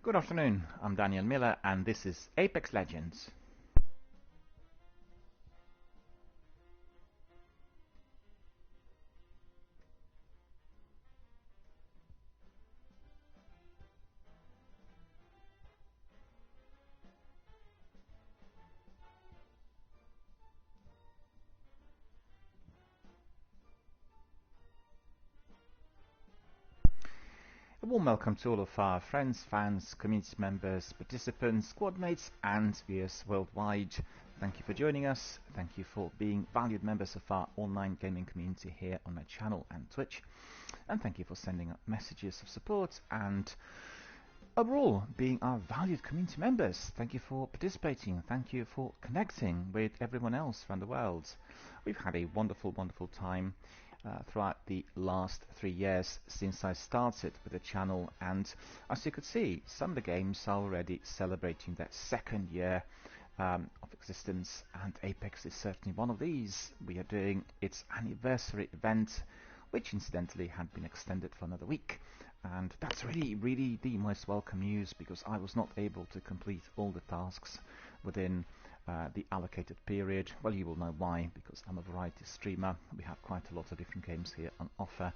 Good afternoon, I'm DRBMiller and this is Apex Legends. A warm welcome to all of our friends, fans, community members, participants, squad mates and viewers worldwide. Thank you for joining us, thank you for being valued members of our online gaming community here on my channel and Twitch, and thank you for sending up messages of support and overall being our valued community members. Thank you for participating, thank you for connecting with everyone else around the world. We've had a wonderful time throughout the last 3 years since I started with the channel, and as you could see, some of the games are already celebrating their second year of existence, and Apex is certainly one of these. We are doing its anniversary event, which incidentally had been extended for another week, and that's really the most welcome news, because I was not able to complete all the tasks within the allocated period. Well, you will know why, because I'm a variety streamer. We have quite a lot of different games here on offer.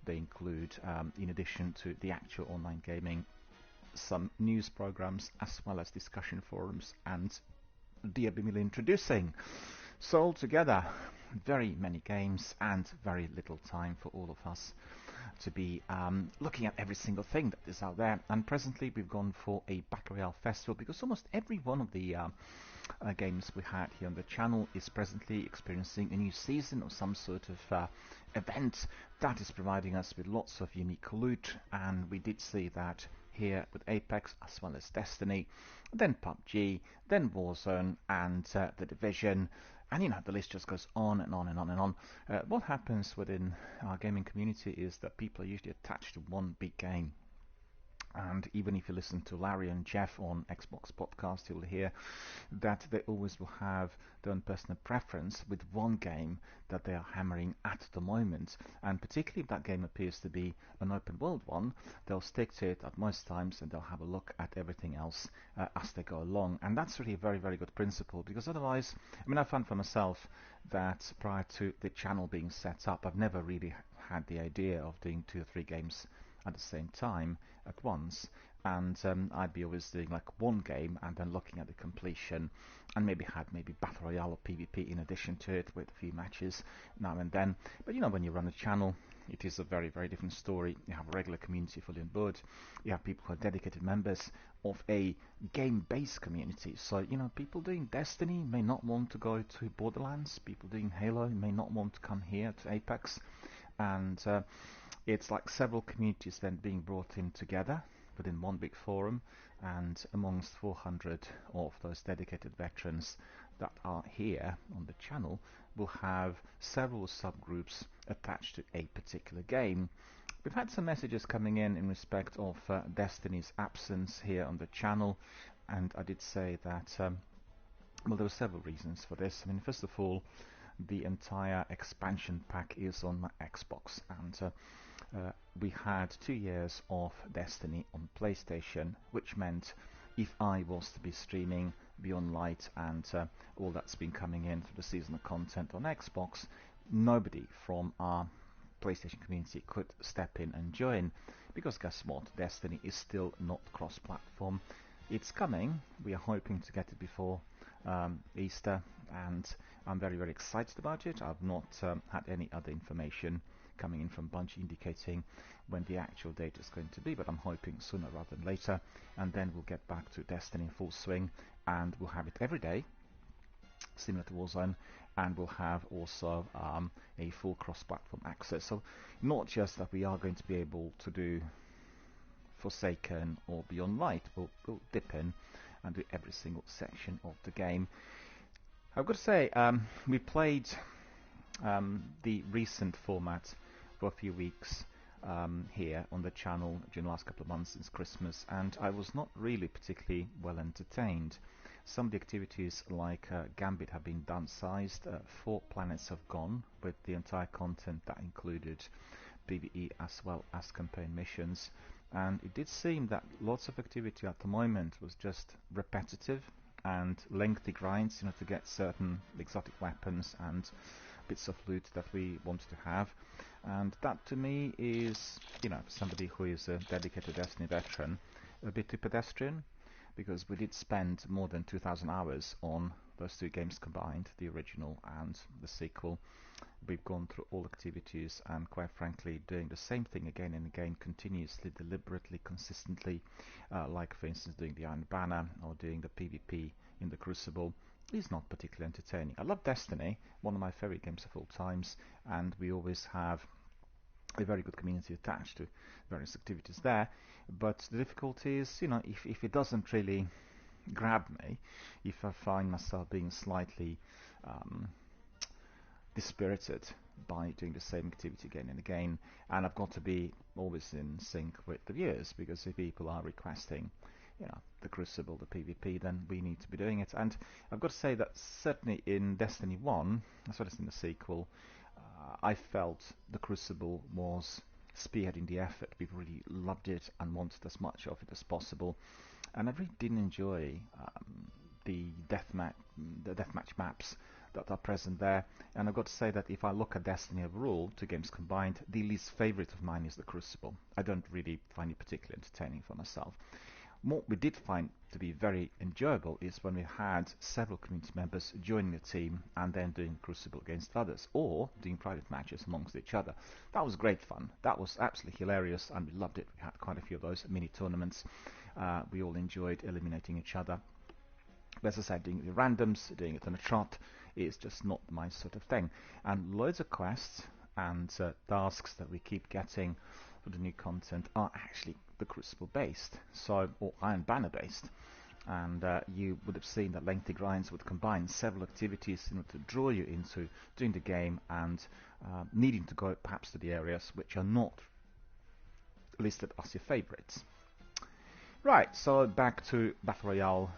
They include, in addition to the actual online gaming, some news programs as well as discussion forums and DRBMiller introducing. So altogether, very many games and very little time for all of us to be looking at every single thing that is out there. And presently we've gone for a Battle Royale festival, because almost every one of the games we had here on the channel is presently experiencing a new season or some sort of event that is providing us with lots of unique loot, and we did see that here with Apex as well as Destiny, then PUBG, then Warzone and The Division, and you know, the list just goes on and on and on and on. What happens within our gaming community is that people are usually attached to one big game. And even if you listen to Larry and Jeff on Xbox Podcast, you'll hear that they always will have their own personal preference with one game that they are hammering at the moment. And particularly if that game appears to be an open world one, they'll stick to it at most times, and they'll have a look at everything else as they go along. And that's really a very good principle, because otherwise, I mean, I found for myself that prior to the channel being set up, I've never really had the idea of doing 2 or 3 games at the same time at once, and I'd be always doing like one game and then looking at the completion, and maybe Battle Royale or PvP in addition to it with a few matches now and then. But you know, when you run a channel, it is a very different story. You have a regular community fully on board, you have people who are dedicated members of a game-based community. So you know, people doing Destiny may not want to go to Borderlands, people doing Halo may not want to come here to Apex, and it's like several communities then being brought in together within one big forum, and amongst 400 of those dedicated veterans that are here on the channel will have several subgroups attached to a particular game. We've had some messages coming in respect of Destiny's absence here on the channel, and I did say that well, there were several reasons for this. I mean, first of all, the entire expansion pack is on my Xbox, and we had 2 years of Destiny on PlayStation, which meant if I was to be streaming Beyond Light and all that's been coming in through the seasonal content on Xbox, nobody from our PlayStation community could step in and join, because guess what, Destiny is still not cross-platform. It's coming, we are hoping to get it before Easter, and I'm very excited about it. I've not had any other information coming in from Bungie indicating when the actual date is going to be, but I'm hoping sooner rather than later, and then we'll get back to Destiny in full swing, and we'll have it every day, similar to Warzone, and we'll have also a full cross-platform access. So not just that we are going to be able to do Forsaken or Beyond Light, we'll dip in and do every single section of the game. I've got to say, we played the recent format for a few weeks here on the channel during the last couple of months since Christmas, and I was not really particularly well entertained. Some of the activities like Gambit have been downsized, 4 planets have gone with the entire content that included PvE as well as campaign missions, and it did seem that lots of activity at the moment was just repetitive and lengthy grinds, to get certain exotic weapons and bits of loot that we wanted to have. And that to me is, somebody who is a dedicated Destiny veteran, a bit too pedestrian, because we did spend more than 2,000 hours on those two games combined, the original and the sequel. We've gone through all activities and, quite frankly, doing the same thing again and again, continuously, deliberately, consistently, like for instance doing the Iron Banner or doing the PvP in the Crucible, is not particularly entertaining. I love Destiny, one of my favorite games of all times, and we always have a very good community attached to various activities there. But the difficulty is, if it doesn't really grab me, if I find myself being slightly dispirited by doing the same activity again and again, and I've got to be always in sync with the viewers, because if people are requesting the Crucible, the PvP, then we need to be doing it. And I've got to say that certainly in Destiny 1, as well as in the sequel, I felt the Crucible was spearheading the effort. People really loved it and wanted as much of it as possible. And I really didn't enjoy the deathmatch maps that are present there. And I've got to say that if I look at Destiny overall, two games combined, the least favorite of mine is the Crucible. I don't really find it particularly entertaining for myself. What we did find to be very enjoyable is when we had several community members joining the team and then doing Crucible against others, or doing private matches amongst each other. That was great fun. That was absolutely hilarious, and we loved it. We had quite a few of those mini tournaments. We all enjoyed eliminating each other. But as I said, doing the randoms, doing it on a trot, is just not my sort of thing. And loads of quests and tasks that we keep getting for the new content are actually the Crucible based, or Iron Banner based. And you would have seen that lengthy grinds would combine several activities in order to draw you into doing the game and needing to go perhaps to the areas which are not listed as your favorites. Right, so back to Battle Royale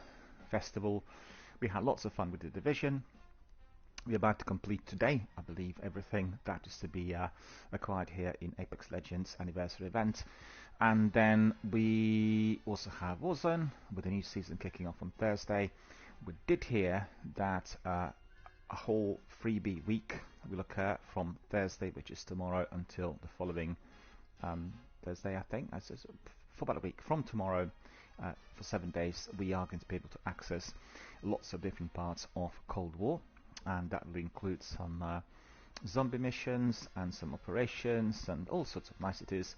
Festival. We had lots of fun with the Division. We're about to complete today, I believe, everything that is to be acquired here in Apex Legends Anniversary event. And then we also have Warzone, with the new season kicking off on Thursday. We did hear that a whole freebie week will occur from Thursday, which is tomorrow, until the following Thursday, I think. For about a week. From tomorrow, for 7 days, we are going to be able to access lots of different parts of Cold War. And that will include some zombie missions and some operations and all sorts of niceties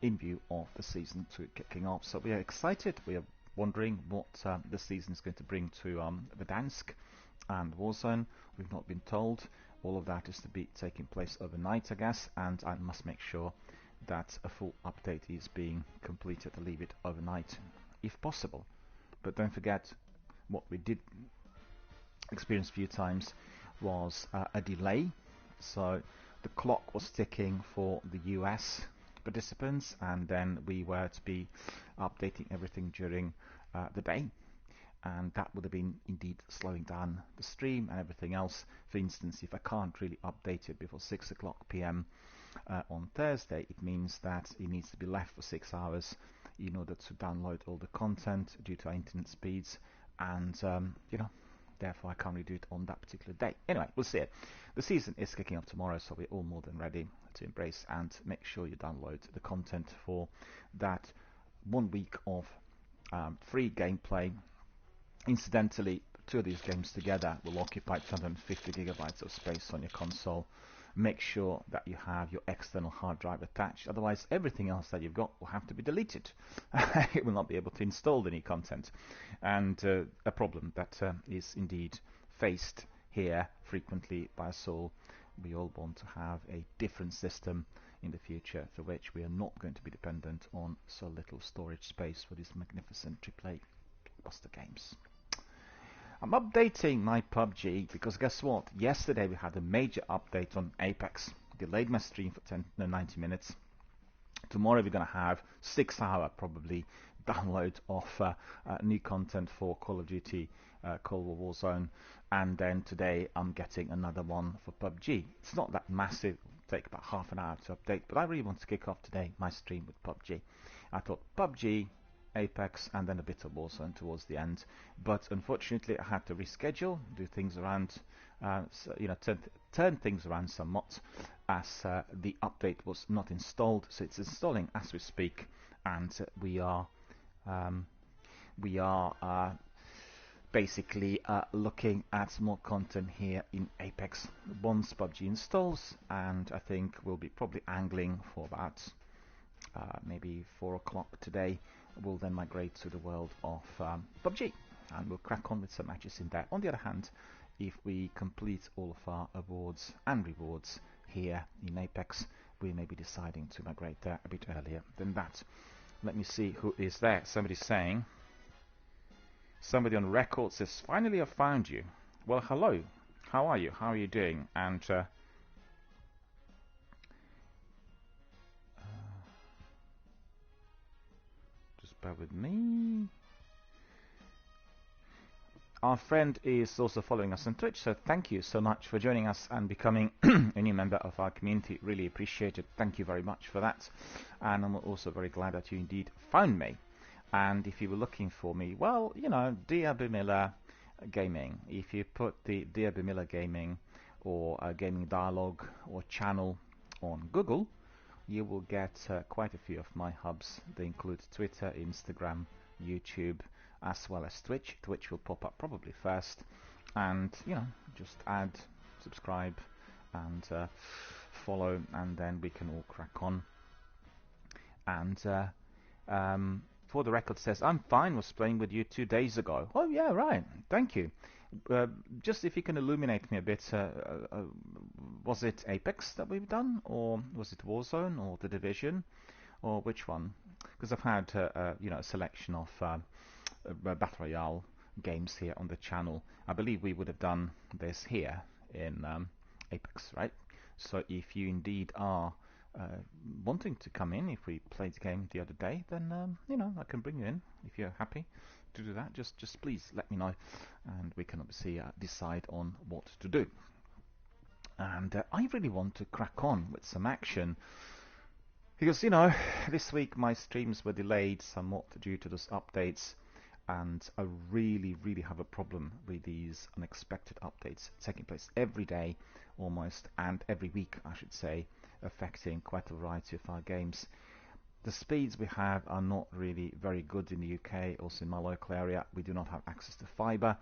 in view of the season 2 kicking off. So we are excited. We are wondering what the season is going to bring to Verdansk and Warzone. We've not been told. All of that is to be taking place overnight, I guess, and I must make sure that a full update is being completed to leave it overnight if possible. But don't forget, what we did experience a few times was a delay. So the clock was ticking for the US participants, and then we were to be updating everything during the day, and that would have been indeed slowing down the stream and everything else. For instance, if I can't really update it before 6 o'clock PM on Thursday, it means that it needs to be left for 6 hours in order to download all the content due to internet speeds, and therefore I can't really do it on that particular day. Anyway, we'll see it. The season is kicking off tomorrow, so we're all more than ready to embrace and make sure you download the content for that 1 week of free gameplay. Incidentally, 2 of these games together will occupy 250 gigabytes of space on your console. Make sure that you have your external hard drive attached, otherwise everything else that you've got will have to be deleted. It will not be able to install the new content, and a problem that is indeed faced here frequently by us all. We all want to have a different system in the future, for which we are not going to be dependent on so little storage space for these magnificent AAA blockbuster games. I'm updating my PUBG because guess what? Yesterday we had a major update on Apex. Delayed my stream for 90 minutes. Tomorrow we're going to have 6-hour probably download of new content for Call of Duty Cold War Warzone, and then today I'm getting another one for PUBG. It's not that massive, it'll take about half an hour to update, but I really want to kick off today my stream with PUBG. I thought PUBG, Apex, and then a bit of Warzone towards the end. But unfortunately, I had to reschedule, do things around, turn things around somewhat, as the update was not installed. So it's installing as we speak, and we are basically looking at more content here in Apex once PUBG installs, and I think we'll be probably angling for about maybe 4 o'clock today. We'll then migrate to the world of PUBG, and we'll crack on with some matches in there. On the other hand, if we complete all of our awards and rewards here in Apex, we may be deciding to migrate there a bit earlier than that. Let me see who is there. Somebody's saying, somebody on record says, finally I found you. Well, hello. How are you? How are you doing? And just bear with me. Our friend is also following us on Twitch, so thank you so much for joining us and becoming a new member of our community. Really appreciate it. Thank you very much for that. And I'm also very glad that you indeed found me. And if you were looking for me, well, you know, DRBMiller Gaming. If you put the DRBMiller Gaming or Gaming Dialogue or channel on Google, you will get quite a few of my hubs. They include Twitter, Instagram, YouTube, as well as Twitch. Twitch will pop up probably first, and you know, just add, subscribe, and follow, and then we can all crack on. And for the record says, I'm fine, was playing with you 2 days ago. Oh yeah, right, thank you. Just if you can illuminate me a bit, was it Apex that we've done, or was it Warzone, or The Division, or which one? Because I've had you know, a selection of Battle Royale games here on the channel. I believe we would have done this here in Apex, right? So if you indeed are wanting to come in, if we played the game the other day, then you know, I can bring you in. If you're happy to do that, just please let me know, and we can obviously decide on what to do. And I really want to crack on with some action, because, you know, this week my streams were delayed somewhat due to those updates, and I really have a problem with these unexpected updates taking place every day almost, and every week I should say, affecting quite a variety of our games. The speeds we have are not really very good in the UK. Also in my local area we do not have access to fiber.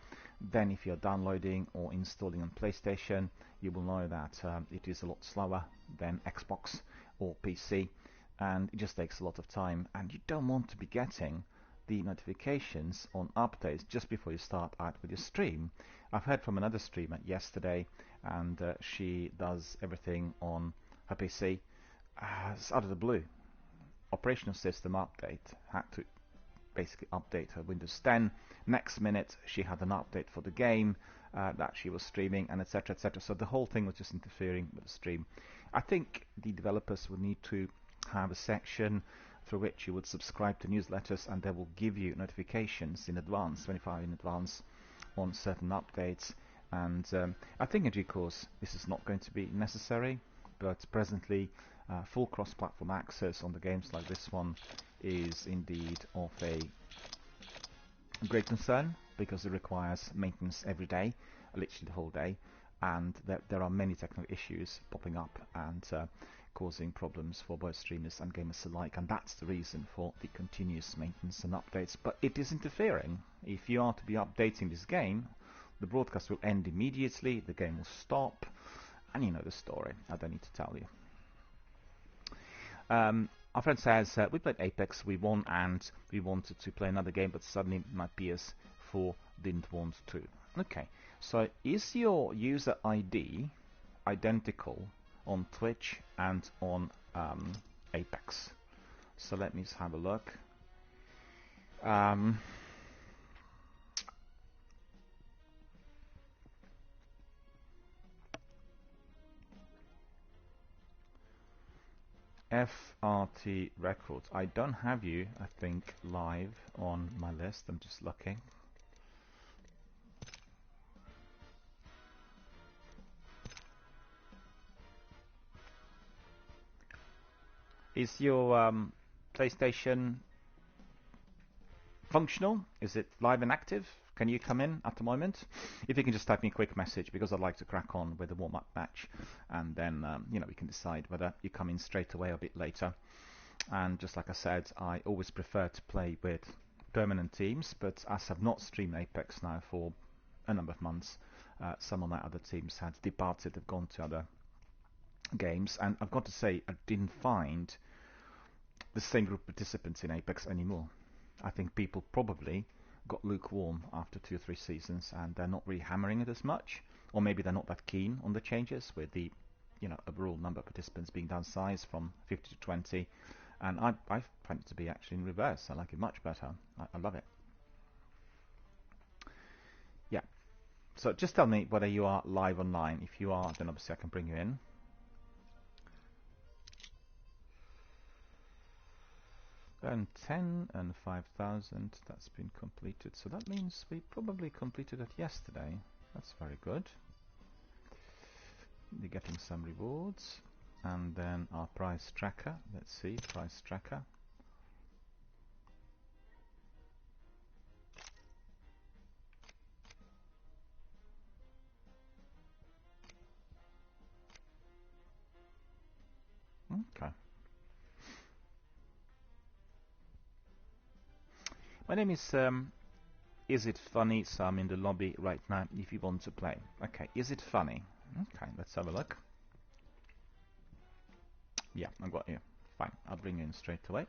Then if you're downloading or installing on PlayStation, you will know that it is a lot slower than Xbox or PC, and it just takes a lot of time, and you don't want to be getting the notifications on updates just before you start out with your stream. I've heard from another streamer yesterday, and she does everything on her PC. It's out of the blue. Operational system update. Had to basically update her Windows 10. Next minute she had an update for the game that she was streaming, and etc, etc. So the whole thing was just interfering with the stream. I think the developers would need to have a section through which you would subscribe to newsletters, and they will give you notifications in advance, 24 hours in advance, on certain updates. And I think in due course this is not going to be necessary, but presently full cross-platform access on the games like this one is indeed of a great concern, because it requires maintenance every day, literally the whole day, and there are many technical issues popping up and causing problems for both streamers and gamers alike, and that's the reason for the continuous maintenance and updates. But it is interfering. If you are to be updating this game, the broadcast will end immediately, the game will stop, and you know the story. I don't need to tell you. Our friend says, we played Apex, we won, and we wanted to play another game, but suddenly my PS4 didn't want to. Okay, so is your user ID identical on Twitch and on Apex? So let me just have a look. FRT Records. I don't have you, I think, live on my list. I'm just looking. Is your PlayStation functional? Is it live and active? Can you come in at the moment? If you can just type me a quick message, because I'd like to crack on with the warm-up match, and then we can decide whether you come in straight away or a bit later. And just like I said, I always prefer to play with permanent teams, but as I've not streamed Apex now for a number of months, some of my other teams had departed, have gone to other games, and I've got to say I didn't find the same group of participants in Apex anymore. I think people probably got lukewarm after 2 or 3 seasons, and they're not really hammering it as much, or maybe they're not that keen on the changes with the overall number of participants being downsized from 50 to 20. And I find it to be actually in reverse. I like it much better. I love it. Yeah. So just tell me whether you are live online. If you are, then obviously I can bring you in. And 10 and 5,000, that's been completed. So that means we probably completed it yesterday. That's very good. You're getting some rewards. And then our price tracker. Let's see, price tracker. Okay. My name is it funny? So I'm in the lobby right now if you want to play. Okay, is it funny? Okay, let's have a look. Yeah, I got you. Fine, I'll bring you in straight away.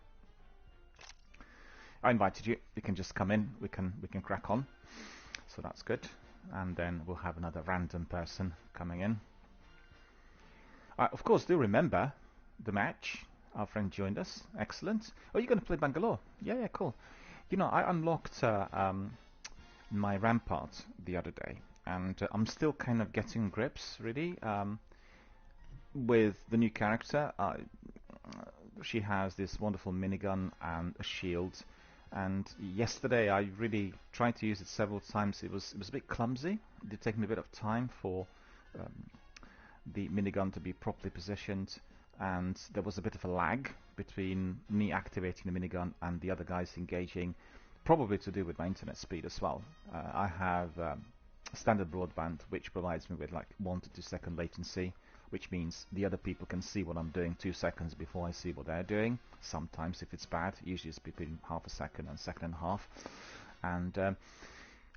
I invited you. You can just come in. We can crack on. So that's good. And then we'll have another random person coming in. Of course, do remember the match. Our friend joined us. Excellent. Oh, you're going to play Bangalore? Yeah, cool. I unlocked my Rampart the other day, and I'm still kind of getting grips, really, with the new character. She has this wonderful minigun and a shield, and yesterday I really tried to use it several times. It was a bit clumsy. It did take me a bit of time for the minigun to be properly positioned, and there was a bit of a lag between me activating the minigun and the other guys engaging, probably to do with my internet speed as well. I have standard broadband, which provides me with like 1 to 2 second latency, which means the other people can see what I'm doing 2 seconds before I see what they're doing. Sometimes if it's bad, usually it's between half a second and a second and a half. And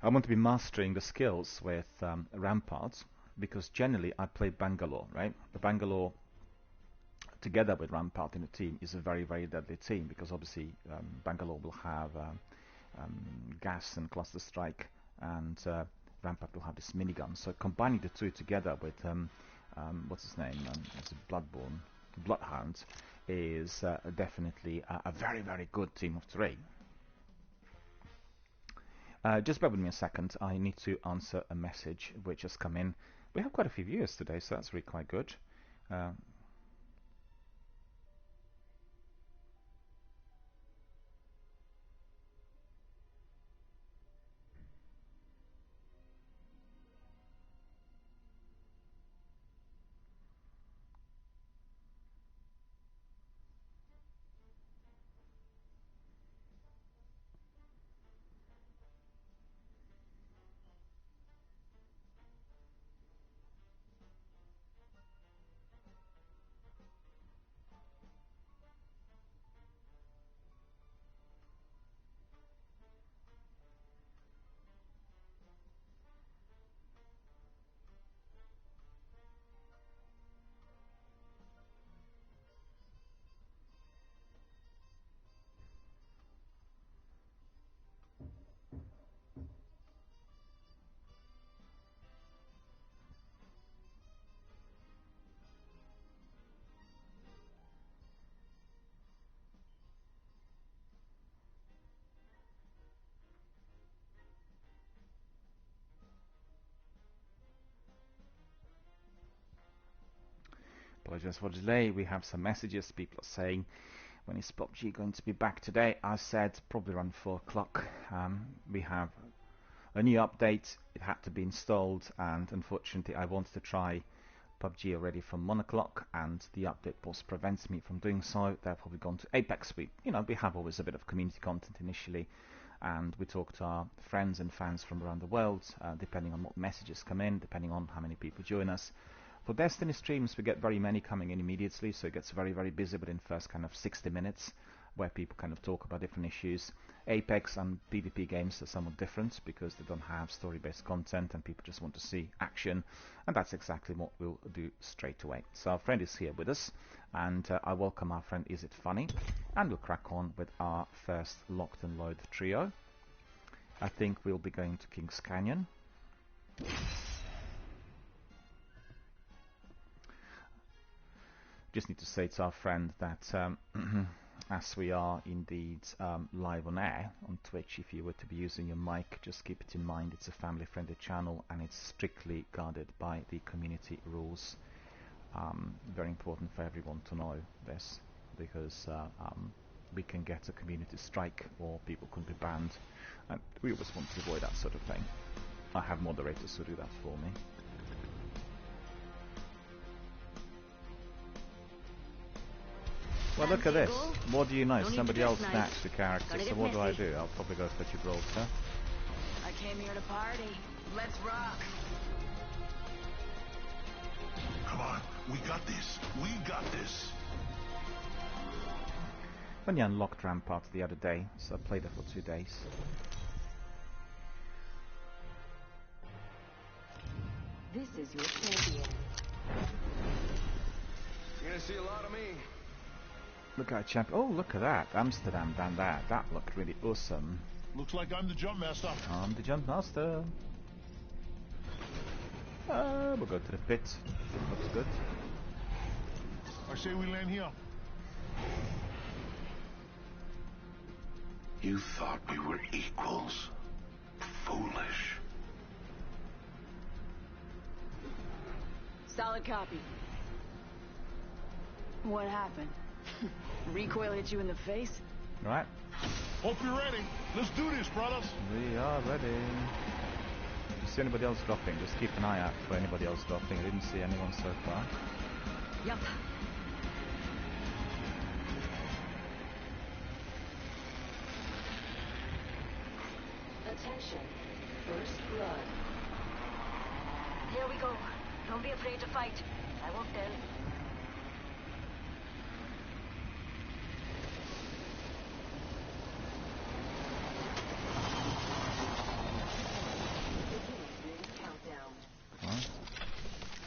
I want to be mastering the skills with Rampart, because generally I play Bangalore, right? The Bangalore together with Rampart in a team is a very, very deadly team, because obviously Bangalore will have gas and cluster strike, and Rampart will have this minigun. So combining the two together with what's his name? It's a Bloodhound is definitely a very, very good team of 3. Just bear with me a second. I need to answer a message which has come in. We have quite a few viewers today, so that's really quite good. Apologize for the delay. We have some messages. People are saying, when is PUBG going to be back today? I said probably around 4 o'clock. We have a new update. It had to be installed, and unfortunately I wanted to try PUBG already from 1 o'clock, and the update post prevents me from doing so. They've probably gone to Apex. We have always a bit of community content initially, and we talk to our friends and fans from around the world, depending on what messages come in, depending on how many people join us. For Destiny streams, we get very many coming in immediately, so it gets very, very busy within first kind of 60 minutes, where people kind of talk about different issues. Apex and PvP games are somewhat different because they don't have story-based content and people just want to see action, and that's exactly what we'll do straight away. So our friend is here with us, and I welcome our friend Is It Funny, and we'll crack on with our first Locked and Load trio. I think we'll be going to King's Canyon. Just need to say to our friend that as we are indeed live on air on Twitch, if you were to be using your mic, just keep it in mind it's a family-friendly channel and it's strictly guarded by the community rules. Very important for everyone to know this, because we can get a community strike or people could be banned, and we always want to avoid that sort of thing. I have moderators who do that for me. Well, look at this. What do you know? Somebody else snatched the character, so what do I do? I'll probably go for Gibraltar. I came here to party. Let's rock. Come on, we got this. We got this. When you unlocked Rampart the other day, so I played it for 2 days. This is your champion. You're gonna see a lot of me. Look at champ. Oh, look at that. Amsterdam done that. That looked really awesome. Looks like I'm the jump master. I'm the jump master. We'll go to the pit. Looks good. I say we land here. You thought we were equals. Foolish. Solid copy. What happened? Recoil hit you in the face? Right. Hope you're ready. Let's do this, brothers. We are ready. If you see anybody else dropping, just keep an eye out for anybody else dropping. I didn't see anyone so far. Yup. Attention. First blood. Here we go. Don't be afraid to fight. I won't tell.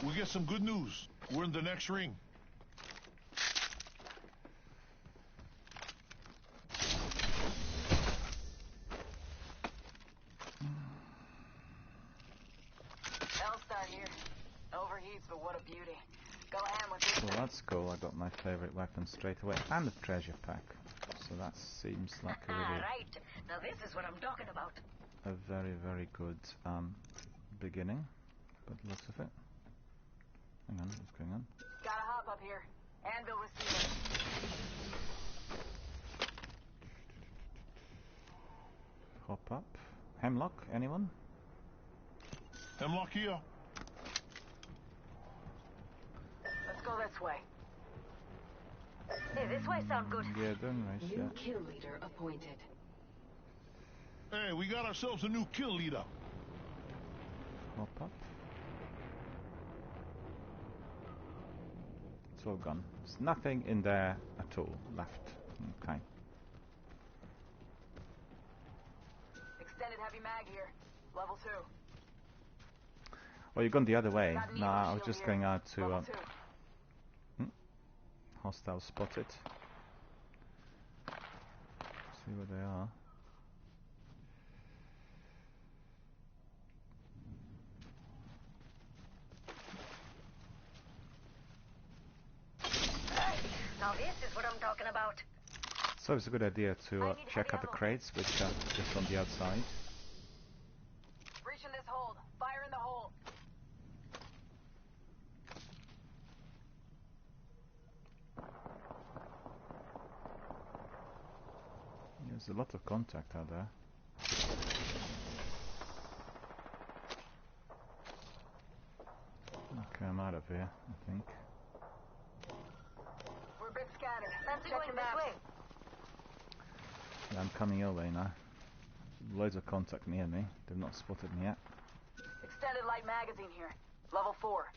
We get some good news. We're in the next ring. L-Star here. Overheats, but what a beauty. Go ham with this. Well, that's cool. I got my favorite weapon straight away, and a treasure pack. So that seems like a really Right. Now this is what I'm talking about. a very, very good beginning. But lots of it. Hang on, what's going on? Gotta hop up here. Anvil receiver. Hop up. Hemlock, anyone? Hemlock here. Let's go this way. Hey, this way sound good. Yeah, doing nice, yeah. New kill leader appointed. Hey, we got ourselves a new kill leader. Hop up. It's all gone. There's nothing in there at all left. Okay. Extended heavy mag here. Level 2. Well, you've gone the other way. Got an No, eagle I was shield just here. going out to Level 2. hostile spotted. See where they are. Now this is what I'm talking about. So it's a good idea to check out the crates, which are just on the outside. Breaching this hold. Fire in the hole. There's a lot of contact out there. Okay, I'm out of over here, I think. We're a bit scattered. Fancy going this way. Yeah, I'm coming your way now. Loads of contact near me. They've not spotted me yet. Extended light magazine here. Level 4.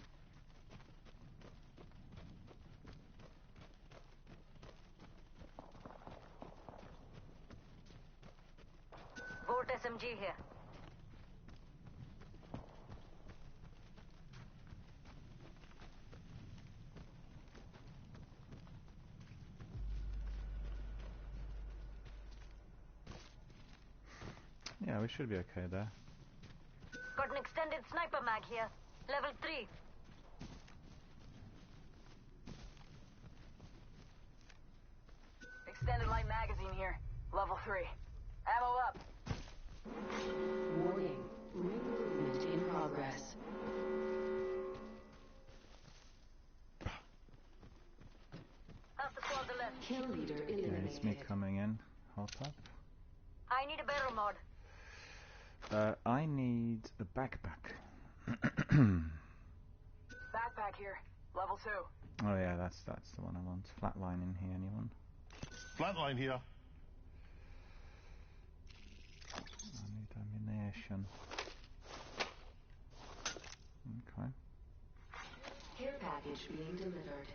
Volt SMG here. Yeah, we should be okay there. Got an extended sniper mag here. Level 3. Extended light magazine here. Level 3. Ammo up. Warning. Ring movement in progress. How's the squad to left? Kill leader Yeah, eliminated. it's me coming in. Hop up. I need a barrel mod. I need a backpack. Backpack here. Level 2. Oh yeah, that's the one I want. Flatline in here, anyone? Flatline here. I need ammunition. Okay. Care package being delivered.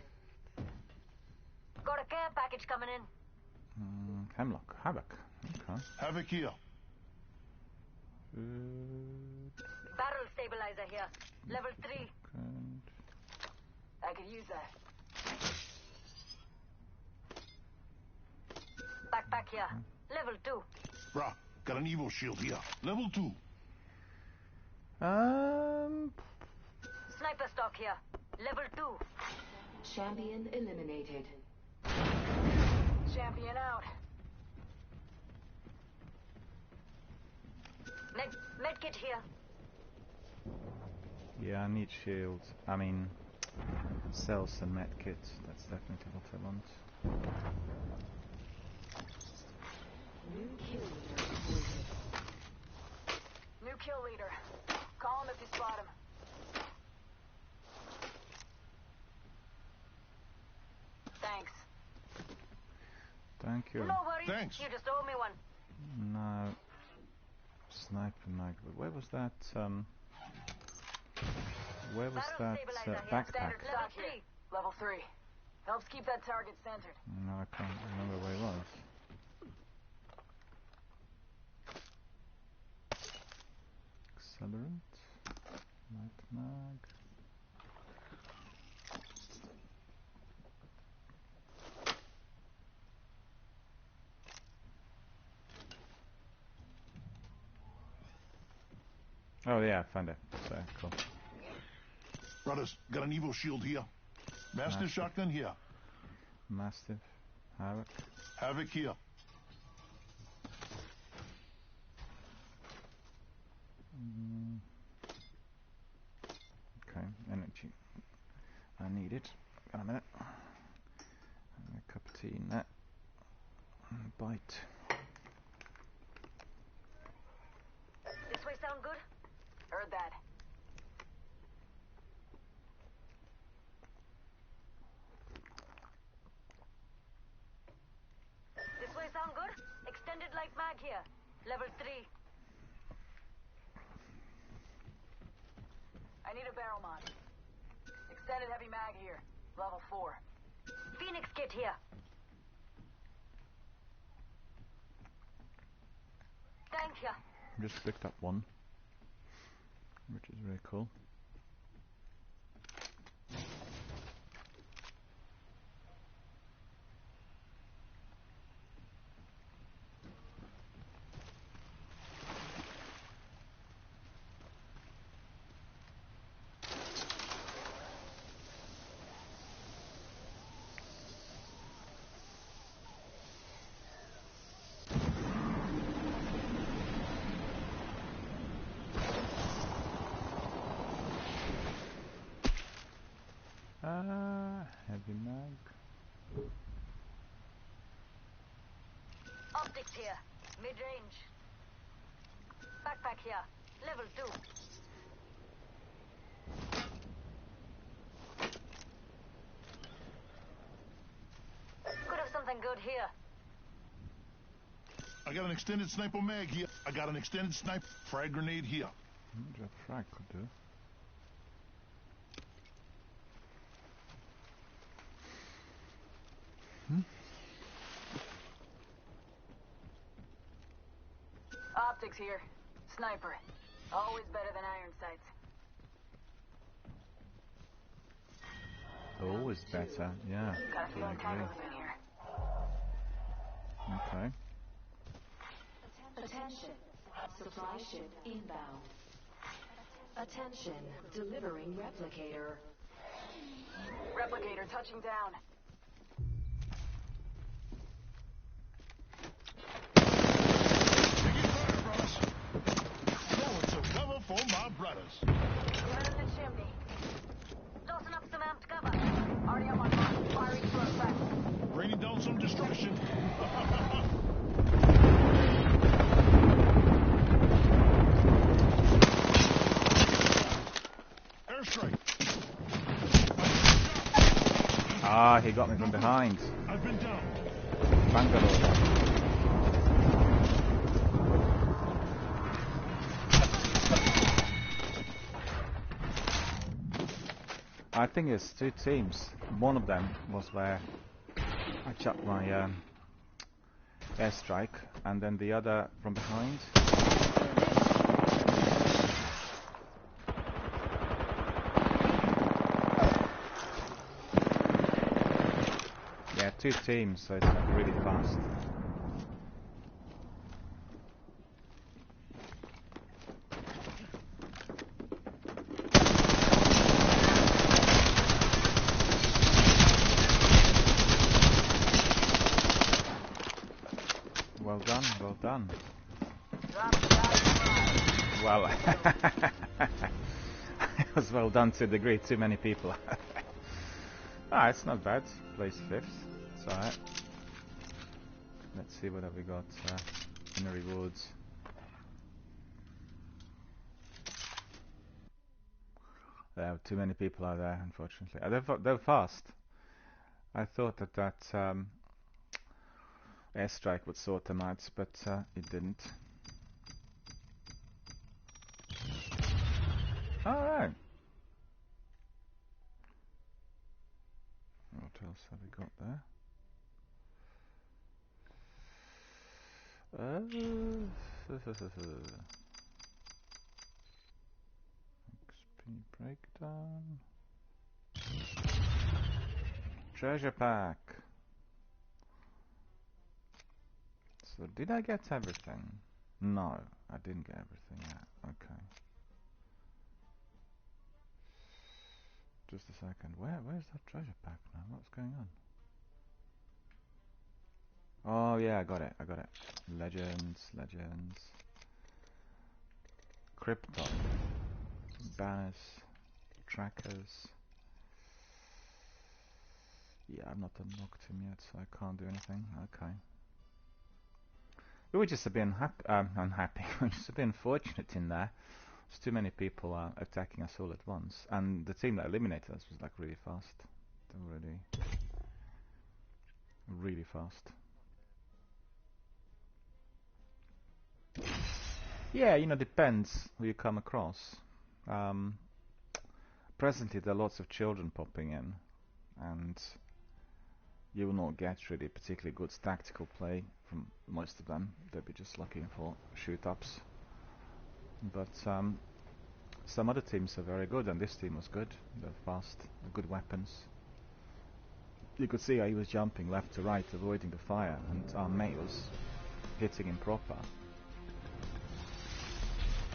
Got a care package coming in. Hemlock. Havoc. Okay. Havoc here. Barrel stabilizer here. Level 3. Good. I could use that. Backpack here. Level 2. Rah, got an Evo shield here. Level 2. Sniper stock here. Level 2. Champion eliminated. Champion out. Medkit here. Yeah, I need shields. I mean, cells and medkits. That's definitely what I want. New kill leader appointed. New kill leader. Call him if you spot him. Thanks. Thank you. No worries. Thanks. You just owe me one. No. Sniper mag. But where was that? Where was Barrel that stabilizer here. backpack? Standard level 3. Level 3. Helps keep that target centered. No, I can't remember where it was. Accelerant. Light mag. Oh yeah, I found it. So cool. Brothers, got an Evo shield here. Master Mastiff. shotgun here. Mastiff. Havoc. Havoc here. Okay, energy. I need it. Got a minute. A cup of tea in that. Bite. This way sound good? Heard that. This way sound good? Extended light mag here. Level 3. I need a barrel mod. Extended heavy mag here. Level 4. Phoenix kit here. Thank you. Just picked up one, which is very cool. Heavy mag. Optics here. Mid-range. Backpack here. Level 2. here. I got an extended sniper mag here. I got an extended sniper frag grenade here. That frag could do. Optics here. Sniper. Always better than iron sights. Always better, yeah. Got a few I agree. tangles in here. Okay. Attention. Supply ship inbound. Attention. Delivering replicator. Replicator touching down. Taking fire, brothers. Going to cover for my brothers. Running the chimney. Tossing up some amped cover. Already on my mark. Firing through back. Raining down some destruction. Airstrike. Ah, he got me from behind. I've been down. Bangalore. I think it's two teams. One of them was where I chucked my airstrike, and then the other from behind. Yeah, two teams, so it's like really fast. Well done, well done. Well, it was well done to a degree, too many people. Ah, it's not bad. Place 5th, it's alright. Let's see what have we got in the rewards. There are too many people out there, unfortunately. They're fast. I thought that airstrike would sort them out, but it didn't. Alright. What else have we got there? XP breakdown. Treasure pack. So did I get everything? No, I didn't get everything yet. Okay. Just a second. Where's that treasure pack now? What's going on? Oh yeah, I got it. Legends. Krypton. Banners. Trackers. Yeah, I've not unlocked him yet, so I can't do anything. Okay. We were just a bit unhappy. We were just a bit unfortunate in there. There's too many people attacking us all at once, and the team that eliminated us was like really fast. They were really fast. Yeah, you know, depends who you come across. Presently, there are lots of children popping in, and you will not get really particularly good tactical play from most of them. They'll be just looking for shoot-ups. But some other teams are very good, and this team was good. They're fast, good weapons. You could see how he was jumping left to right, avoiding the fire, and our mate was hitting him proper.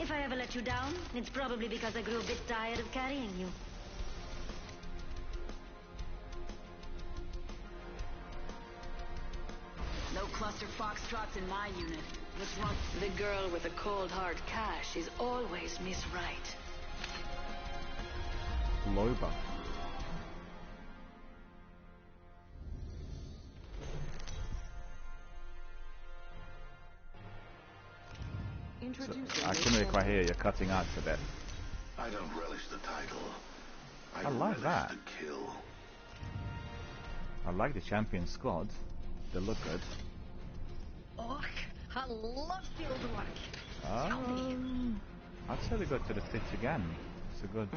If I ever let you down, it's probably because I grew a bit tired of carrying you. No cluster foxtrots in my unit. What's wrong? The girl with the cold hard cash is always Miss Right. Loba. So, I couldn't really quite hear you cutting out a bit. I don't relish the title. I like relish that. the kill. I like the champion squad. They look good. Oh, I love field work. I'd say we go to the pit again. It's a good...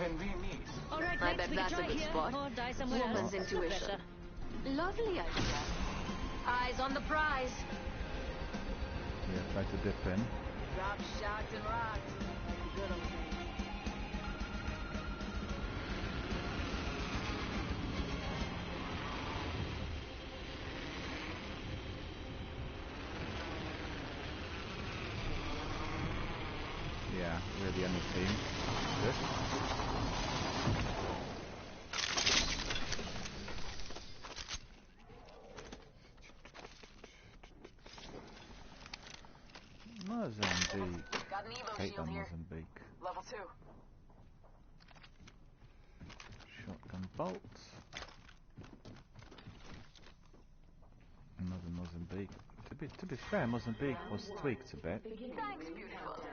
All right, I mates, bet we can that's a try good here spot. or die somewhere Woman's else. intuition. Lovely idea. Eyes on the prize. Yeah, try to dip in. Drop shots and rocks. Like the good old days. Yeah, we're the only team. Good. Mozambique. Got an Evo Hate shield on here. Mozambique. Level 2. Shotgun bolts. Another Mozambique. To be fair, Mozambique was tweaked a bit. Thanks, beautiful.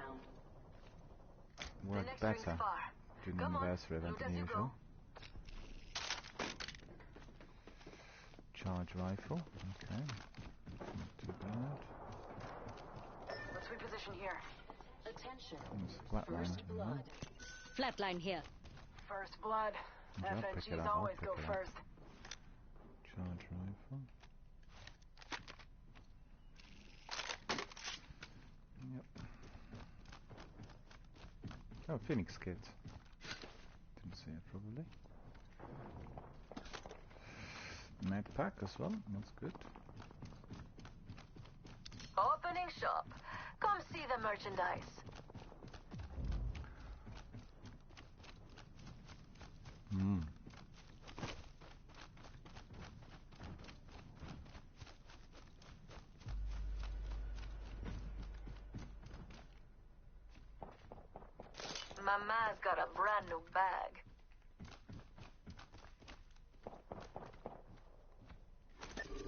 Worked better during the anniversary event than usual. Charge rifle. Okay. Not too bad. Let's reposition here. Attention. It's flatline. First blood. Flatline here. First blood. Yeah, I'll pick it FNGs up, I'll always pick go it up. first. Charge rifle. Yep. Oh, Phoenix kit. Didn't see it probably. Med pack as well, that's good. Opening shop. Come see the merchandise. Mama's got a brand new bag.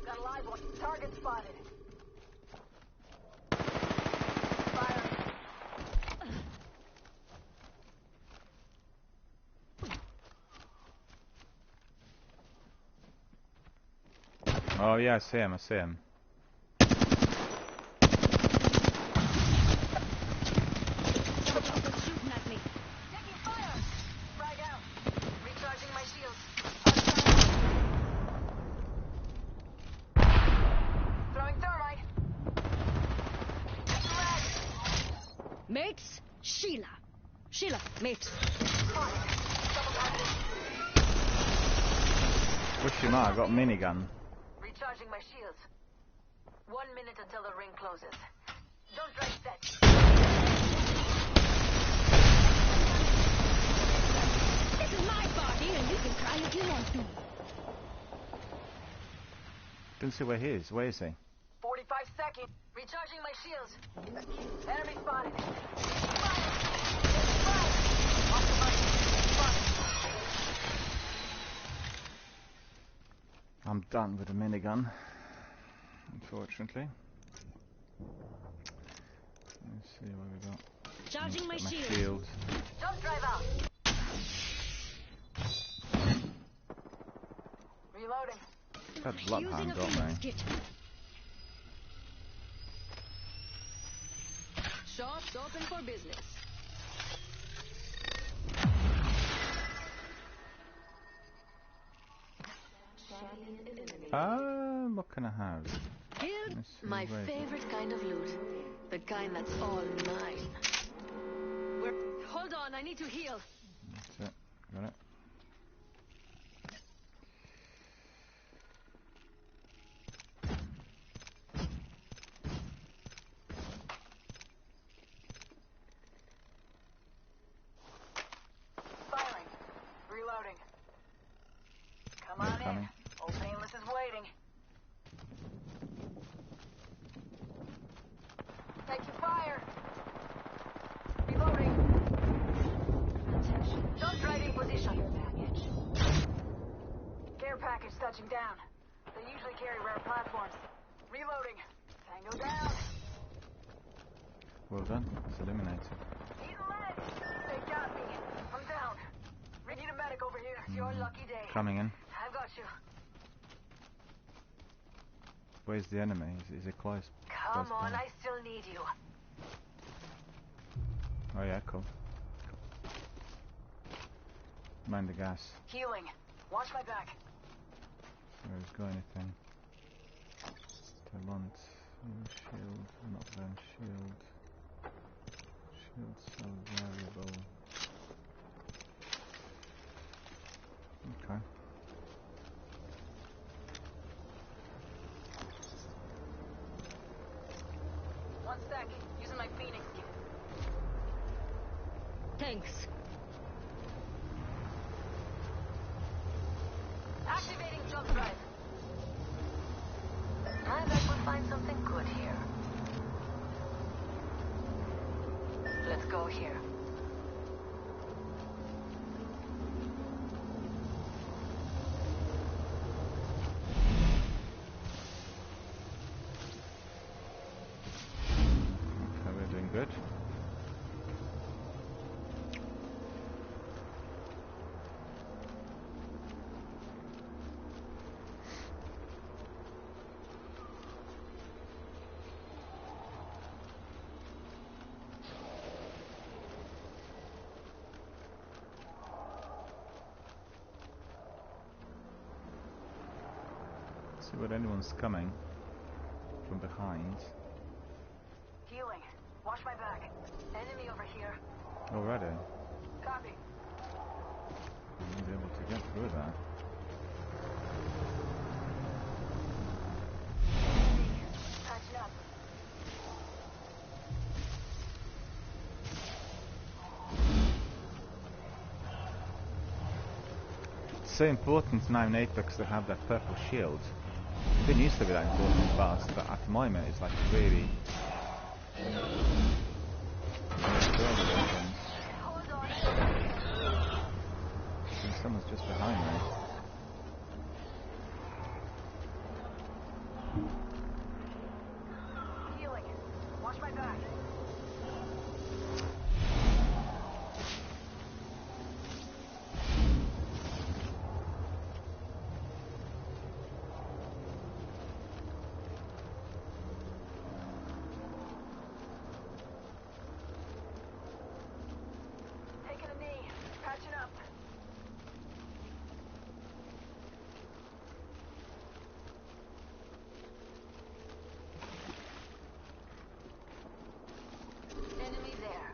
Got a live one. Target spotted. Fire. Oh yeah, I see him, I see him. Shooting at me. Taking fire. Frag out. Recharging my shields. Throwing thermite. Frag. Mates, Sheila. Sheila, mates. Wish you might have got minigun. Recharging my shields. 1 minute until the ring closes. Don't drive set. This is my party, and you can cry if you want to. Didn't see where he is. Where is he? 45 seconds. Recharging my shields. Enemy spotted. I'm done with the minigun, unfortunately. Let's see what we got. Charging my Got my shield. shield. Don't drive out. Reloading. That Using bloodhound a got Phoenix me. kit. Shops open for business. What can I have? Here, Let's see, My where is it? favorite kind of loot. The kind that's all mine. Hold on, I need to heal. That's it. Got it. Firing. Reloading. Come on Coming. in. Old Painless is waiting. Taking fire. Reloading. Jump right in position. Care package touching down. They usually carry rare platforms. Reloading. Tango down. Well done. It's eliminated. Need a leg. They got me. I'm down. We need a medic over here. It's your lucky day. Coming in. I've got you. Where's the enemy? Is it close? Come close on, by? I still need you. Oh yeah, cool. Mind the gas. Healing. Watch my back. Where's got anything? Talent, shield, not then shield. Shield so variable. Okay. One sec. Using my Phoenix kit. Thanks. Activating jump drive. I bet we'll find something good here. Let's go here. Okay, we're doing good. See what anyone's coming from behind. Healing. Watch my back. Enemy over here. Already. Copy. I'll be able to get through that. Patching up. It's so important now in Apex to have that purple shield. It didn't used to be that important in the past, but at the moment it's like really... Hold on. Someone's just behind me. Healing. Watch my back. Taking a knee. Patching up. Enemy there.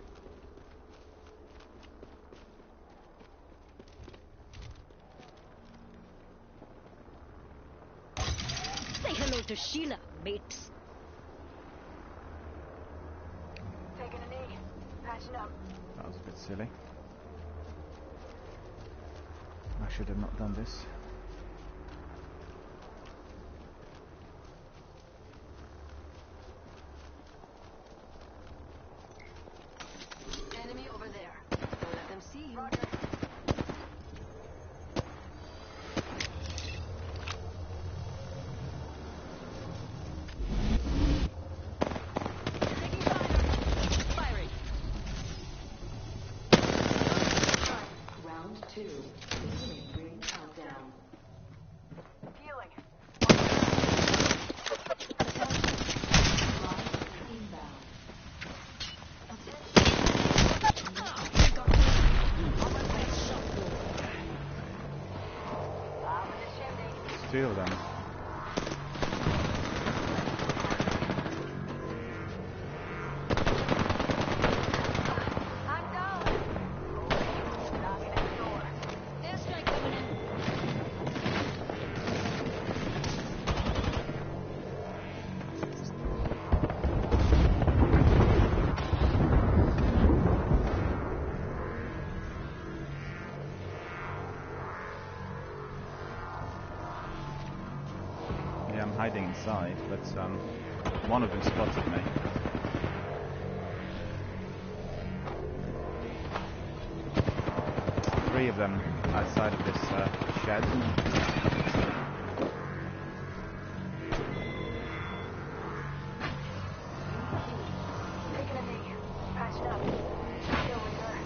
Say hello to Sheila, mates. Taking a knee. Patching up. That was a bit silly. I should have not done this. Enemy over there. Don't let them see you. Roger. Taking fire. Firing. Round 2. Beginning ring countdown. Healing. Line inbound. There's two of them. I'm down. Knocking at the door. Airstrike coming in. Yeah, I'm hiding inside, but one of them spotted me. Three of them outside of this shed. Taking a knee. Patching up. Still in there.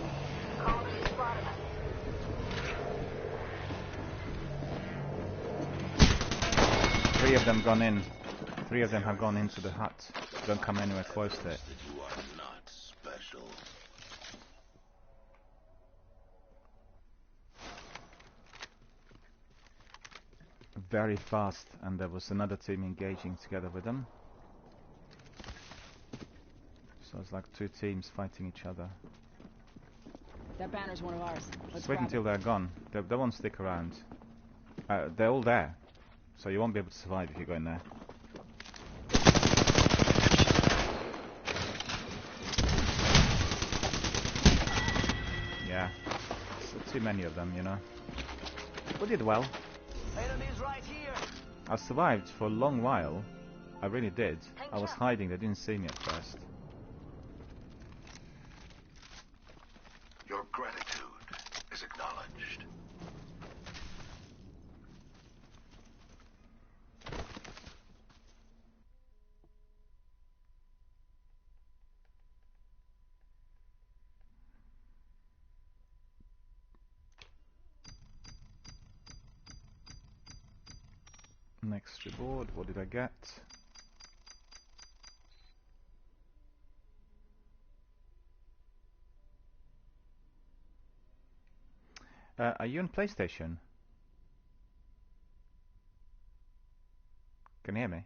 Calling for spotted. Three of them gone in. 3 of them have gone into the hut. Don't come anywhere close to it. That you are not special. Very fast, and there was another team engaging together with them. So it's like 2 teams fighting each other. That banner's one of ours. Let's Just wait grab until it. they're gone. They won't stick around. They're all there, so you won't be able to survive if you go in there. Yeah, it's too many of them, you know. We did well. Enemies right here. I survived for a long while. I really did. I was hiding, they didn't see me at first. Your gratitude is acknowledged. Next reward, what did I get? Are you on PlayStation? Can you hear me?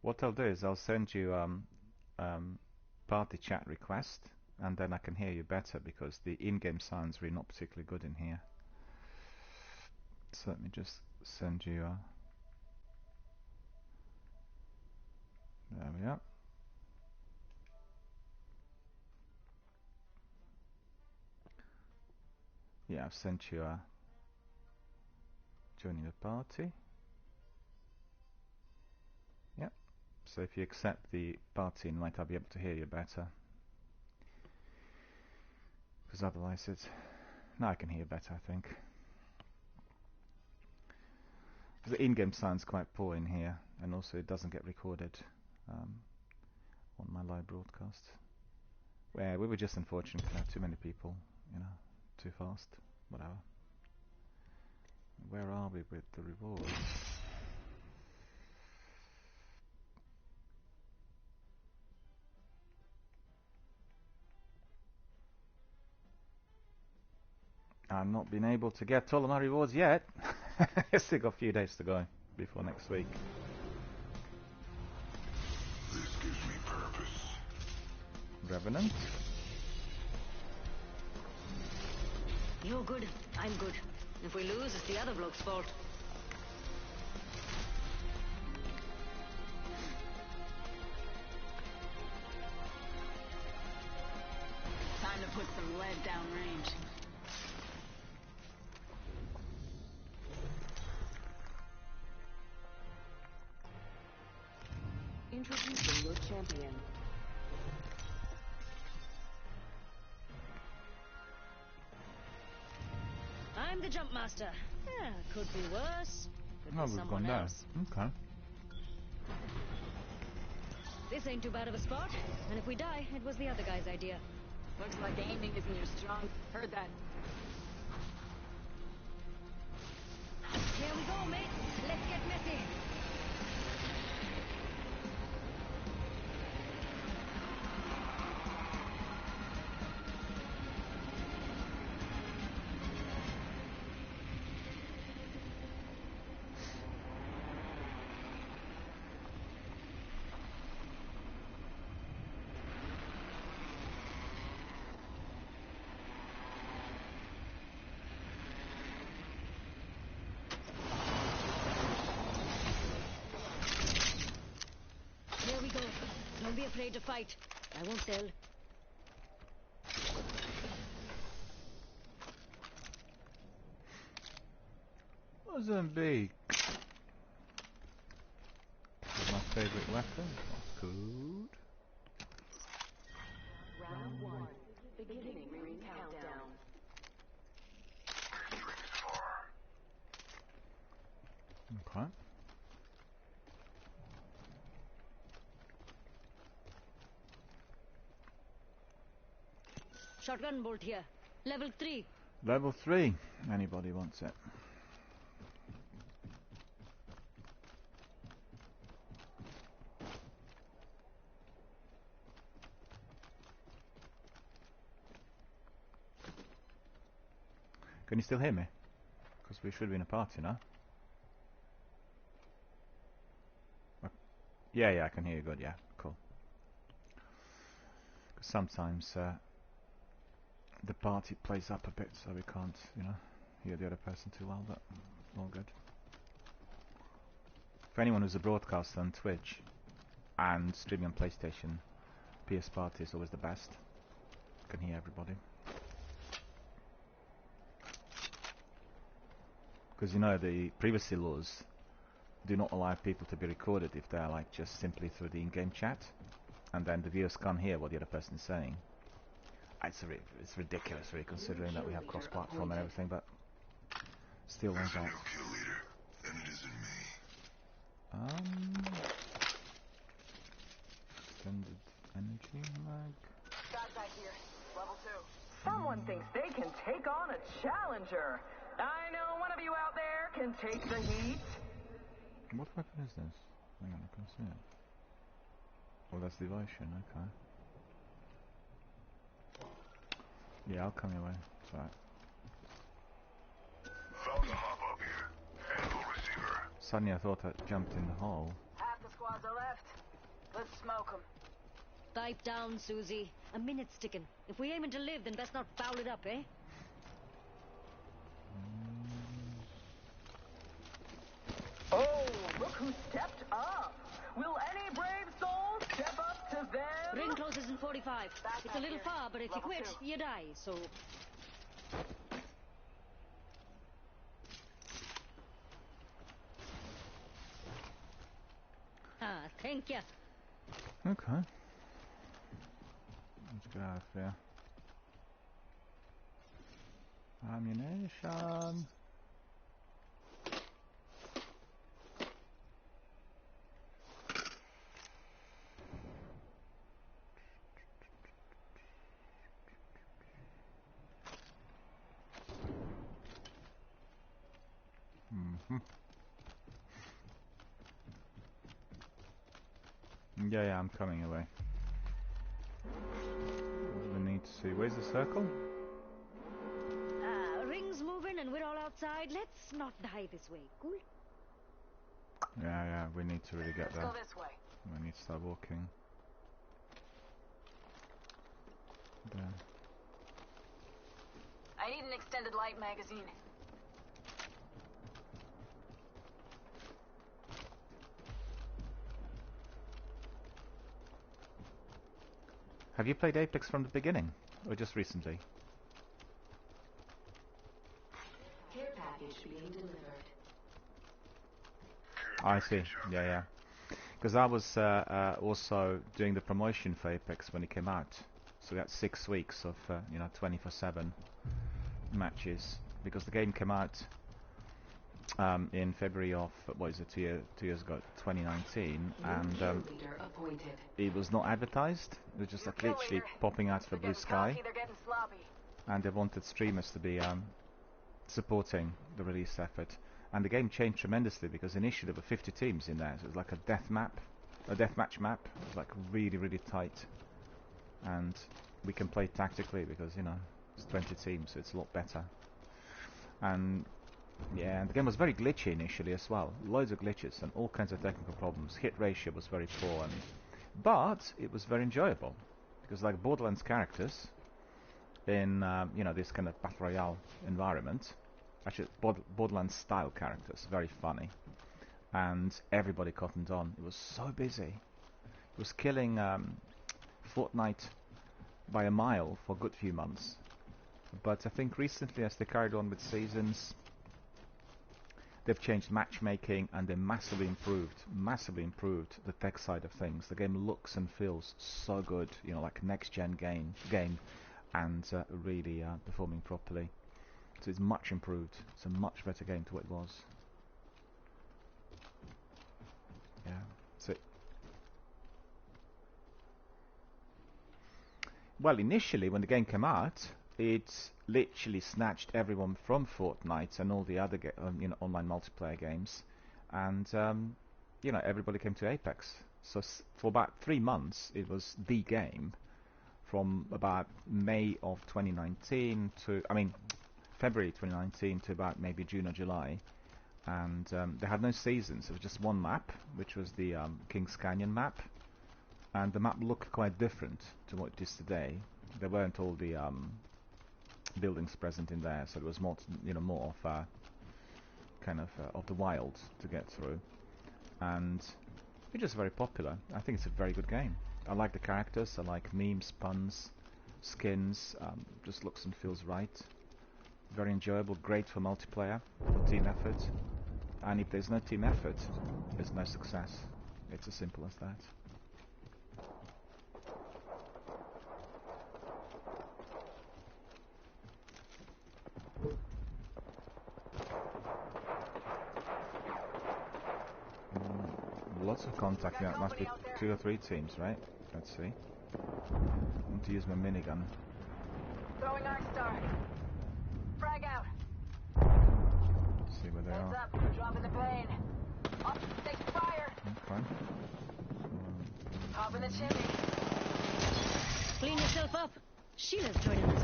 What I'll do is I'll send you party chat request, and then I can hear you better because the in-game sound's really not particularly good in here. So let me just send you there we are. Yeah, I've sent you joining the party. Yep. So if you accept the party invite, I'll be able to hear you better. Because otherwise it's... Now I can hear better, I think. The in-game sound's quite poor in here, and also it doesn't get recorded on my live broadcast. Where we were just unfortunate to have too many people, you know, too fast, whatever. Where are we with the rewards? I've not been able to get all of my rewards yet. Still got a few days to go before next week. This gives me purpose. Revenant. You're good. I'm good. If we lose, it's the other bloke's fault. Time to put some lead downrange. Introducing your champion. I'm the jump master. Yeah, could be worse. Could Oh, be we've someone gone there. else. Okay. This ain't too bad of a spot. And if we die, it was the other guy's idea. Looks like aiming isn't your strong. Heard that. Here we go, mate. Let's get messy. Here we go. Don't be afraid to fight. I won't tell. Mozambique. This is my favourite weapon. That's good. Round 1. Beginning ring countdown. Drinks far. Okay. Shotgun bolt here. Level 3. Level 3. Anybody wants it. Can you still hear me? Because we should be in a party now. Yeah, I can hear you good, yeah, cool. Sometimes the party plays up a bit, so we can't, hear the other person too well, but all good. For anyone who's a broadcaster on Twitch and streaming on PlayStation, PS Party is always the best. Can hear everybody. Because the privacy laws do not allow people to be recorded if they're like just simply through the in-game chat, and then the viewers can't hear what the other person is saying. It's ridiculous, really, considering that we have cross-platform and everything, but still like that. Kill leader, and it isn't me. Extended energy lag. Got back here. Level 2. Someone thinks they can take on a challenger. I know one of you out there can take the heat. What weapon is this? Hang on, I can see it. Oh, that's devotion, okay. Yeah, I'll come your way. It's alright. Found a hop up here. Handle receiver. Suddenly I thought I jumped in the hole. Half the squads are left. Let's smoke them. Pipe down, Susie. A minute's ticking. If we aiming to live, then best not foul it up, eh? Oh, look who stepped up. Will any brave soul step up to them? Ring closes in 45. It's a little far, but if you quit, you die, so... Ah, thank you. Okay. Let's get out of here. Ammunition. Yeah, I'm coming away. We need to see. Where's the circle? Ring's moving and we're all outside. Let's not die this way, cool? Yeah, we need to really get there. Let's go this way. We need to start walking. There. I need an extended light magazine. Have you played Apex from the beginning, or just recently? Care package being delivered. I see. Yeah. Because I was also doing the promotion for Apex when it came out, so we had 6 weeks of 24/7 matches. Because the game came out in February of what is it, 2 years ago, 2019, and it was not advertised. It was just like literally popping out of the blue sky, and they wanted streamers to be supporting the release effort. And the game changed tremendously because initially there were 50 teams in there, so it was like a deathmatch map. It was like really tight, and we can play tactically because it's 20 teams, so it's a lot better. And yeah, the game was very glitchy initially as well. Loads of glitches and all kinds of technical problems. Hit ratio was very poor, but it was very enjoyable because like Borderlands characters in this kind of battle royale environment, actually Borderlands style characters, very funny, and everybody cottoned on. It was so busy. It was killing Fortnite by a mile for a good few months, but I think recently, as they carried on with seasons, they've changed matchmaking and they massively improved the tech side of things. The game looks and feels so good, like a next-gen game, and really performing properly. So it's much improved. It's a much better game to what it was. Yeah. So, well, initially when the game came out, it literally snatched everyone from Fortnite and all the other online multiplayer games, and everybody came to Apex. So for about 3 months it was the game, from about May of 2019 to February 2019 to about maybe June or July, and they had no seasons. It was just one map, which was the Kings Canyon map, and the map looked quite different to what it is today. There weren't all the buildings present in there, so it was more, more of kind of the wild to get through, and it's just very popular. I think it's a very good game. I like the characters. I like memes, puns, skins. Just looks and feels right. Very enjoyable. Great for multiplayer, for team effort. And if there's no team effort, there's no success. It's as simple as that. Lots of contact. Yeah, it must be 2 or 3 teams, right? Let's see. I want to use my minigun. Throwing Arc Star. Frag out. See where they Heads are. up. Dropping the plane. Up. Take fire. Okay. Hop in the chimney. Clean yourself up. Sheila's joining us.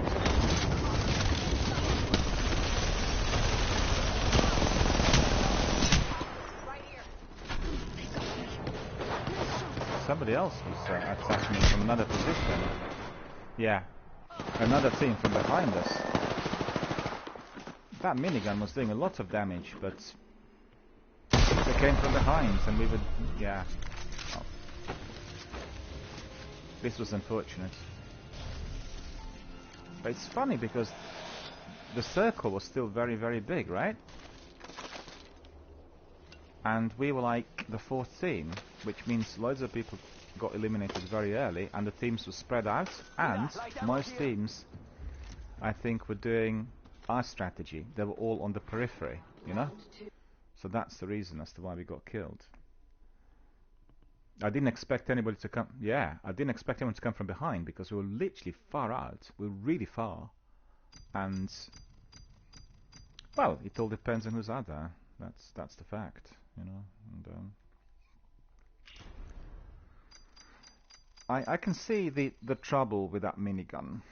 Right here. Somebody else was attacking me from another position. Yeah. Another team from behind us. That minigun was doing a lot of damage, but they came from behind and we would... yeah. Oh. This was unfortunate. But it's funny because the circle was still very, very big, right? And we were like the 4th team, which means loads of people got eliminated very early, and the teams were spread out, and most teams, I think, were doing our strategy. They were all on the periphery, you know? So that's the reason as to why we got killed. I didn't expect anybody to come... yeah, I didn't expect anyone to come from behind, because we were literally far out. We were really far. And... well, it all depends on who's out there. That's the fact, you know? And, I can see the trouble with that minigun.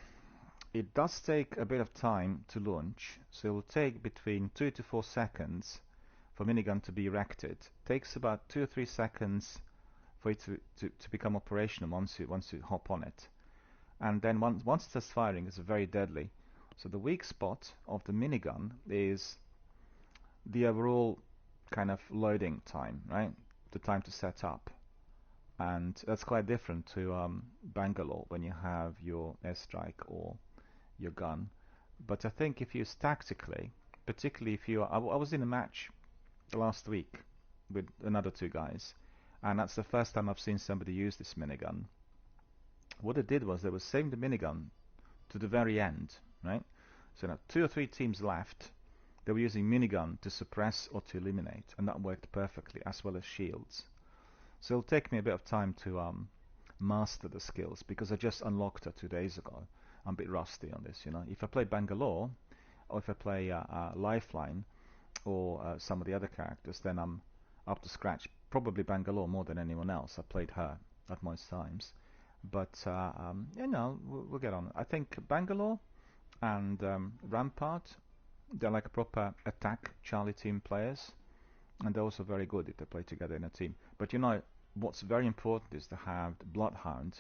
It does take a bit of time to launch, so it will take between 2 to 4 seconds for minigun to be erected. It takes about 2 or 3 seconds for it to become operational once you hop on it. And then once it starts firing, it's very deadly. So the weak spot of the minigun is the overall kind of loading time, right? The time to set up. And that's quite different to Bangalore when you have your airstrike or your gun. But I think if you use tactically, particularly if you are... I was in a match last week with another 2 guys, and that's the first time I've seen somebody use this minigun. What they did was they were saving the minigun to the very end, right? So now 2 or 3 teams left, they were using minigun to suppress or to eliminate, and that worked perfectly, as well as shields. So it'll take me a bit of time to master the skills, because I just unlocked her 2 days ago. I'm a bit rusty on this, you know. If I play Bangalore, or if I play Lifeline, or some of the other characters, then I'm up to scratch. Probably Bangalore more than anyone else. I played her at most times. But, you know, we'll get on. I think Bangalore and Rampart, they're like a proper attack Charlie team players. And they're also very good if they play together in a team. But you know, what's very important is to have the Bloodhound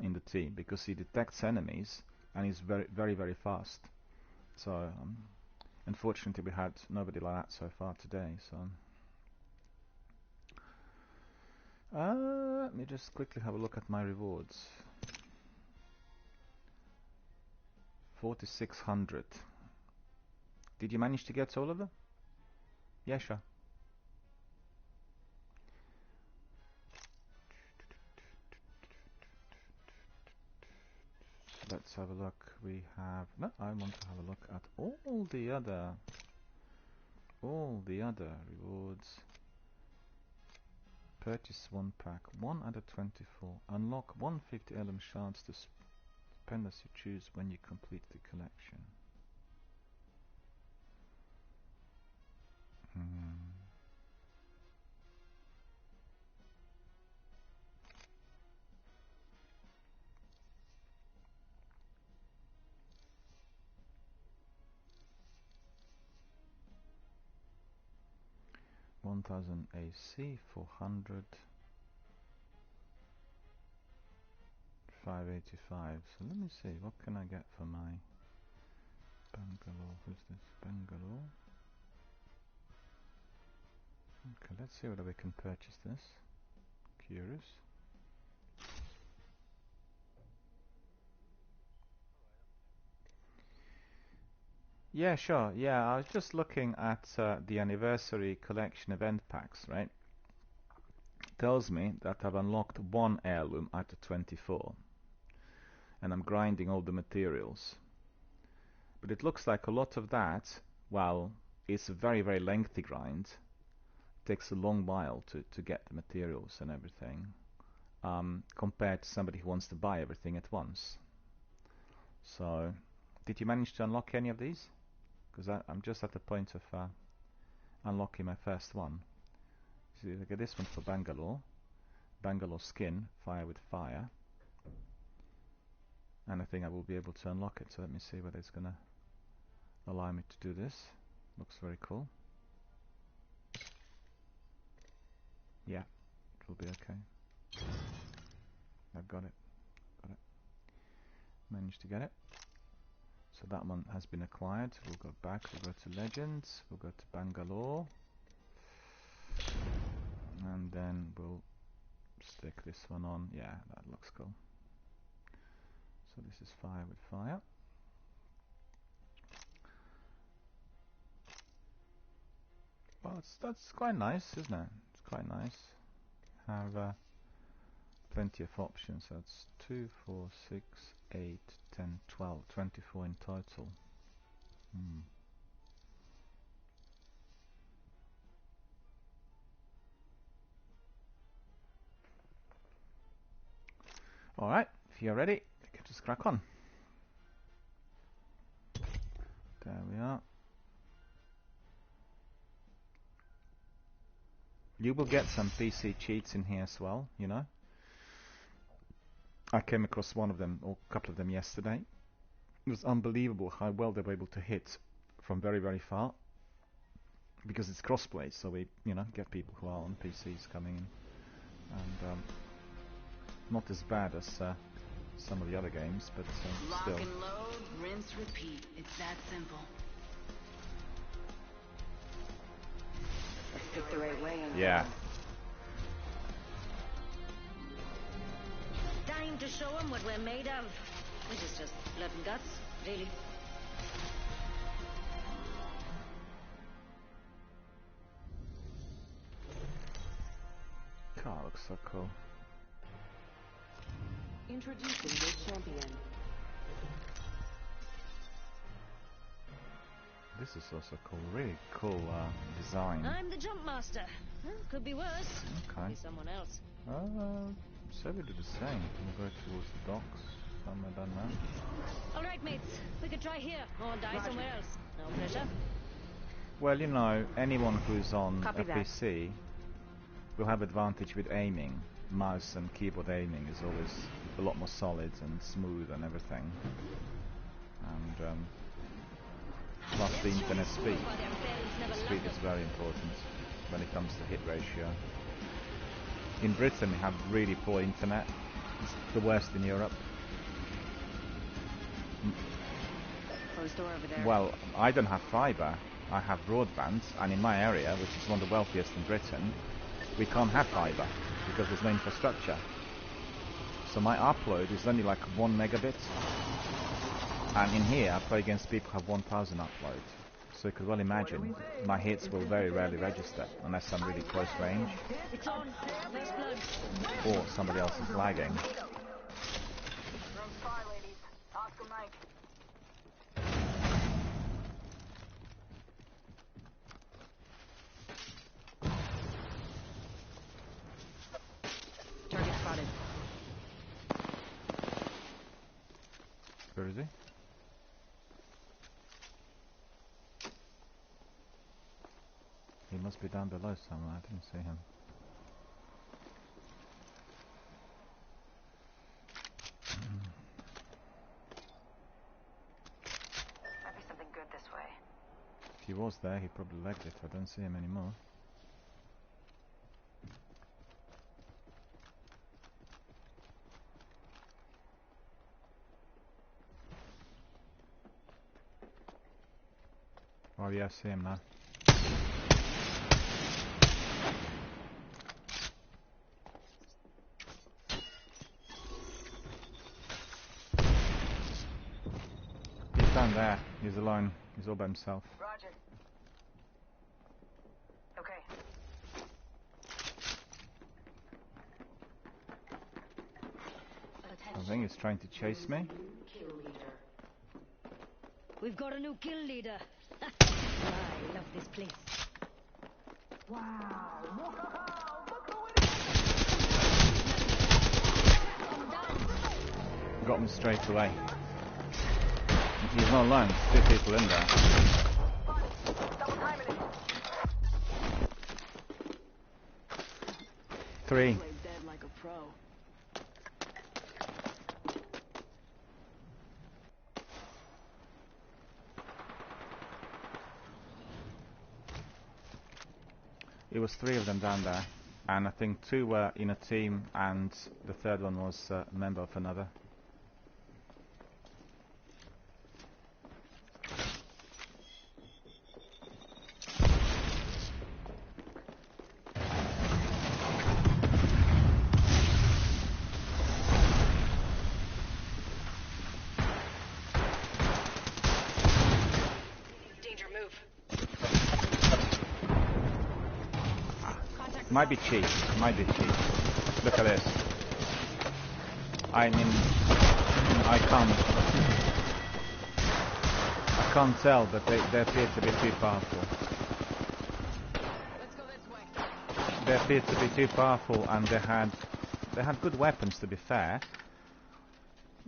in the team, because he detects enemies and he's very, very, very fast. So, unfortunately, we had nobody like that so far today. So, let me just quickly have a look at my rewards. 4,600. Did you manage to get all of them? Yeah, sure. Let's have a look. We have... no, I want to have a look at all the other rewards. Purchase 1 pack, 1 out of 24. Unlock 150 elm shards to spend as you choose when you complete the collection. 1000 AC, 400, 585. So let me see, what can I get for my Bangalore? Who's this? Bangalore. Okay, let's see whether we can purchase this. Curious. Yeah, sure. Yeah, I was just looking at the anniversary collection event packs, right? Tells me that I've unlocked one heirloom out of 24, and I'm grinding all the materials. But it looks like a lot of that, well, it's a very, very lengthy grind. It takes a long while to get the materials and everything, compared to somebody who wants to buy everything at once. So, did you manage to unlock any of these? Because I'm just at the point of unlocking my first one. See, look at this one for Bangalore. Bangalore skin, fire with fire. And I think I will be able to unlock it. So let me see whether it's going to allow me to do this. Looks very cool. Yeah, it will be okay. I've got it. Got it. Managed to get it. So that one has been acquired. We'll go back. We'll go to Legends. We'll go to Bangalore. And then we'll stick this one on. Yeah, that looks cool. So this is fire with fire. Well, that's quite nice, isn't it? It's quite nice. Have plenty of options. That's 2, 4, 6, 8, 10, 12, 24 in total. Alright, if you're ready, we can just crack on. There we are. You will get some PC cheats in here as well, you know. I came across one of them, or a couple of them yesterday. It was unbelievable how well they were able to hit from very, very far. Because it's crossplay, so we, you know, get people who are on PCs coming in. And not as bad as some of the other games, but still. Lock and load, rinse, repeat. It's that simple. Let's pick the right way. Yeah. Time to show them what we're made of. This is just blood and guts, really. Car looks so cool. Introducing your champion. This is also cool, really cool design. I'm the jump master. Well, could be worse. Okay. Be someone else. So we do the same. We'll go towards the docks. Somewhere down there. All right, mates. We could try here or die somewhere else. No pressure. Well, you know, anyone who's on Copy a that. PC will have advantage with aiming. Mouse and keyboard aiming is always a lot more solid and smooth and everything. And plus the internet speed. Speed is very important when it comes to hit ratio. In Britain we have really poor internet. It's the worst in Europe. Closed door over there. Well, I don't have fibre. I have broadband, and in my area, which is one of the wealthiest in Britain, we can't have fibre because there's no infrastructure. So my upload is only like 1 megabit, and in here I play against people who have 1000 upload. So you could well imagine my hits will very rarely register unless I'm really close range It's on. First blood. or somebody else is lagging. Room 5, ladies. Oscar Mike. Target spotted. Where is he? He must be down below somewhere. I didn't see him. Might be something good this way. If he was there, he probably legged it. I don't see him anymore. Oh yeah, I see him now. He's down there. He's alone. He's all by himself. Roger. Okay. I think he's trying to chase me. We've got a new kill leader. I love this place. Got him straight away. He's not alone. There's 2 people in there. Double timing it. 3. Play dead like a pro. It was 3 of them down there, and I think 2 were in a team, and the third one was a member of another. Danger, move. Might be cheap. Might be cheap. Look at this. I mean, I can't tell, but they appear to be too powerful. Let's go this way. They appeared to be too powerful, and they had good weapons, to be fair.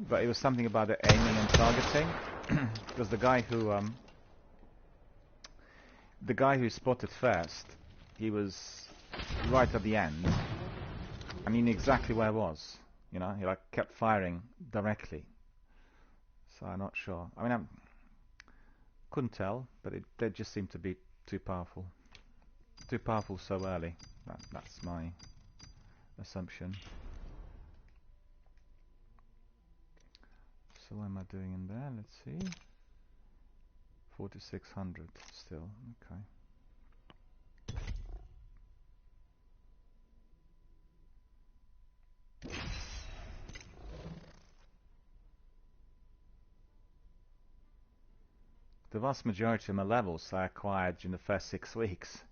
But it was something about the aiming and targeting. Because the guy who spotted first, he was right at the end. I mean, exactly where I was. You know, he like kept firing directly. So I'm not sure. I mean, I couldn't tell, but they just seemed to be too powerful. Too powerful so early. That's my assumption. So what am I doing in there? Let's see. 4600 still. Okay. The vast majority of my levels I acquired in the first 6 weeks.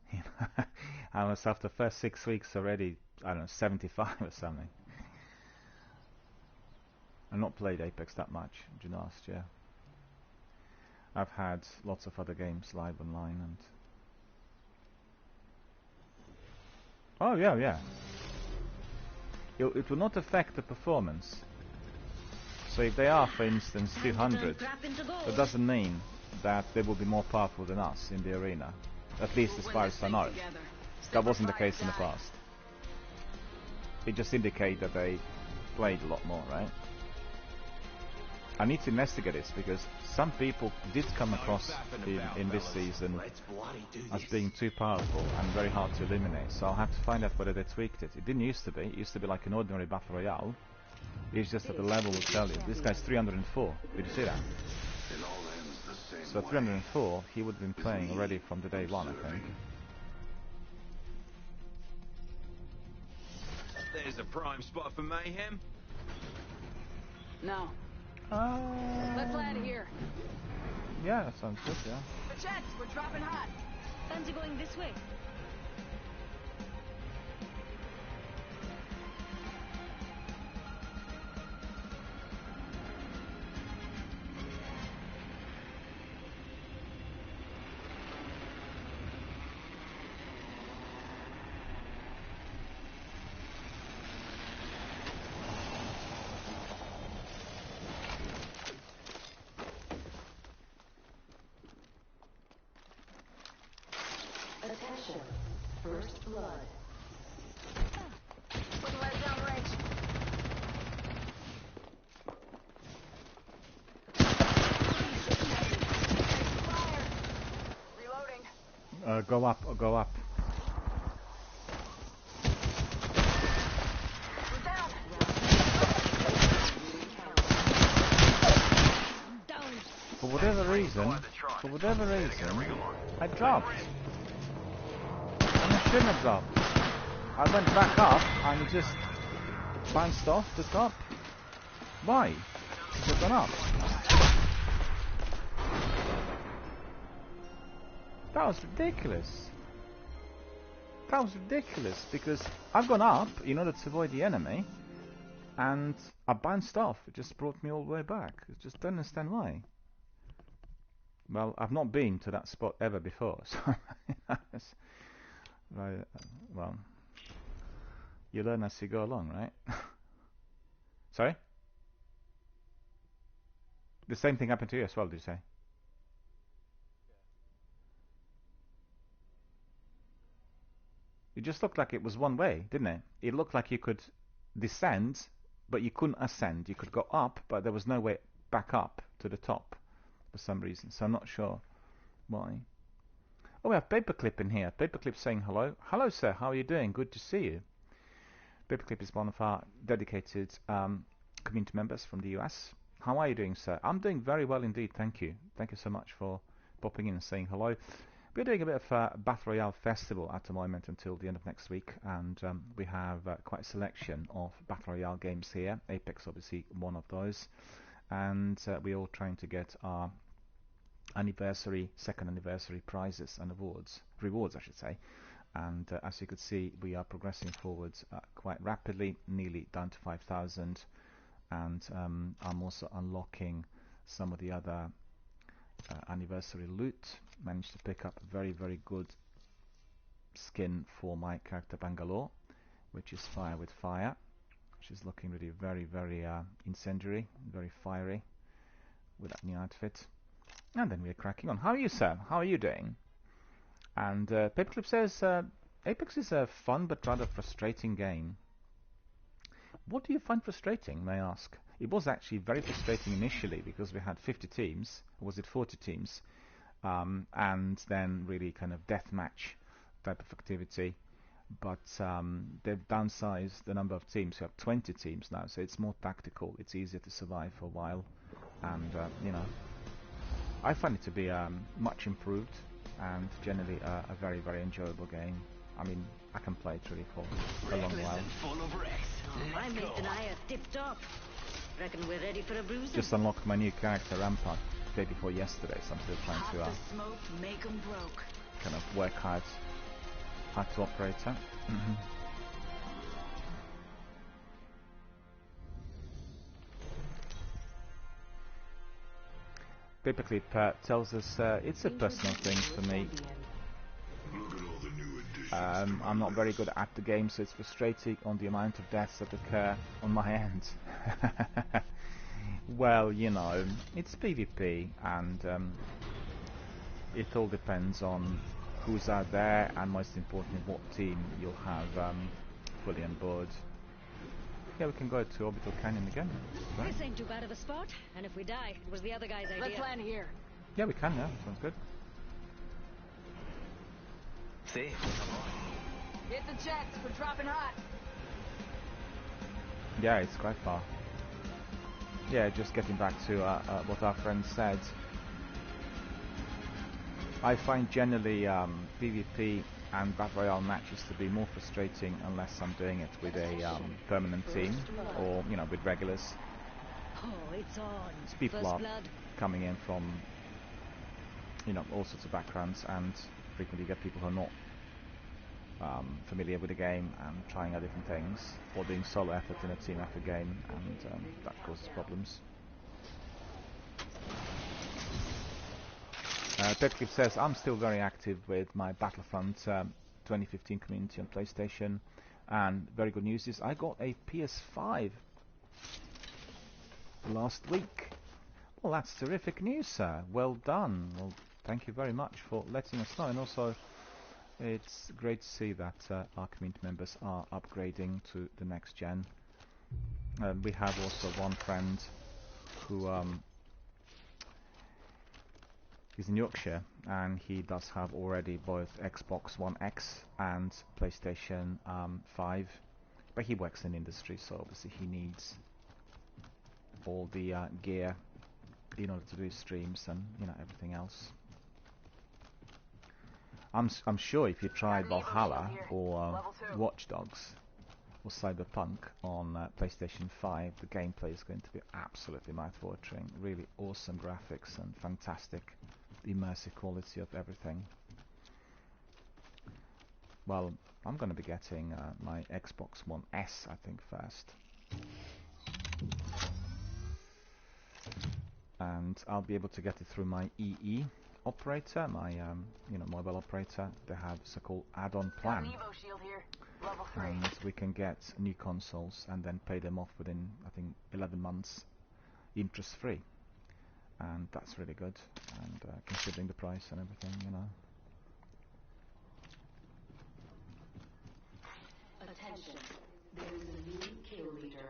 I was after the first 6 weeks already, I don't know, 75 or something. I've not played Apex that much in the last year. I've had lots of other games live online and... Oh yeah. It will not affect the performance. So if they are, for instance, 200, that doesn't mean that they will be more powerful than us in the arena. At least as far as I know. That wasn't the case in the past. It just indicates that they played a lot more, right? I need to investigate this because some people did come across in this season as being too powerful and very hard to eliminate. So I'll have to find out whether they tweaked it. It didn't used to be. It used to be like an ordinary battle royale. It's just that the level will tell you. This guy's 304. Did you see that? So 304, he would have been playing already from the day 1, I think. There's a prime spot for mayhem. No. Let's land here. Yeah, that sounds good, yeah. The checks, we're dropping hot. Fancy going this way? Attention. First blood. Looking right down range. Fire. Reloading. Go up, go up. We're down. Down. For whatever reason, I dropped. And I shouldn't have dropped. I went back up and just bounced off the top. Why? Because I've gone up. That was ridiculous. That was ridiculous because I've gone up in order to avoid the enemy and I bounced off. It just brought me all the way back. I just don't understand why. Well, I've not been to that spot ever before, so right, well, you learn as you go along, right? Sorry? The same thing happened to you as well, did you say? It just looked like it was one way, didn't it? It looked like you could descend, but you couldn't ascend. You could go up, but there was no way back up to the top for some reason, so I'm not sure why. Oh, we have Paperclip in here. Paperclip saying hello. Hello, sir. How are you doing? Good to see you. Paperclip is one of our dedicated community members from the US. How are you doing, sir? I'm doing very well indeed, thank you. Thank you so much for popping in and saying hello. We're doing a bit of a Battle Royale festival at the moment until the end of next week, and we have quite a selection of Battle Royale games here. Apex obviously one of those, and we're all trying to get our second anniversary prizes and rewards I should say, and as you could see we are progressing forwards quite rapidly, nearly down to 5,000, and I'm also unlocking some of the other anniversary loot. Managed to pick up a very, very good skin for my character Bangalore, which is Fire with Fire, which is looking really very, very incendiary, very fiery with that new outfit. And then we're cracking on. How are you, Sam? How are you doing? And Paperclip says, Apex is a fun but rather frustrating game. What do you find frustrating, may I ask? It was actually very frustrating initially because we had 50 teams, or was it 40 teams? And then really kind of deathmatch type of activity. But they've downsized the number of teams. We have 20 teams now, so it's more tactical. It's easier to survive for a while. And, you know, I find it to be much improved and generally a very, very enjoyable game. I mean, I can play it really for a long while. My mate and I are tipped off. Reckon we're ready for a bruising. Just unlocked my new character, Rampart, the day before yesterday, so I'm still trying to smoke, make 'em broke. kind of work hard how to operate her. Paperclip tells us it's a personal thing for me. I'm not very good at the game, so it's frustrating on the amount of deaths that occur on my end. Well, you know, it's PvP, and it all depends on who's out there, and most importantly, what team you'll have fully on board. Yeah, we can go to Orbital Canyon again. Right. This ain't too bad of a spot, and if we die, it was the other guy's idea. Let's land here. Yeah, we can, yeah, sounds good. Hit the jets, we're dropping hot. Yeah, it's quite far. Yeah, just getting back to what our friend said. I find generally PvP and Battle Royale matches to be more frustrating unless I'm doing it with a permanent team or, you know, with regulars. Oh, it's on. So people First are blood. coming in from, you know, all sorts of backgrounds, and frequently get people who are not familiar with the game and trying out different things, or doing solo effort in a team after game, and that causes problems. Petkip says, I'm still very active with my Battlefront 2015 community on PlayStation, and very good news is I got a PS5 last week. Well, that's terrific news, sir. Well done. Well, thank you very much for letting us know, and also it's great to see that our community members are upgrading to the next gen. We have also one friend who is in Yorkshire, and he does have already both Xbox One X and PlayStation 5, but he works in industry, so obviously he needs all the gear in order to do streams and everything else. I'm sure if you tried Valhalla or Watch Dogs or Cyberpunk on PlayStation 5, the gameplay is going to be absolutely mouth-watering. Really awesome graphics and fantastic immersive quality of everything. Well, I'm going to be getting my Xbox One S, I think, first. And I'll be able to get it through my EE operator, my mobile operator. They have so-called add-on plan, and we can get new consoles and then pay them off within, I think, 11 months, interest-free, and that's really good. And considering the price and everything, Attention, there is a new kill leader.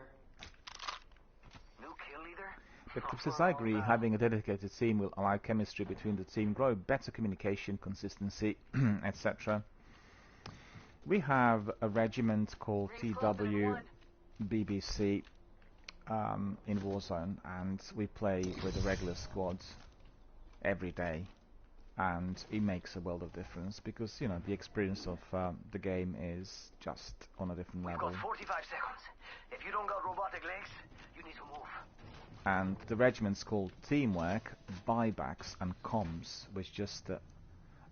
New kill leader? But since I agree, having a dedicated team will allow chemistry between the team, grow better communication, consistency, etc. We have a regiment called TWBBC in Warzone, and we play with a regular squad every day, and it makes a world of difference because the experience of the game is just on a different level. We've got 45 seconds. If you don't got robotic legs, you need to move. And the regiment's called Teamwork, Buybacks and Comms, which just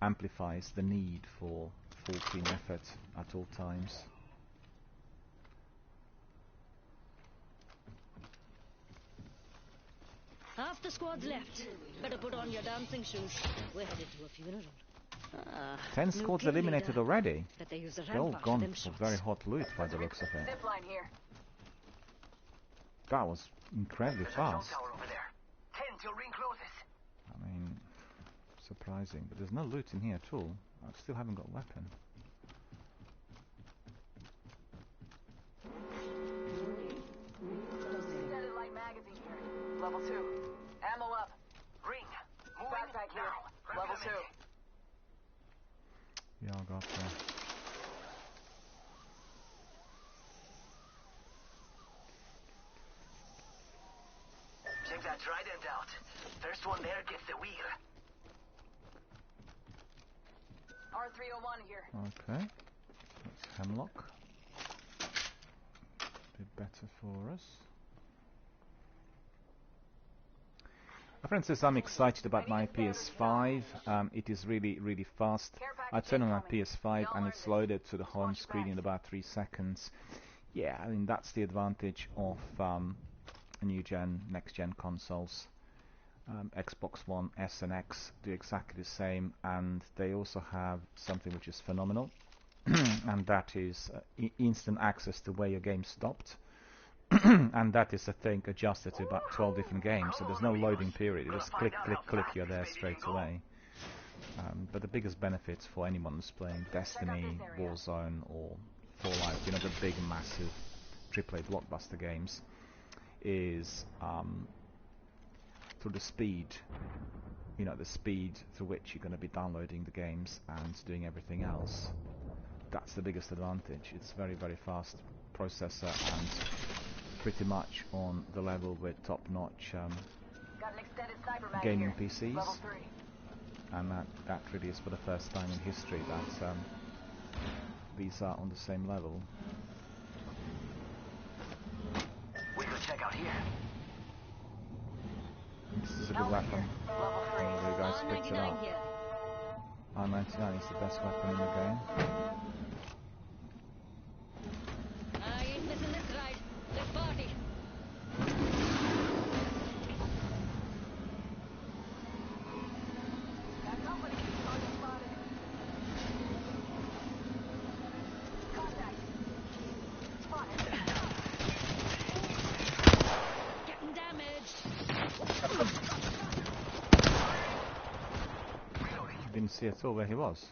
amplifies the need for full team effort at all times. Half the squad's left. Better put on your dancing shoes. We're headed to a funeral. 10 squads eliminated already. But they use a They're all rampart gone for them for shots. very hot loot by the looks of it. Zip line here. That was incredibly There's a drone fast. tower over there. 10 till ring closes. I mean, surprising. But there's no loot in here at all. I still haven't got a weapon. Extended light magazine here. Level 2. Ammo up. Ring. Moving Backpack here. now. Level 2. Yeah, I got that. Check that trident out. First one there gets the wheel. R301 here. Okay. That's Hemlock. Bit better for us. My friend says I'm excited about my PS5. It is really, really fast. I turn on my PS5 and it's loaded to the home screen in about 3 seconds. Yeah, I mean that's the advantage of new gen, next gen consoles. Xbox One S and X do exactly the same, and they also have something which is phenomenal, and that is instant access to where your game stopped. And that is, I think, adjusted to about 12 different games, so there's no loading period. You just click, click, click, you're there straight away. But the biggest benefit for anyone who's playing Destiny, Warzone, or Fallout, the big, massive AAA blockbuster games, is through the speed, the speed through which you're going to be downloading the games and doing everything else. That's the biggest advantage. It's very, very fast processor and pretty much on the level with top-notch Got an extended sniper mag gaming here. PCs. Level 3. And that really is for the first time in history that these are on the same level. We could check out here. This is a good weapon. Level 3. One of you guys picked it R99 up. here. R99 is the best weapon in the game. I ain't missing this ride. Let's party. Got company. Target spotted. Contact. Spotted. Getting damaged. Didn't see at all where he was.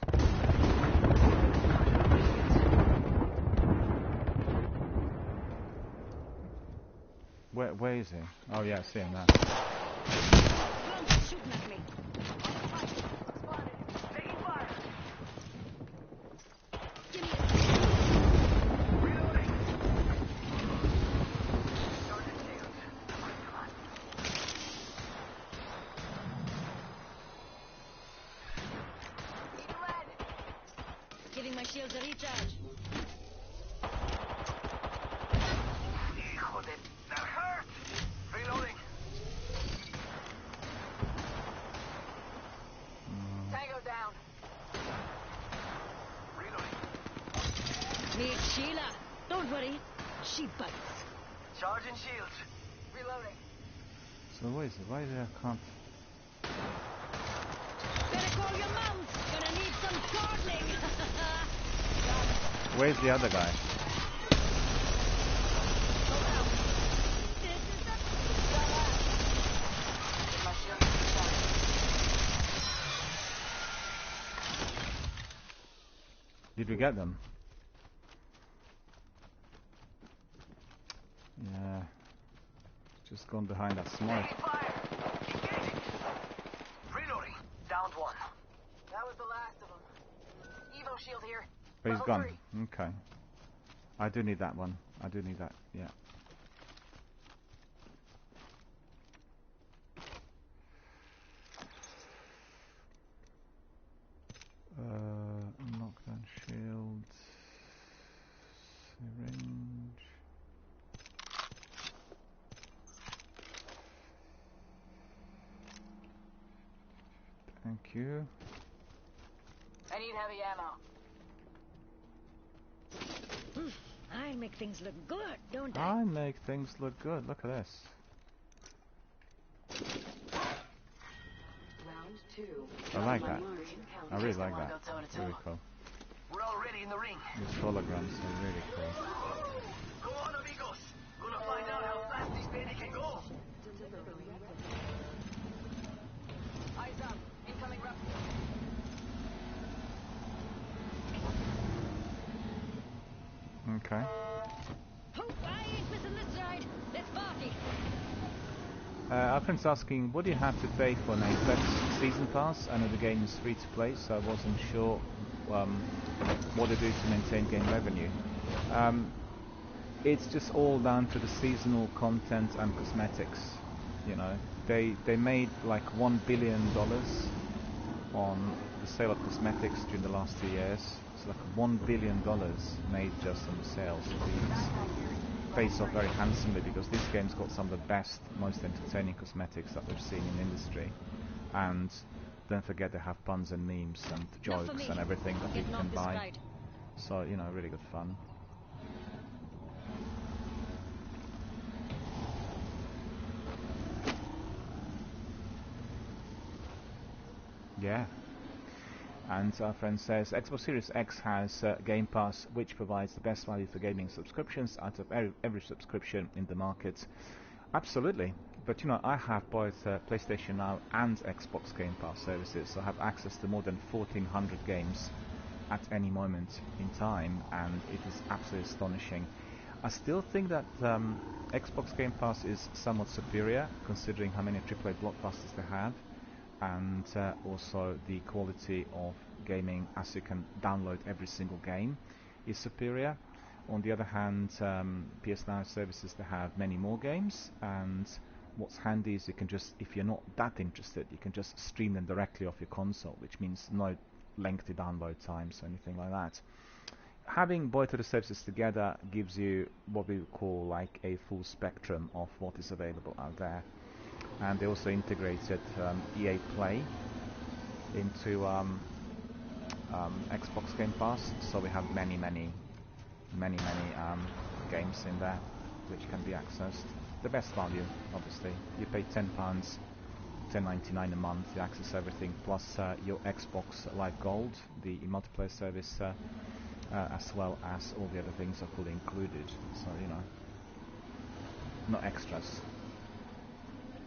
Where is he? Oh yeah, I see him now. Drone's shooting at me. Spotted. Taking fire. Give me Reloading. Sergeant Shields. Come on. shields to recharge. Hijo de... That hurt! Reloading. Tango down. Reloading. Meet Sheila. Don't worry. She bites. Charging shields. Reloading. So what is it? Why is it I can't... Better call your mom. Gonna need some gardening. Where's the other guy? This is the... Get my shield recharged. Did we get them? Yeah. Just gone behind that smoke. Taking fire. Engaging. Reloading. Downed one. That was the last of them. Evo shield here. Oh, he's Level gone. 3. Okay. I do need that one. I do need that. Yeah. Knockdown shield. Syringe. Thank you. I need heavy ammo. I make things look good, don't I? I make things look good. Look at this. Round 2. I like that. Ring I countdown. really like Wanna that. go toe to Really toe? cool. We're already in the ring. These holograms are really cool. Go on, amigos. Gonna find out how fast this baby can go. Eyes up. Incoming rep. Okay. Oh, I ain't missing this ride. Let's party. Our friend's asking, what do you have to pay for an Apex Season Pass? I know the game is free to play, so I wasn't sure what to do to maintain game revenue. It's just all down to the seasonal content and cosmetics. You know, they made like $1 billion on the sale of cosmetics during the last 2 years. It's like $1 billion made just on the sales of these. Pays off very handsomely because this game's got some of the best, most entertaining cosmetics that we've seen in the industry. And don't forget they have puns and memes and Not for jokes me. and everything that Getting people off can this buy. ride. So, you know, really good fun. Yeah. And our friend says Xbox Series X has Game Pass, which provides the best value for gaming subscriptions out of every subscription in the market. Absolutely. But you know, I have both PlayStation Now and Xbox Game Pass services, so I have access to more than 1,400 games at any moment in time, and it is absolutely astonishing. I still think that Xbox Game Pass is somewhat superior, considering how many AAA blockbusters they have, and also the quality of gaming as you can download every single game is superior. On the other hand, PS Now services, they have many more games, and what's handy is you can just, if you're not that interested, you can just stream them directly off your console, which means no lengthy download times or anything like that. Having both of the services together gives you what we call like a full spectrum of what is available out there. And they also integrated EA Play into Xbox Game Pass, so we have many games in there which can be accessed. The best value, obviously. You pay £10, $10.99 a month, you access everything, plus your Xbox Live Gold, the multiplayer service, as well as all the other things are fully included. So, you know, no extras.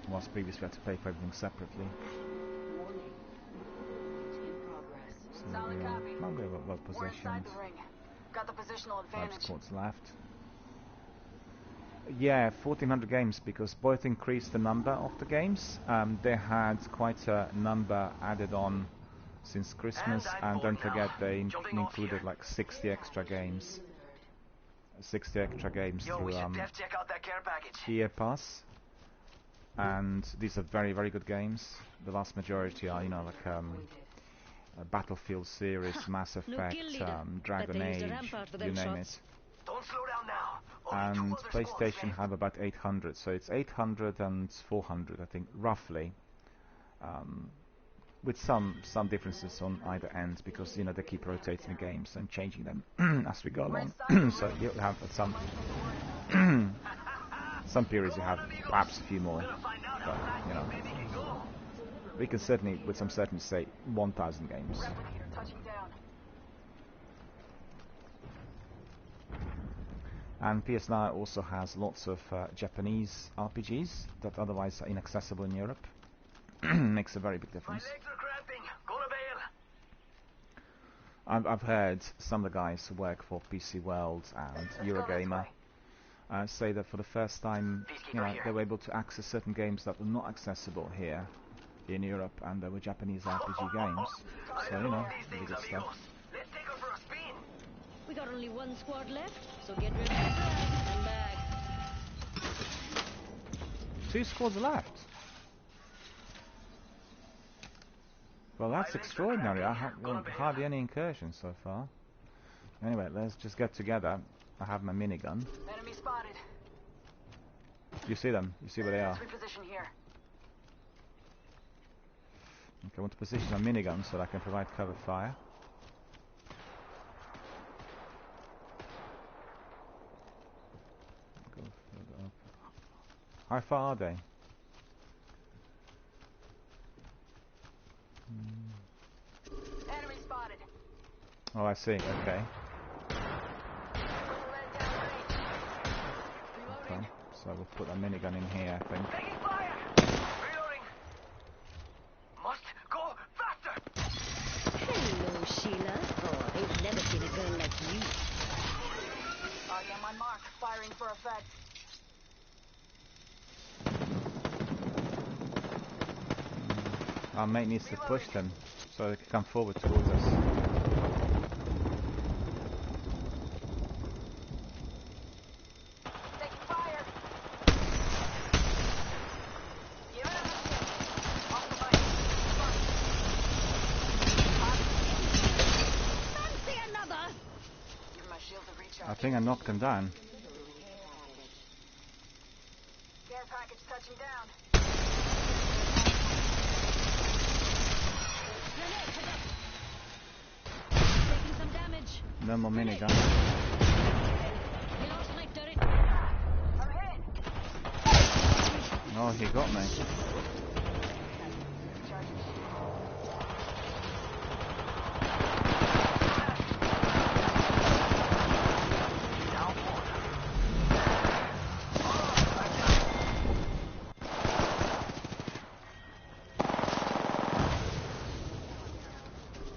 Whilst previously we had to pay for everything separately. Warning. In progress. So Solid we copy. are well We're inside positioned. the ring. Got the positional 5 advantage. squads left. Yeah, 1,400 games, because both increased the number of the games. They had quite a number added on since Christmas, and don't forget they included like 60 extra games. 60 extra games Yo, we through should def check out that care package. EA Pass. And these are very good games. The vast majority are, you know, like Battlefield series, Mass No Effect, kill leader. Dragon Bet they used a Age, rampart for you them name shots. it. Don't slow down now. Only two And other squads PlayStation left. have about 800, so it's 800 and 400, I think, roughly. With some differences on either end, because you know they keep rotating the games and changing them as we go along. So you'll have at some some periods you have perhaps a few more, but you know we can certainly with some certainty say 1,000 games. Replicator touching down. And PS9 also has lots of Japanese RPGs that otherwise are inaccessible in Europe. Makes a very big My difference. legs are cramping. Gonna bail. I've heard some of the guys who work for PC World and Eurogamer say that for the first time, you know, they were able to access certain games that were not accessible here in Europe, and they were Japanese RPG games. So you know, really good stuff. Let's take her for a spin. We got only one squad left, so get ready to come back. 2 squads left. Well, that's extraordinary. I have hardly any incursions so far. Anyway, let's just get together. I have my minigun. Enemy spotted. You see them? You see where they are? Let's reposition here. Okay, I want to position my minigun so that I can provide cover fire. Go further up. How far are they? Enemy spotted. Oh, I see. Okay. Okay. So we'll put a minigun in here, I think. Taking fire. Reloading. Must go faster. Hello, Sheila. Oh, they've never seen a girl like you. Target on my mark. Firing for effect. Our mate needs to push them so they can come forward towards us. Taking fire. Give it a shit. Off the bike. Fancy another? Give my shield a recharge. I think I knocked them down. Care package touching down. Grenade, head up. Taking some damage. No more minigun. We lost my turret. I'm hit. Oh, he got me. Recharging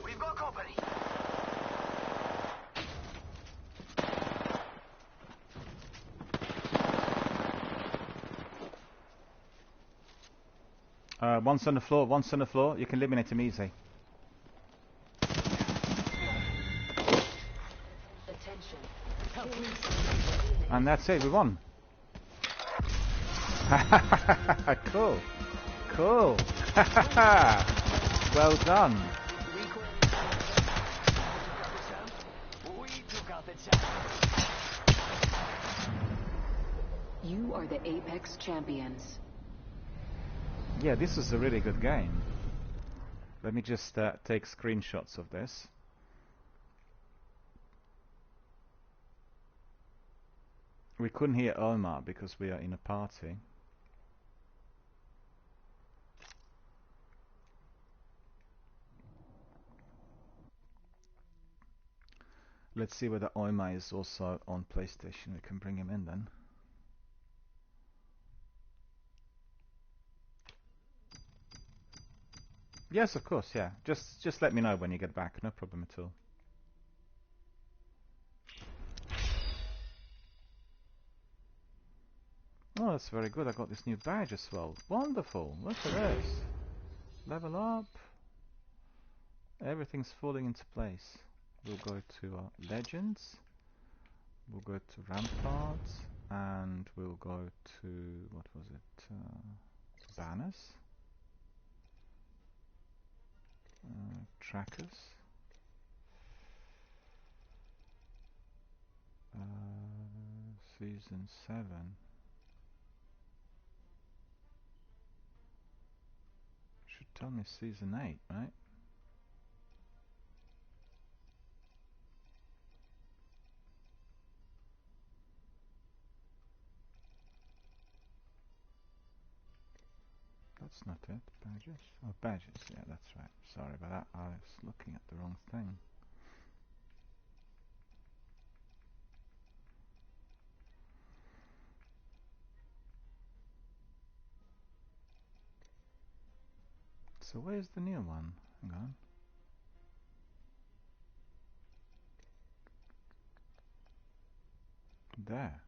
We've got company. One's on the floor, one's on the floor. You can eliminate him easy. Attention. And that's it, we won. Cool. Cool. Well done. We took out the champ. You are the Apex champions. Yeah, this is a really good game. Let me just take screenshots of this. We couldn't hear Omar because we are in a party. Let's see whether Omar is also on PlayStation. We can bring him in then. Yes, of course, yeah. Just let me know when you get back, no problem at all. Oh, that's very good. I got this new badge as well. Wonderful. Look at this. Level up. Everything's falling into place. We'll go to Legends. We'll go to Ramparts. And we'll go to, what was it? Banners. trackers. Season 7. Should tell me season 8, right? That's not it. Badges? Oh, badges. Yeah, that's right. Sorry about that. I was looking at the wrong thing. So where's the new one? Hang on. There.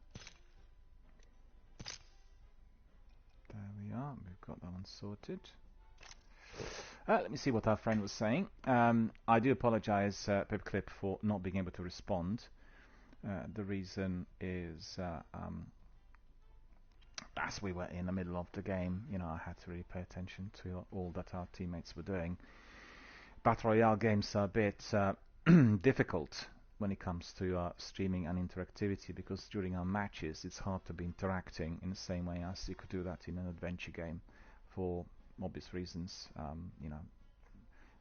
There we are. We've got that one sorted. Let me see what our friend was saying. I do apologize, Pipclip, for not being able to respond. The reason is, as we were in the middle of the game, you know, I had to really pay attention to all that our teammates were doing. Battle Royale games are a bit difficult when it comes to streaming and interactivity, because during our matches it's hard to be interacting in the same way as you could do that in an adventure game for obvious reasons. You know,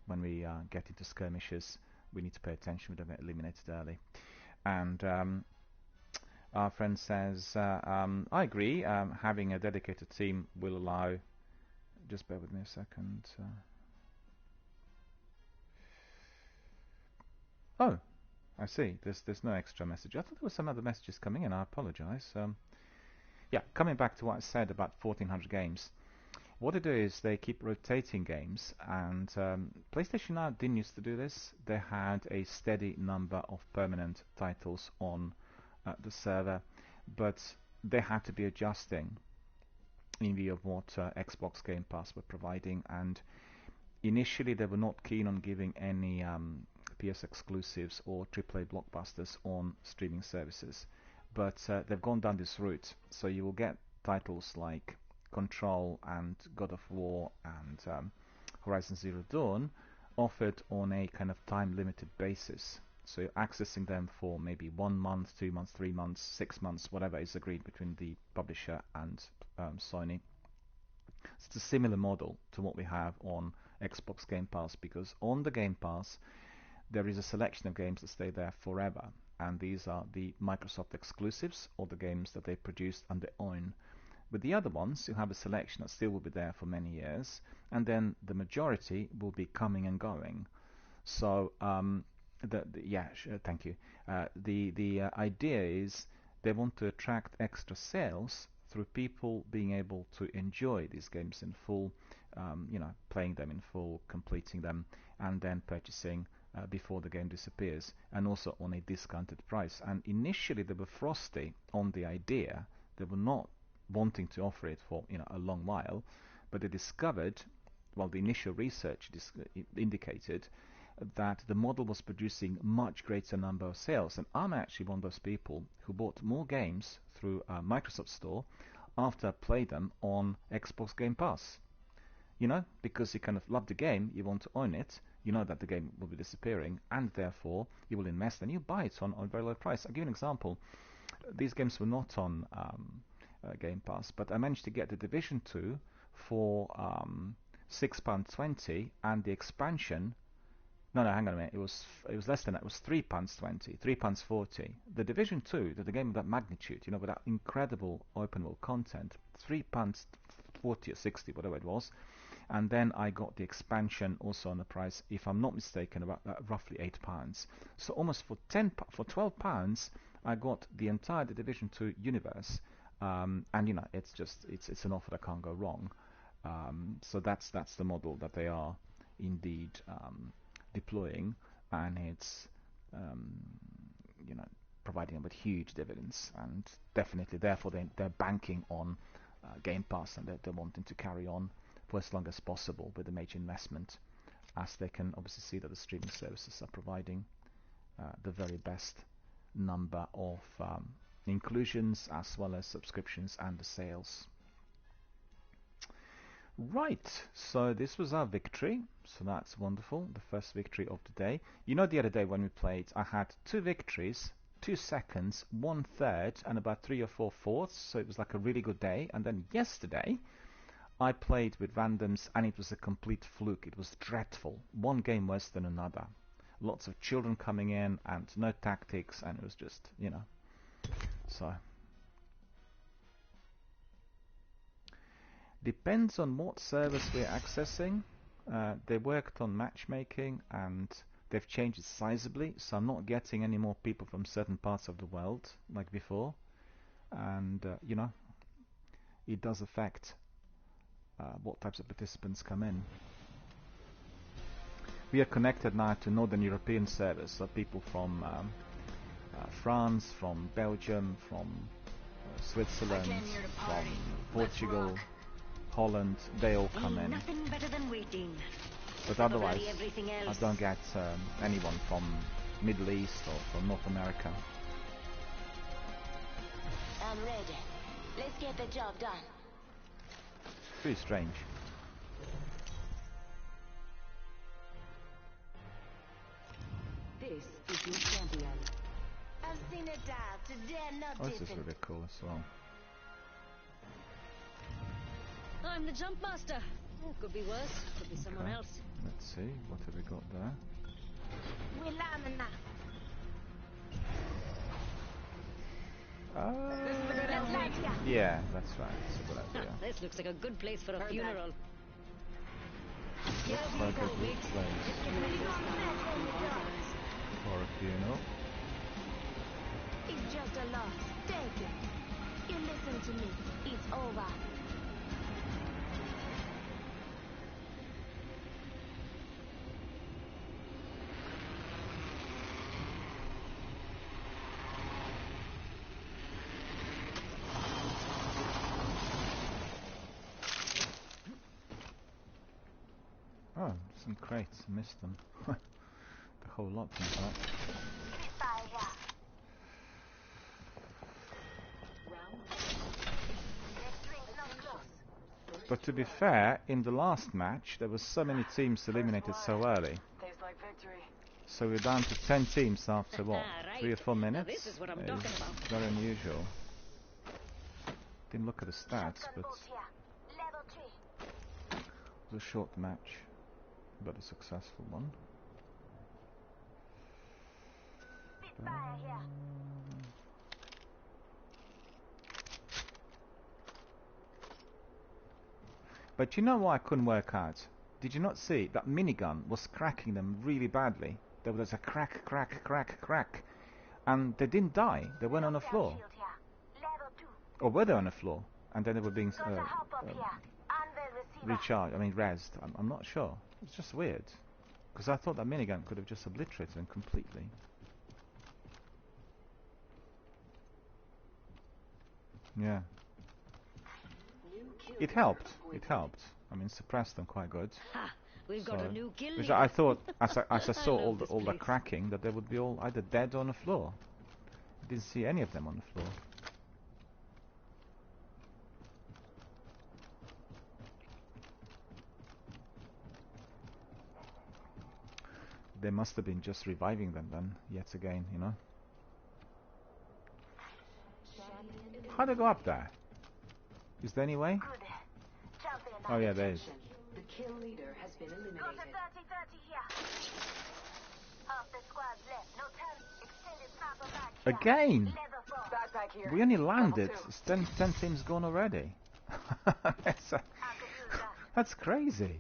when we get into skirmishes, we need to pay attention. We don't get eliminated early. And our friend says, I agree, having a dedicated team will allow... Just bear with me a second. Oh, I see. There's no extra message. I thought there were some other messages coming in. I apologize. Yeah, coming back to what I said about 1400 games. What they do is they keep rotating games, and PlayStation Now didn't used to do this. They had a steady number of permanent titles on the server, but they had to be adjusting in view of what Xbox Game Pass were providing, and initially they were not keen on giving any PS exclusives or AAA blockbusters on streaming services, but they've gone down this route, so you will get titles like Control and God of War and Horizon Zero Dawn offered on a kind of time-limited basis. So you're accessing them for maybe 1 month, 2 months, 3 months, 6 months, whatever is agreed between the publisher and Sony. It's a similar model to what we have on Xbox Game Pass, because on the Game Pass there is a selection of games that stay there forever, and these are the Microsoft exclusives or the games that they produced on their own. With the other ones, you have a selection that still will be there for many years, and then the majority will be coming and going. So, thank you. The idea is they want to attract extra sales through people being able to enjoy these games in full, you know, playing them in full, completing them, and then purchasing before the game disappears, and also on a discounted price. And initially they were frosty on the idea. They were not wanting to offer it for, you know, a long while, but they discovered, well, the initial research indicated that the model was producing much greater number of sales. And I'm actually one of those people who bought more games through Microsoft Store after I played them on Xbox Game Pass. You know, because you kind of love the game, you want to own it, you know that the game will be disappearing, and therefore you will invest and you buy it on a very low price. I'll give you an example. These games were not on Game Pass, but I managed to get the Division 2 for £6.20, and the expansion... No, hang on a minute. It was less than that. It was £3.20, £3.40. The Division 2, the game of that magnitude, you know, with that incredible open world content, £3.40 or 60, whatever it was. And then I got the expansion also on the price, if I'm not mistaken, about roughly £8. So almost for £12, I got the entire Division 2 universe. And you know, it's an offer that can't go wrong. So that's the model that they are indeed deploying, and it's you know, providing them with huge dividends, and definitely therefore they're banking on Game Pass, and they're wanting to carry on for as long as possible with a major investment, as they can obviously see that the streaming services are providing the very best number of inclusions as well as subscriptions and the sales. Right, so this was our victory, so that's wonderful, the first victory of the day. You know, the other day when we played, I had 2 victories, 2 seconds, 1/3, and about 3 or 4 fourths, so it was like a really good day. And then yesterday, I played with randoms, and it was a complete fluke. It was dreadful, one game worse than another. Lots of children coming in, and no tactics, and it was just, you know, so... Depends on what service we're accessing. They worked on matchmaking and they've changed it sizably, so I'm not getting any more people from certain parts of the world like before. And, you know, it does affect what types of participants come in. We are connected now to Northern European servers, so people from France, from Belgium, from Switzerland, from Portugal, Holland, they all come in. Nothing better than waiting. But otherwise, I don't get anyone from Middle East or from North America. I'm ready. Let's get the job done. It's pretty strange. This is your champion. I've seen it all. Today, no Oh, this is different. really cool as well. I'm the jump master. Oh, could be worse. Could be someone else. Let's see, what have we got there? We're lining up. Yeah, that's right. It's a good idea. This looks like a good place for a funeral. Looks like a good place for a funeral. It's just a loss. Take it. You listen to me. It's over. Oh, some crates. I missed them. The whole lot, in fact. But to be fair, in the last match, there were so many teams eliminated so early. Tastes like victory. So we're down to 10 teams after what? Right. 3 or 4 minutes? Now this is what I'm talking about. Very unusual. Didn't look at the stats, but it was a short match, but a successful one. But you know what I couldn't work out? Did you not see that minigun was cracking them really badly? There was a crack, crack, crack, crack. And they didn't die. They went on the floor. Or were they on the floor? And then they were being recharged, I mean rezzed. I'm not sure. It's just weird. Because I thought that minigun could have just obliterated them completely. Yeah. It helped. It helped. I mean, suppressed them quite good. Ha! We've got a new kill Which leader. I thought, as I saw love all the this place. cracking, that they would be all either dead or on the floor. I didn't see any of them on the floor. They must have been just reviving them then, yet again, you know. How do I go up there? Is there any way? Oh yeah, there is. The kill leader has been eliminated. Again! Backpack here. We only landed. It's 10 teams gone already. That's crazy.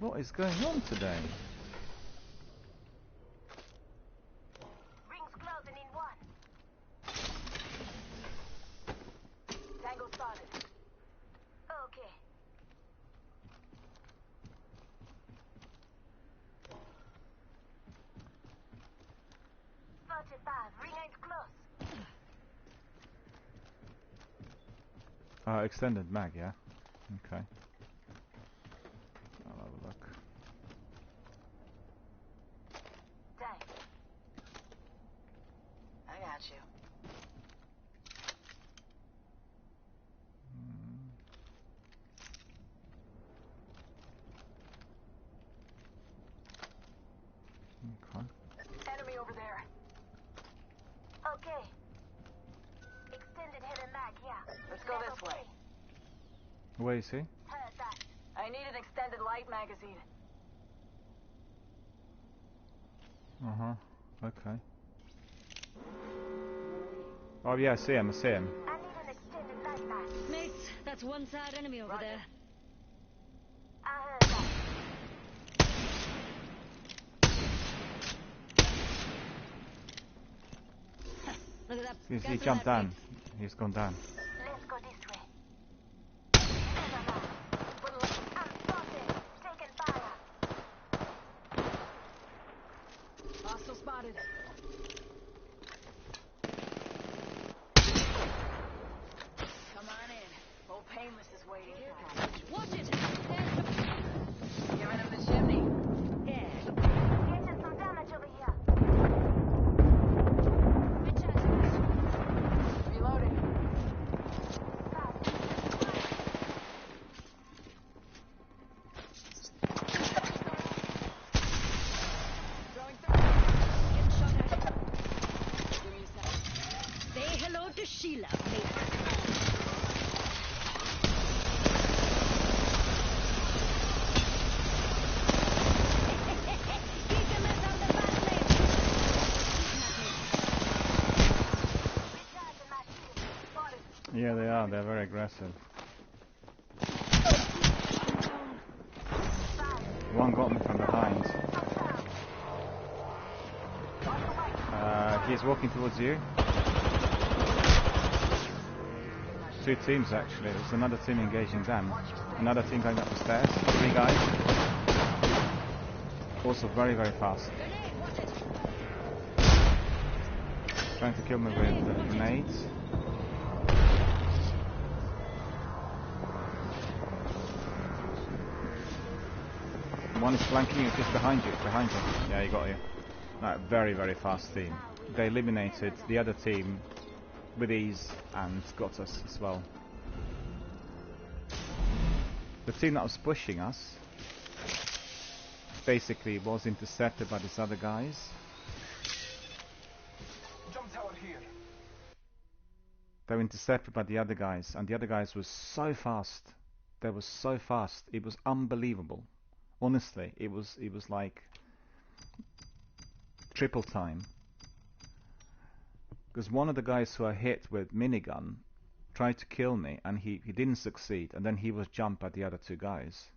What is going on today? Rings closing in 1. Tango spotted. Okay. Ring ain't close. Extended mag, yeah? Okay. I'll have a look. Dang. I got you. Where is he? Heard that. I need an extended light magazine. Okay. Oh yeah, I see him. I need an extended light mag. Mates, that's one sad enemy over there. I heard that. Look at that. He Cancel jumped that, down. mates. He's gone down. Let's go this way. I'm spotted. Taking fire. Hostile spotted. Come on in. Old Painless is waiting. Watch it! Giving him the chimney. Yeah. Getting some damage over here. Reloading. Throwing through. Getting shot at. Give me a sec. Say hello to Sheila, mate. Keep your mess out of the fast lane. Recharging my shield. Spotted. Yeah, they are. They're very aggressive. One got me from behind. He's walking towards you. Two teams actually. There's another team engaging them. Another team going up the stairs. 3 guys. Also very, very fast. Trying to kill me with grenades. One is flanking you, just behind you. Yeah, he got you. Right, very, very fast team. They eliminated the other team with ease and got us as well. The team that was pushing us basically was intercepted by these other guys. Jump tower here. They were intercepted by the other guys, and the other guys were so fast. They were so fast. It was unbelievable. Honestly, it was like triple time. Because one of the guys who I hit with minigun tried to kill me, and he didn't succeed, and then he was jumped by the other 2 guys.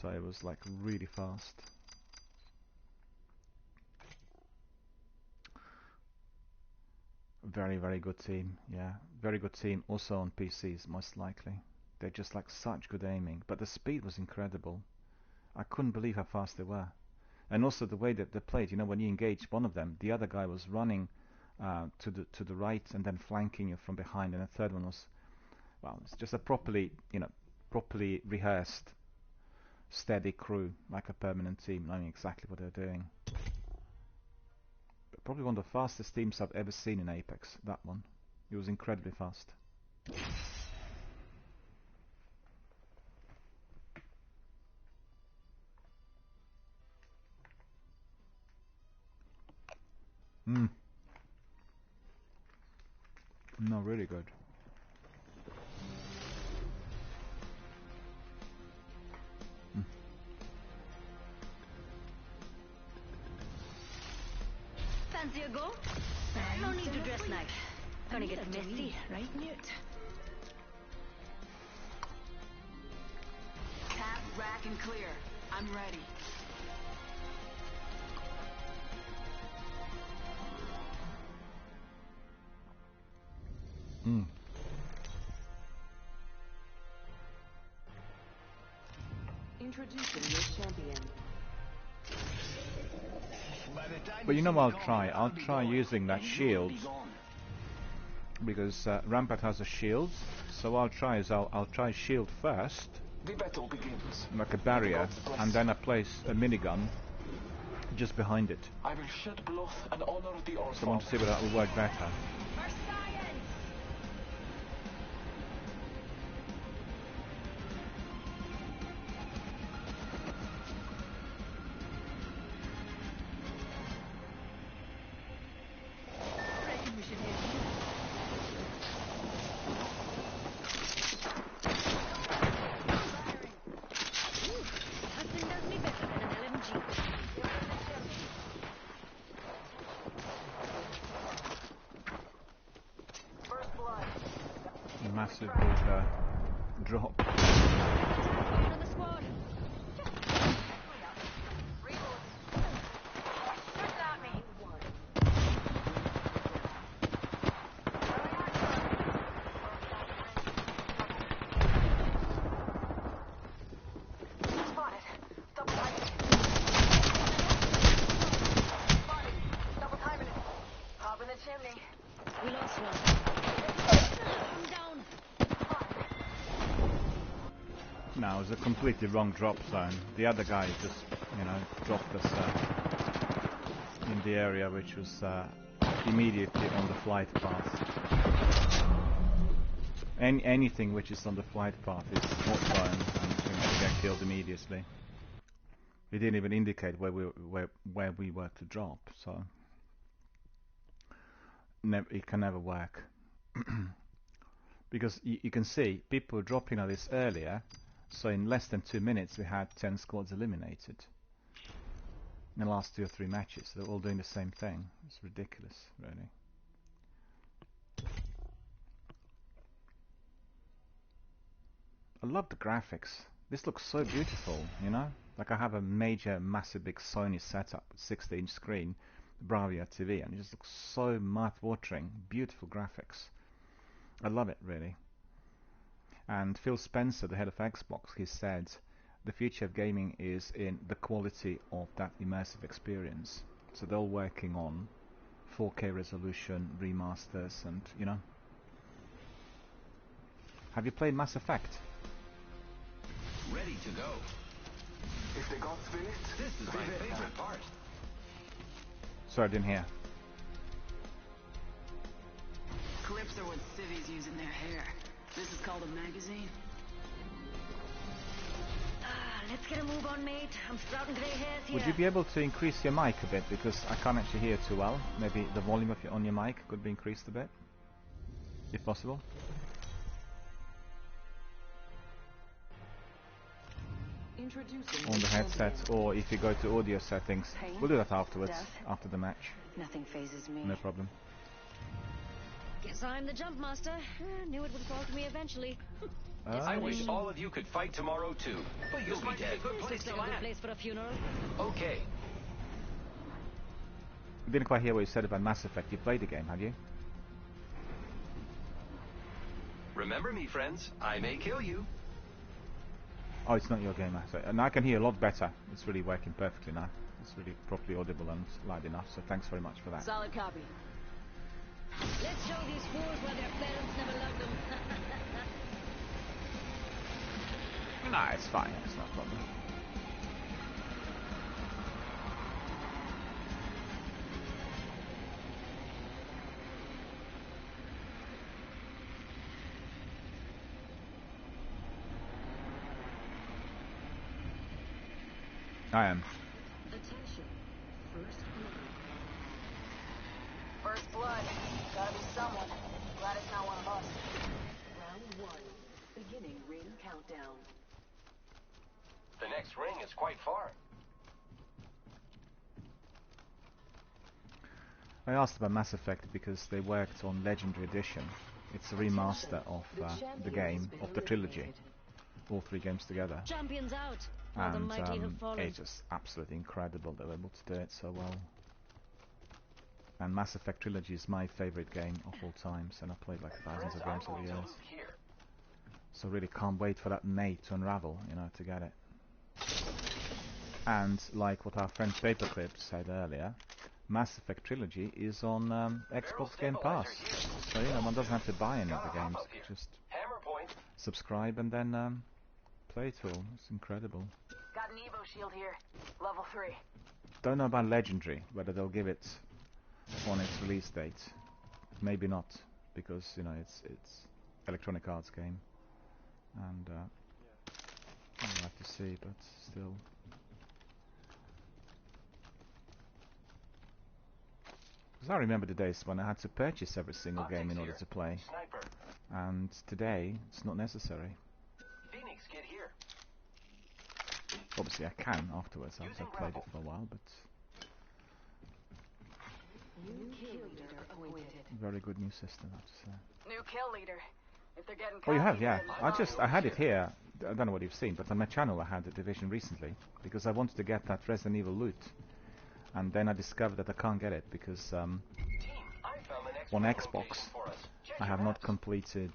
So it was like really fast. Very, very good team. Yeah, very good team. Also on PCs, most likely. They're just like such good aiming, but the speed was incredible. I couldn't believe how fast they were. And also the way that they played, you know, when you engaged one of them, the other guy was running to the right and then flanking you from behind, and the third one was, well, it's just a properly rehearsed, steady crew, like a permanent team, knowing exactly what they're doing. But probably one of the fastest teams I've ever seen in Apex, that one. It was incredibly fast. No, really good. Fancy a go? No need to dress nice. Gonna get messy, right, Newt? Tap, rack, and clear. I'm ready. Introducing your champion. But you know what I'll try? I'll try using that shield, because Rampart has a shield. So what I'll try is I'll try shield first, The battle begins. like a barrier, and then I place a minigun just behind it. I will shed blood and honor the So I Orphan. want to see whether that will work better. For science! Reckon we should hit. massive big drop. Another squad. We lost one. I'm down. No, it was a completely wrong drop zone. The other guy just, you know, dropped us in the area which was immediately on the flight path. Anything which is on the flight path is hot zone and you're going to get killed immediately. It didn't even indicate where we were to drop, so it can never work. Because you can see people dropping on this earlier, so in less than 2 minutes we had 10 squads eliminated in the last 2 or 3 matches. They're all doing the same thing. It's ridiculous, really. I love the graphics. This looks so beautiful, you know? Like I have a massive big Sony setup with 60-inch screen, Bravia TV, and it just looks so mouth-watering. Beautiful graphics. I love it, really. And Phil Spencer, the head of Xbox, he said the future of gaming is in the quality of that immersive experience. So they're all working on 4K resolution, remasters, and, you know. Have you played Mass Effect? Ready to go. If the god's finished, This is my favorite part. Sorry, I didn't hear. Clips are what civvies use in their hair. This is called a magazine. Let's get a move on, mate. I'm sprouting grey hairs here. Would you be able to increase your mic a bit, because I can't actually hear too well. Maybe the volume of on your mic could be increased a bit, if possible. Introducing On the headset, or if you go to audio settings. We'll do that afterwards, after the match. Nothing phases me. No problem. Guess I'm the jump master. Knew it would fall to me eventually. I wish all of you could fight tomorrow too, but you'll be dead. This looks like a good place for a funeral. Okay. I didn't quite hear what you said about Mass Effect. You played the game, have you? Remember me, friends. I may kill you. Oh, it's not your game, and I can hear a lot better. It's really working perfectly now. It's really properly audible and loud enough, so thanks very much for that. Solid copy. Let's show these fools why their parents never loved them. Nah, it's fine. It's not a problem. I am. Attention. First blood. First blood. Gotta be someone. Glad it's not one of us. Round 1. Beginning ring countdown. The next ring is quite far. I asked about Mass Effect because they worked on Legendary Edition. It's a remaster of the game, of the trilogy. All 3 games together. Champions out. All the And mighty have fallen. it's just absolutely incredible they were able to do it so well. And Mass Effect Trilogy is my favorite game of all times, and I've played like thousands of games over the years. So really can't wait for that nade to unravel, you know, to get it. And like what our friend Paperclip said earlier, Mass Effect Trilogy is on Xbox Game Pass. So, you know, one doesn't have to buy any of the games. Just subscribe and then play it all. It's incredible. Got an Evo shield here. Level 3. Don't know about Legendary, whether they'll give it on its release date. Maybe not, because, you know, it's Electronic Arts game. And I'd like to see, but still. Because I remember the days when I had to purchase every single game in order to play. And today, it's not necessary. Phoenix, get here. Obviously I can afterwards after I've played it for a while, but New kill leader appointed. very good new system, I have to say. New kill leader. If they're getting Oh, you have, cocky, yeah. then I had it here. I don't know what you've seen, but on my channel I had the Division recently because I wanted to get that Resident Evil loot, and then I discovered that I can't get it because on Xbox I have not completed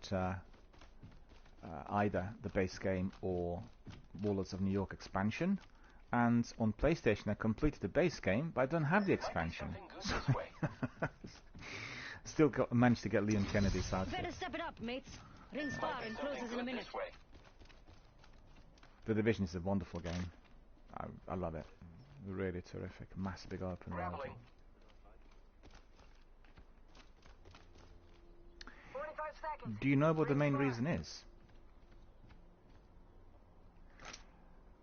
either the base game or Warlords of New York expansion, and on PlayStation I completed the base game, but I don't have the expansion. Still managed to get Leon Kennedy's outfit. Better step it up, mates. Ring's far and closes in a minute. The Division is a wonderful game. I love it. Really terrific. Massive big open world. 45 seconds. Do you know what the main reason is?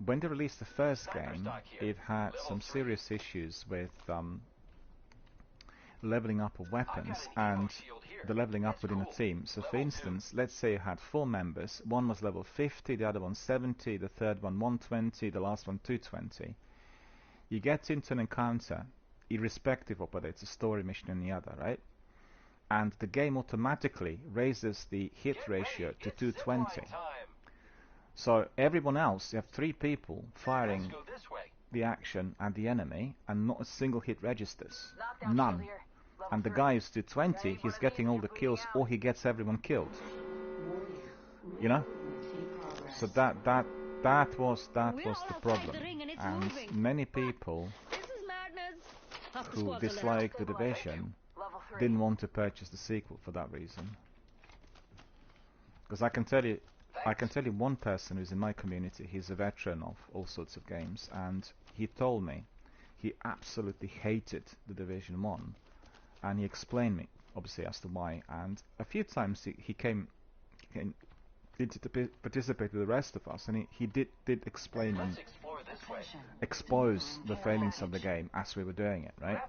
When they released the first game, it had some serious issues with leveling up of weapons and the leveling up within a team. So for instance, let's say you had 4 members, one was level 50, the other one 70, the third one 120, the last one 220. You get into an encounter, irrespective of whether it's a story mission or any other, right? And the game automatically raises the hit ratio to 220. So everyone else, you have 3 people firing the action at the enemy and not a single hit registers. None. And the guy who's 220, he's getting all the kills or he gets everyone killed. You know? So that was the problem. And many people who dislike the Division didn't want to purchase the sequel for that reason. Because I can tell you one person who's in my community, he's a veteran of all sorts of games, and he told me he absolutely hated the Division 1, and he explained me, obviously, as to why, and a few times he came in to participate with the rest of us, and he did explain and expose the failings of the game as we were doing it, right?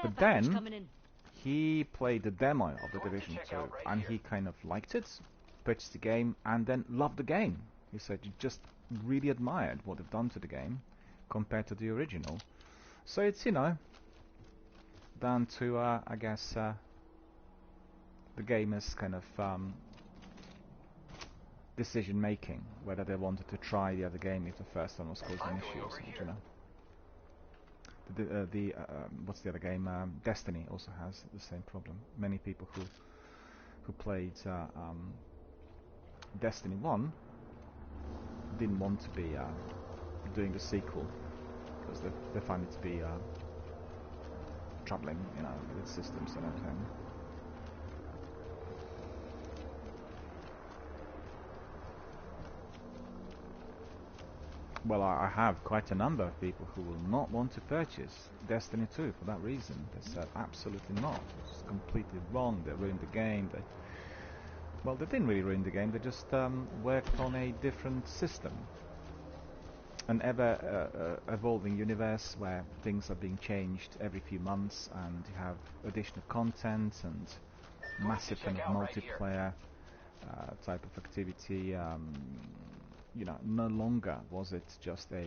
But then he played the demo of the Division 2, and he kind of liked it, purchased the game, and then loved the game. He said he just really admired what they've done to the game compared to the original. So it's, you know, down to, I guess, the gamers' kind of decision making, whether they wanted to try the other game if the first one was causing issues, you know. What's the other game? Destiny also has the same problem. Many people who played Destiny 1 didn't want to be doing the sequel because they find it to be troubling, you know, with its systems and everything. Well, I have quite a number of people who will not want to purchase Destiny 2 for that reason. They said absolutely not. It's completely wrong. They ruined the game. Well, they didn't really ruin the game. They just worked on a different system. An ever-evolving universe where things are being changed every few months, and you have additional content and massive kind of multiplayer type of activity. You know, no longer was it just a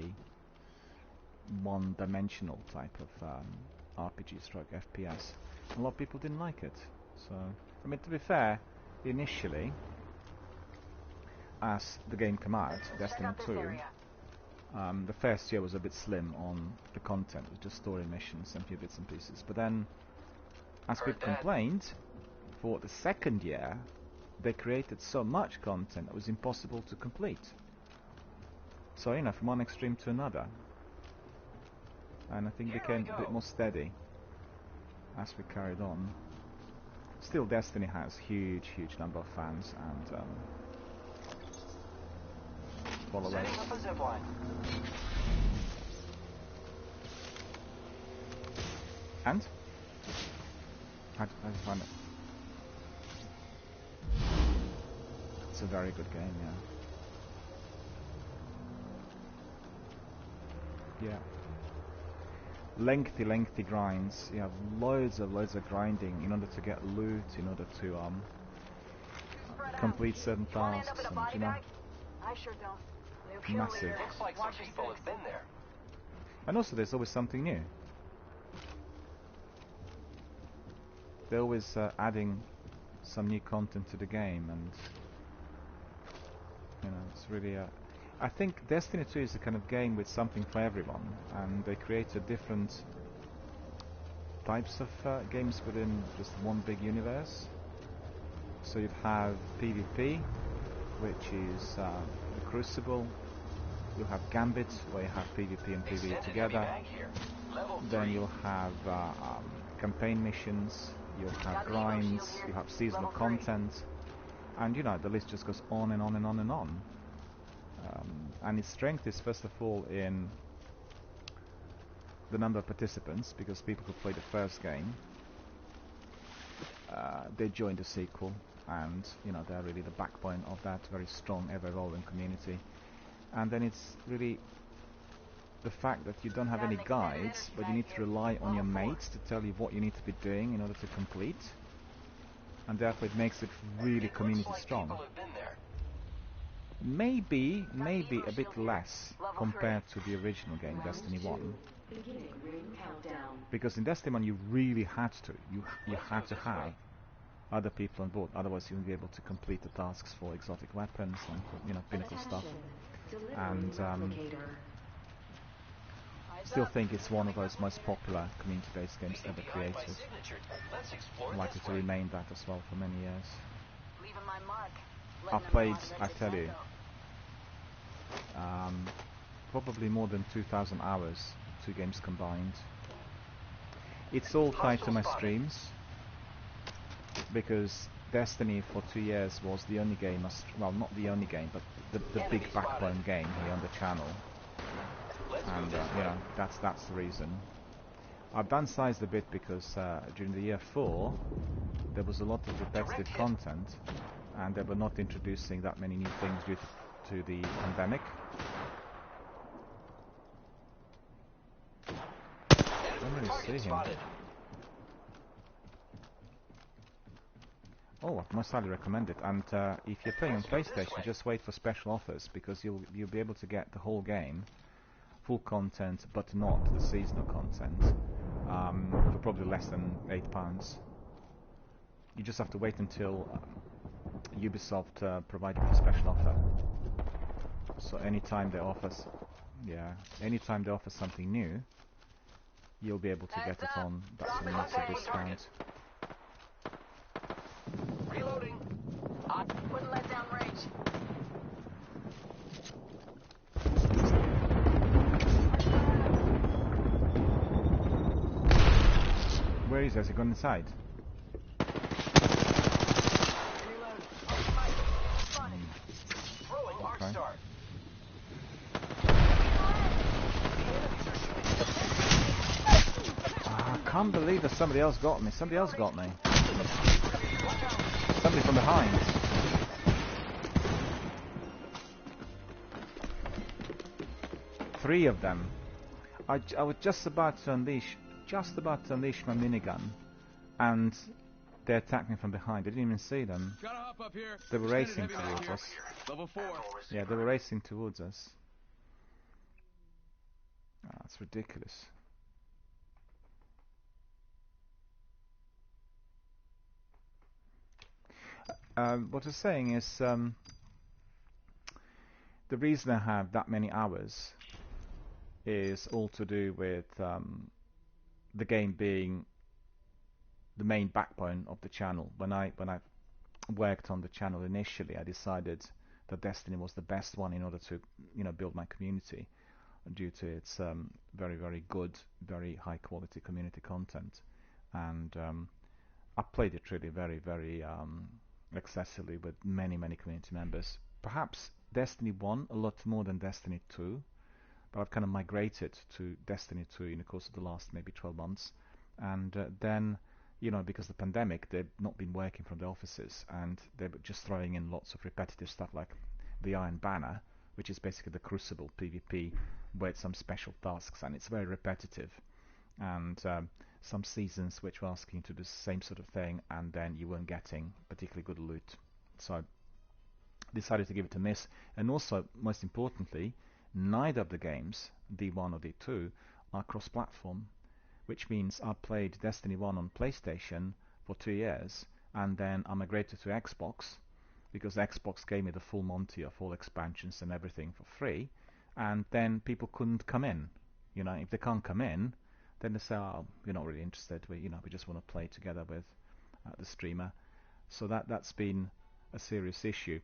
one-dimensional type of RPG/FPS. A lot of people didn't like it. So, I mean, to be fair, initially, as the game came out, Destiny 2, the first year was a bit slim on the content, it was just story missions and a few bits and pieces. But then, as people complained, for the second year, they created so much content that was impossible to complete. So, you know, from one extreme to another. And I think it became a bit more steady as we carried on. Still, Destiny has huge number of fans and followers. And? How'd you find it? It's a very good game, yeah. Yeah. Lengthy grinds. You have loads of grinding in order to get loot, in order to complete certain tasks, and you know, I sure don't. massive. Looks like some people have been there. And also, there's always something new. They're always adding some new content to the game, and you know, it's really I think Destiny 2 is the kind of game with something for everyone, and they created different types of games within just one big universe. So you have PvP, which is the Crucible. You have Gambit, where you have PvP and PvE together. Then you'll have campaign missions, you'll have grinds, you have seasonal content, and you know, the list just goes on and on and on and on. And its strength is first of all in the number of participants, because people who play the first game, they join the sequel, and you know, they're really the backbone of that very strong, ever-evolving community. And then it's really the fact that you don't have any guides, but you need to rely on your mates to tell you what you need to be doing in order to complete, and therefore it makes it really community strong. Maybe a bit less compared to the original game, Destiny 1. Because in Destiny 1 you really had to. You had to have other people on board, otherwise you wouldn't be able to complete the tasks for exotic weapons and, you know, pinnacle stuff. And still think it's one of those most popular community-based games ever created. Likely to remain that as well for many years. I've played, I tell you, probably more than 2,000 hours, two games combined. It's all tied to my streams, because Destiny for 2 years was the only game, well, not the only game, but the big backbone game here on the channel. And you know, that's the reason. I've downsized a bit because during the year 4 there was a lot of repetitive content, and they were not introducing that many new things due to the pandemic. I don't really see him. Oh, I most highly recommend it. And if you're playing on PlayStation, just wait for special offers, because you'll be able to get the whole game, full content, but not the seasonal content, for probably less than £8. You just have to wait until Ubisoft provide you with a special offer. So anytime they offer, anytime they offer something new, you'll be able to get it on that sort of massive discount. Reloading. Wouldn't let down range. Where is he? Has he gone inside? Okay. I can't believe that somebody else got me. Somebody else got me. Somebody from behind. Three of them. I was just about to unleash my minigun, and they attacked me from behind. I didn't even see them. They were racing towards us. Level 4. Yeah, they were racing towards us. That's ridiculous. What I was saying is, the reason I have that many hours is all to do with the game being the main backbone of the channel. When I worked on the channel initially, I decided that Destiny was the best one in order to, you know, build my community, due to its very, very good, very high quality community content. And I played it really very, very excessively with many, many community members. Perhaps Destiny 1 a lot more than Destiny 2, but I've kind of migrated to Destiny 2 in the course of the last maybe 12 months. And then, you know, because of the pandemic, they've not been working from the offices, and they were just throwing in lots of repetitive stuff like the Iron Banner, which is basically the Crucible PvP with some special tasks, and it's very repetitive. And some seasons which were asking to do the same sort of thing, and then you weren't getting particularly good loot. So I decided to give it a miss. And also, most importantly, neither of the games, D1 or D2, are cross-platform, which means I played Destiny 1 on PlayStation for 2 years, and then I migrated to Xbox because Xbox gave me the full Monty of all expansions and everything for free, and then people couldn't come in. You know, if they can't come in, then they say, "Oh, we're not really interested. We just want to play together with the streamer." So that's been a serious issue.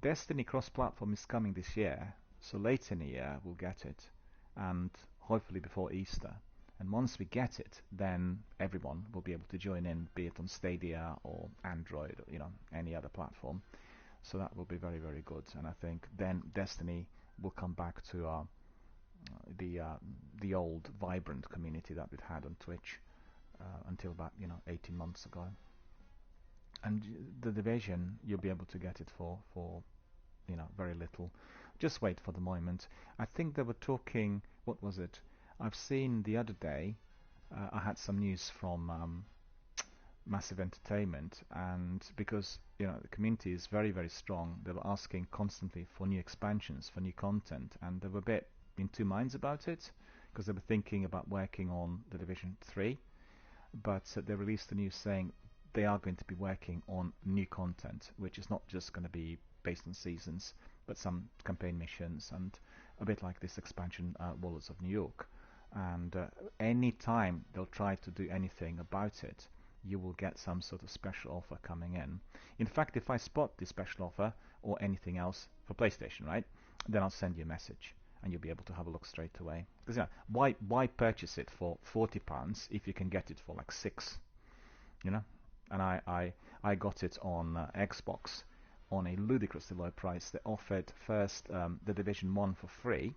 Destiny cross-platform is coming this year, so later in the year we'll get it, and hopefully before Easter. And once we get it, then everyone will be able to join in, be it on Stadia or Android, or any other platform. So that will be very, very good. And I think then Destiny will come back to the old vibrant community that we'd had on Twitch until about 18 months ago. And the Division, you'll be able to get it for very little. Just wait for the moment. I think they were talking. What was it? I've seen the other day. I had some news from Massive Entertainment, and because the community is very, very strong, they were asking constantly for new expansions, for new content, and they were a bit in two minds about it because they were thinking about working on the Division 3, but they released the news saying they are going to be working on new content, which is not just going to be based on seasons, but some campaign missions and a bit like this expansion, Warlords of New York. And any time they'll try to do anything about it, you will get some sort of special offer coming in. In fact, if I spot the special offer or anything else for PlayStation, right, then I'll send you a message and you'll be able to have a look straight away. Because why purchase it for £40 if you can get it for like £6? And I got it on Xbox on a ludicrously low price. They offered first the Division 1 for free,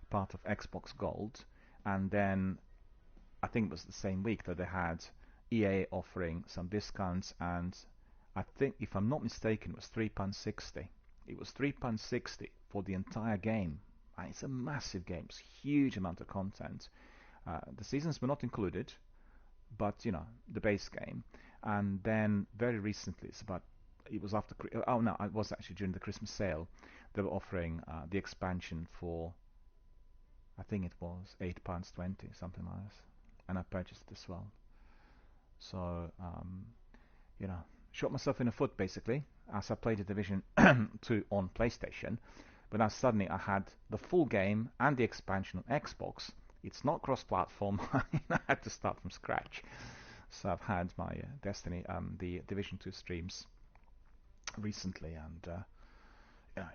part of Xbox Gold, and then I think it was the same week that they had EA offering some discounts, and I think, if I'm not mistaken, it was £3.60. It was £3.60 for the entire game. And it's a massive game. It's a huge amount of content. The seasons were not included, but the base game. And then very recently, it was after, oh no, it was actually during the Christmas sale, they were offering the expansion for, I think it was £8.20, something like this, and I purchased it as well. So shot myself in the foot basically, as I played the Division 2 on PlayStation, but now suddenly I had the full game and the expansion on Xbox. It's not cross-platform. I had to start from scratch. So I've had my Destiny, the Division 2 streams recently, and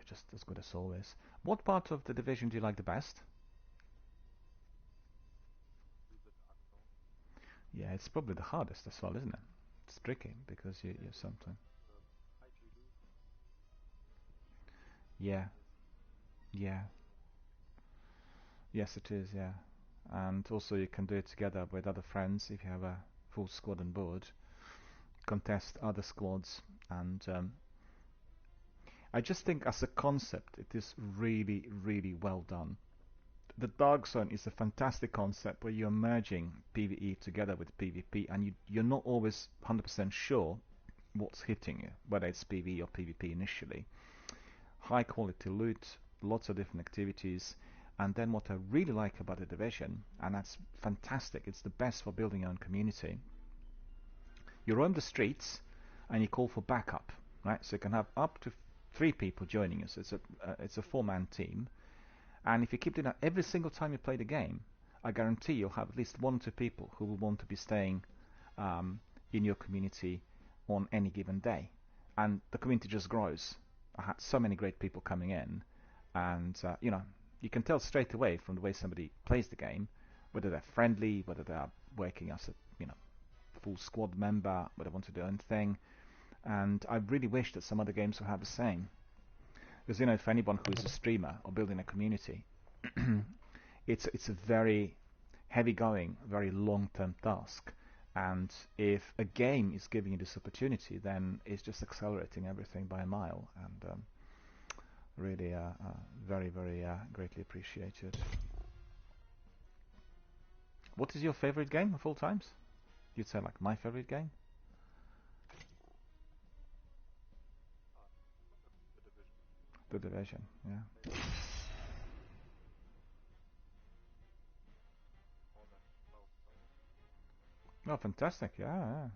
just as good as always. What part of the Division do you like the best? Yeah, it's probably the hardest as well, isn't it? It's tricky because you sometimes. Yeah, yeah, yes, it is. Yeah, and also you can do it together with other friends if you have a full squad on board. Contest other squads, and I just think as a concept it is really, really well done. The Dark Zone is a fantastic concept where you're merging PvE together with PvP, and you're not always 100% sure what's hitting you, whether it's PvE or PvP initially. High quality loot, lots of different activities, and then what I really like about the Division, and that's fantastic, it's the best for building your own community. You roam the streets and you call for backup, right? So you can have up to 3 people joining you. So it's a 4-man team. And if you keep doing that every single time you play the game, I guarantee you'll have at least 1 or 2 people who will want to be staying in your community on any given day. And the community just grows. I had so many great people coming in, and you can tell straight away from the way somebody plays the game, whether they're friendly, whether they are working as a full squad member, whether they want to do anything. And I really wish that some other games will have the same. Because for anyone who is a streamer or building a community, it's a very heavy-going, very long-term task. And if a game is giving you this opportunity, then it's just accelerating everything by a mile. And really, very, very greatly appreciated. What is your favorite game of all times? You'd say like my favorite game? The Division, yeah. Oh, fantastic! Yeah, yeah.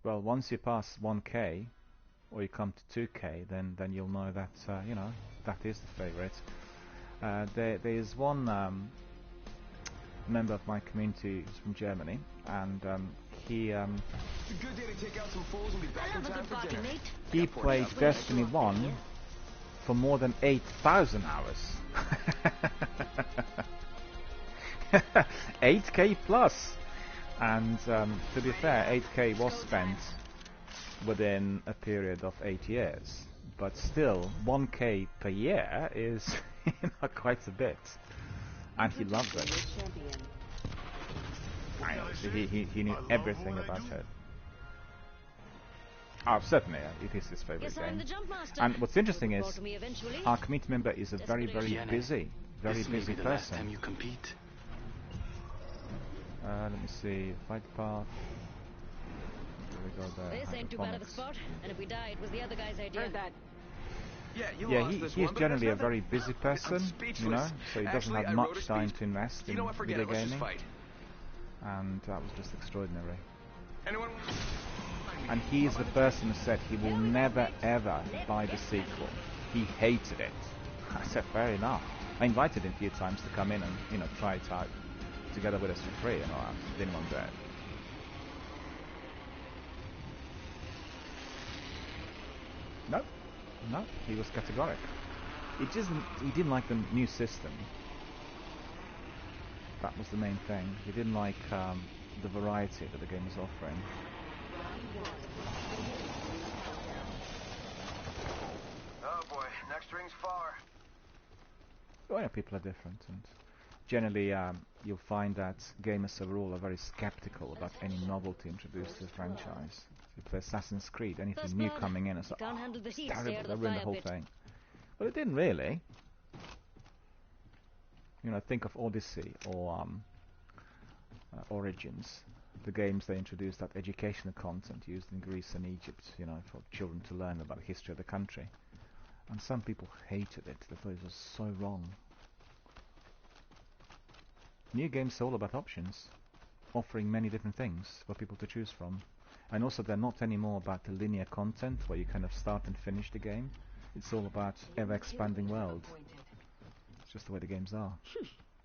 Well, once you pass 1k, or you come to 2k, then you'll know that you know, that is the favorite. There is one member of my community who's from Germany, and he It's a good day to take out some fools and be back in Have a time good for party, dinner. mate. he played Destiny 1 for more than 8,000 hours. 8k plus, and to be fair, 8k was spent within a period of 8 years, but still 1k per year is you know, quite a bit, and he loved it. He knew everything about it. Oh, certainly, it is his favorite Guess I'm game. the jump master. And what's interesting is, Report to me eventually. our community member is a very busy This may be the last person. time you compete. Let me see, fight path. There we go there. This ain't too bad of a hydroponics. spot, and if we die, it was the other guy's idea. Heard that. Yeah, you Yeah, lost this he's one, but generally a there's very nothing- busy person, you speechless. know, so he doesn't Actually, have I wrote much a time speech. to invest You in know what, forget video it, let's just gaming, fight. and that was just extraordinary. Anyone? And he is the person who said he will never ever buy the sequel. He hated it. I said, fair enough. I invited him a few times to come in and, you know, try it out together with us for free, and I didn't want that. No, he was categoric. He didn't like the new system. That was the main thing. He didn't like the variety that the game was offering. Oh boy, next ring's far. Well, yeah, people are different, and generally you'll find that gamers as a rule are very skeptical about any novelty introduced to the franchise. You play Assassin's Creed, anything First new blood. coming in, it's You like, can't handle the it's heat, stay terrible, out of they the ruined the fire whole pit. thing. Well, it didn't really. You know, think of Odyssey or Origins, the games they introduced that educational content used in Greece and Egypt, you know, for children to learn about the history of the country. And some people hated it, they thought it was so wrong. New games are all about options, offering many different things for people to choose from. And also they're not anymore about the linear content where you kind of start and finish the game. It's all about ever-expanding world. It's just the way the games are.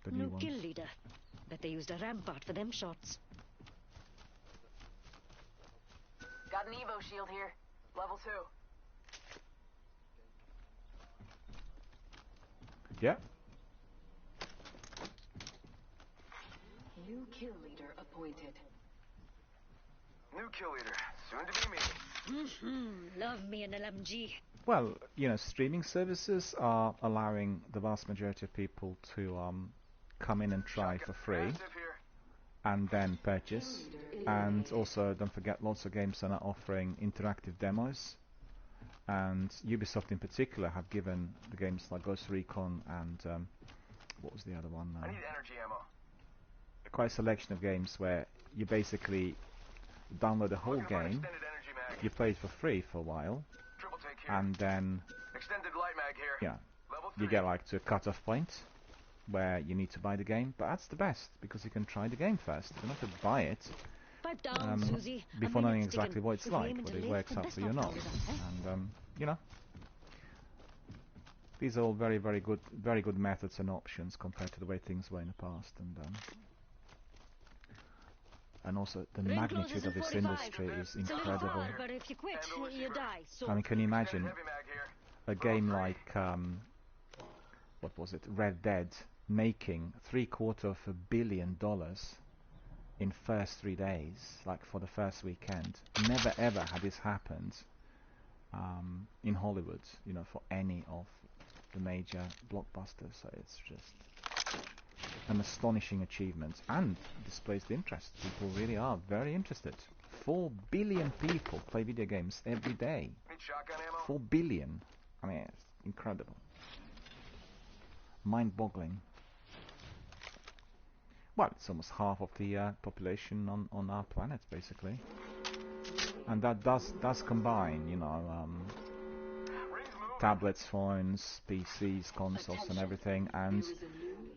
The new No ones. kill leader. Bet they used a rampart for them shots. Got an Evo shield here. Level 2. Yeah. New kill leader appointed. New kill leader, soon to be me. Love me an LMG. Well, you know, streaming services are allowing the vast majority of people to come in and try for free Massive here. and then purchase. And also, don't forget, lots of games are now offering interactive demos. And Ubisoft in particular have given the games like Ghost Recon and what was the other one? I need energy ammo. Quite a selection of games where you basically download the whole Looking for an game, extended energy mag. you play it for free for a while, Triple take here. and then Extended light mag here. yeah, Level 3. you get like to a cut-off point where you need to buy the game, but that's the best because you can try the game first. You don't have to buy it Pipe down, Susie. before A knowing minute's exactly ticking. what it's If we like, aim whether to it live, works then out best for you or not not. foul it up, eh? And you know, these are all very good methods and options compared to the way things were in the past, and also the Ring magnitude closes of in this 45. industry is It's a little incredible. hard, but if you quit, you die. So I mean, can you imagine Extended heavy mag here. a game like what was it, Red Dead, making $750 million in first 3 days, like for the first weekend? Never ever had this happened in Hollywood, you know, for any of the major blockbusters. So it's just an astonishing achievement and displays the interest. People really are very interested. 4 billion people play video games every day. Need shotgun ammo. 4 billion. I mean, it's incredible. Mind-boggling. Well, it's almost half of the population on our planet, basically. And that does combine, you know, tablets, phones, PCs, consoles, and everything, and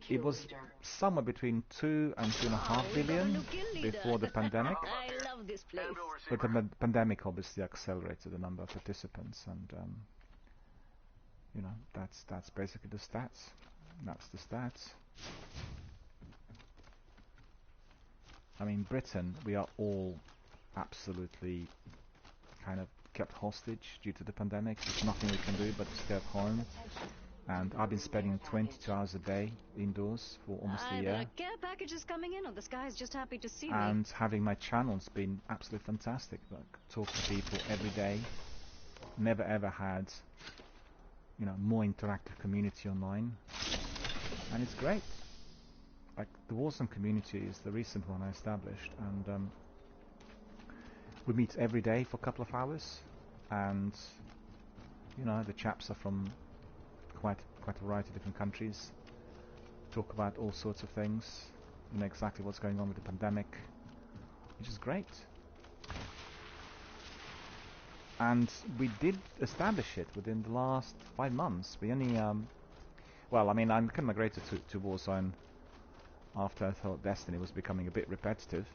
it was somewhere between 2 and 2.5 billion before the pandemic. I love this place. But the pandemic obviously accelerated the number of participants, and you know, that's basically the stats. That's the stats. I mean, Britain, we are all absolutely kind of kept hostage due to the pandemic. There's nothing we can do but stay at home. And I've been spending 22 hours a day indoors for almost a year. The care package is coming in, or this guy is just happy to see me. And having my channel's been absolutely fantastic. Like, talk to people every day. Never ever had, you know, more interactive community online. And it's great. Like, the Warzone community is the recent one I established, and we meet every day for a couple of hours, and you know, the chaps are from quite a variety of different countries. Talk about all sorts of things, you know exactly what's going on with the pandemic, which is great. And we did establish it within the last 5 months. We only, well, I mean, I kind of migrated to Warzone after I thought Destiny was becoming a bit repetitive,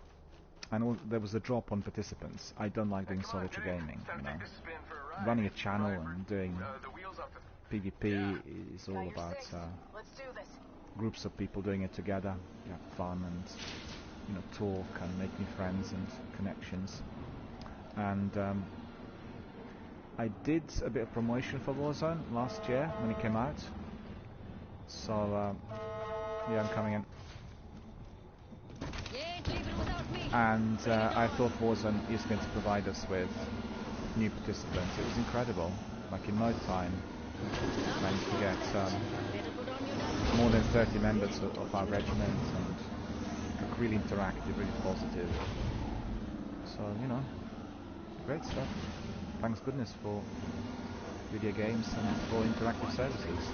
and there was a drop on participants. I don't like doing solitary gaming, you know. Running a channel and doing PvP is all about groups of people doing it together. You have fun and, you know, talk and make new friends and connections. And I did a bit of promotion for Warzone last year when it came out. So yeah, I'm coming in. And I thought Warzone is going to provide us with new participants. It was incredible. Like, in no time, we managed to get more than 30 members of our regiment, and really interactive, really positive. So, you know, great stuff. Thanks goodness for video games and for interactive services.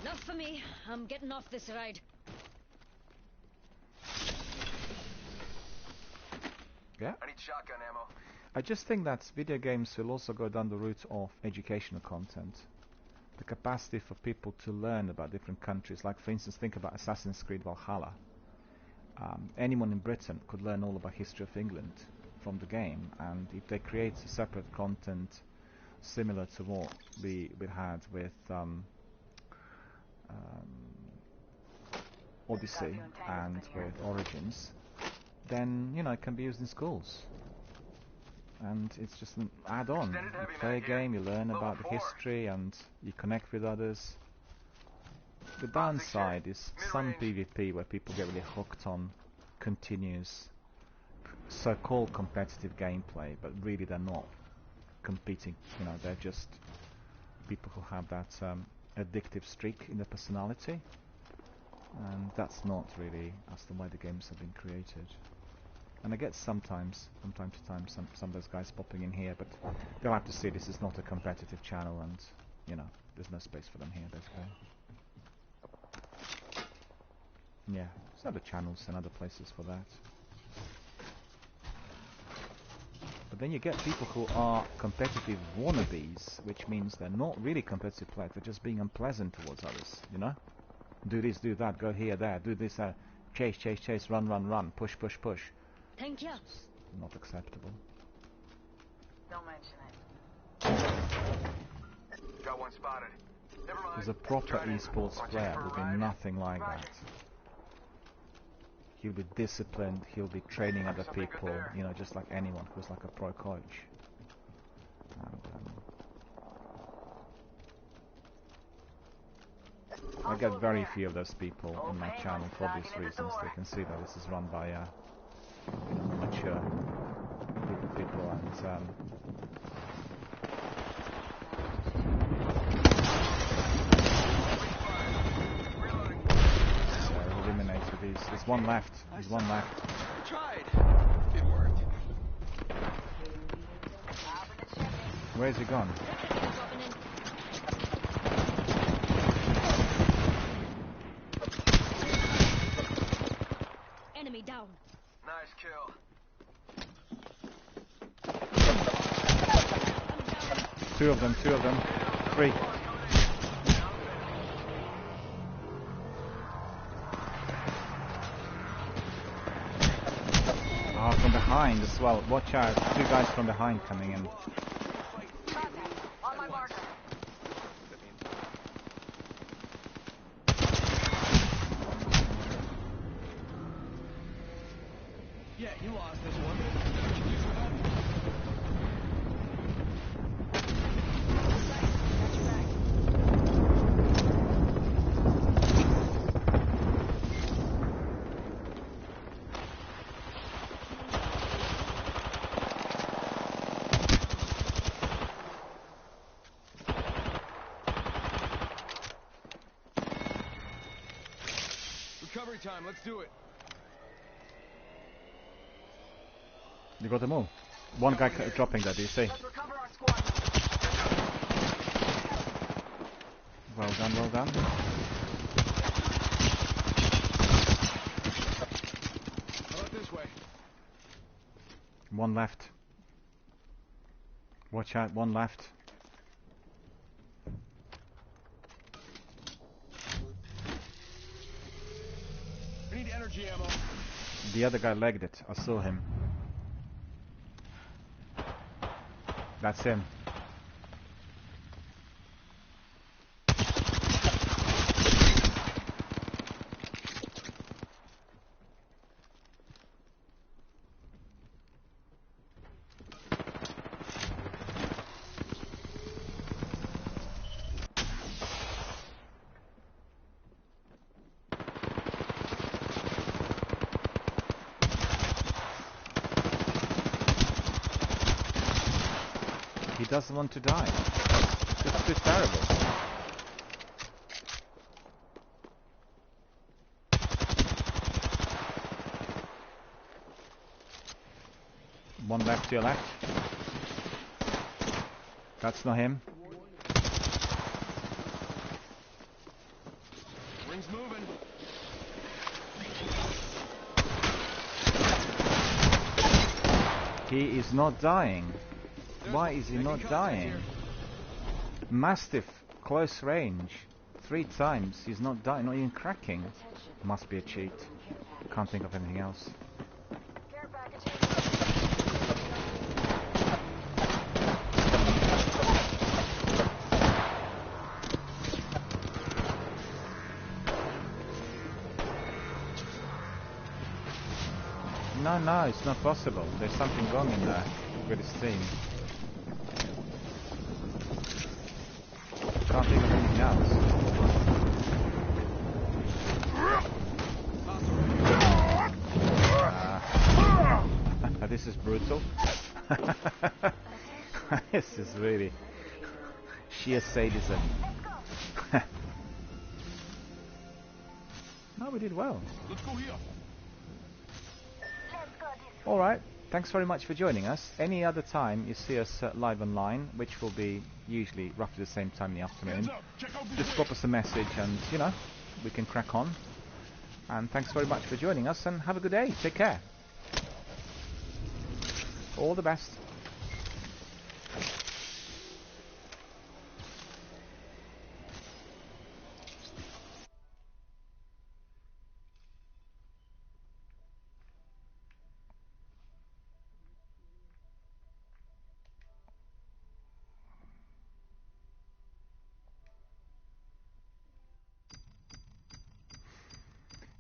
Enough for me. I'm getting off this ride. Yeah. I need shotgun ammo. I just think that video games will also go down the route of educational content. The capacity for people to learn about different countries. Like, for instance, think about Assassin's Creed Valhalla. Anyone in Britain could learn all about history of England from the game, and if they create a separate content similar to what we had with Odyssey and with Origins, then, you know, it can be used in schools. And it's just an add-on. You play a game, you learn about the history, and you connect with others. The downside is some PvP where people get really hooked on continuous so-called competitive gameplay, but really they're not competing. You know, they're just people who have that addictive streak in their personality, and that's not really the way the games have been created. And I get sometimes, from time to time, some of those guys popping in here, but they'll have to see this is not a competitive channel, and, you know, there's no space for them here, basically. Yeah, there's other channels and other places for that. But then you get people who are competitive wannabes, which means they're not really competitive players, they're just being unpleasant towards others, you know? Do this, do that, go here, there, do this, chase, chase, chase, run, run, run, push, push, push. Thank you. It's not acceptable. Don't mention it. Got one spotted. Never mind. There's a proper esports player will be nothing like that. He'll be disciplined, he'll be training other people, you know, just like anyone who's like a pro coach. And, I get very few of those people on my channel for obvious reasons. They can see that this is run by you know, mature group of people, and so eliminated these. There's one left. There's one left. Tried. It worked. Where's he gone? Enemy down. Nice kill. Two of them. 3. behind as well. Watch out. 2 guys from behind coming in. On my marker. Yeah, you lost this one. What you do for that? Recovery time, let's do it. You got them all. One guy dropping there, do you see? Let's recover our squad. Well done, well done. How about this way? One left. Watch out, one left. I need energy ammo. The other guy legged it. I saw him. That's him. He doesn't want to die. It's just terrible. One left to your left. That's not him. Ring's moving. He is not dying. Why is he not dying? Mastiff, close range. 3 times. He's not dying, not even cracking. Must be a cheat. Can't think of anything else. Care packages. No, it's not possible. There's something wrong in there with his team. Can't think of anything else. This is brutal. This is really sheer sadism. No, we did well. Let's go here. Alright, thanks very much for joining us. Any other time you see us live online, which will be usually roughly the same time in the afternoon, just drop us a message and, you know, we can crack on. And thanks very much for joining us and have a good day. Take care. All the best.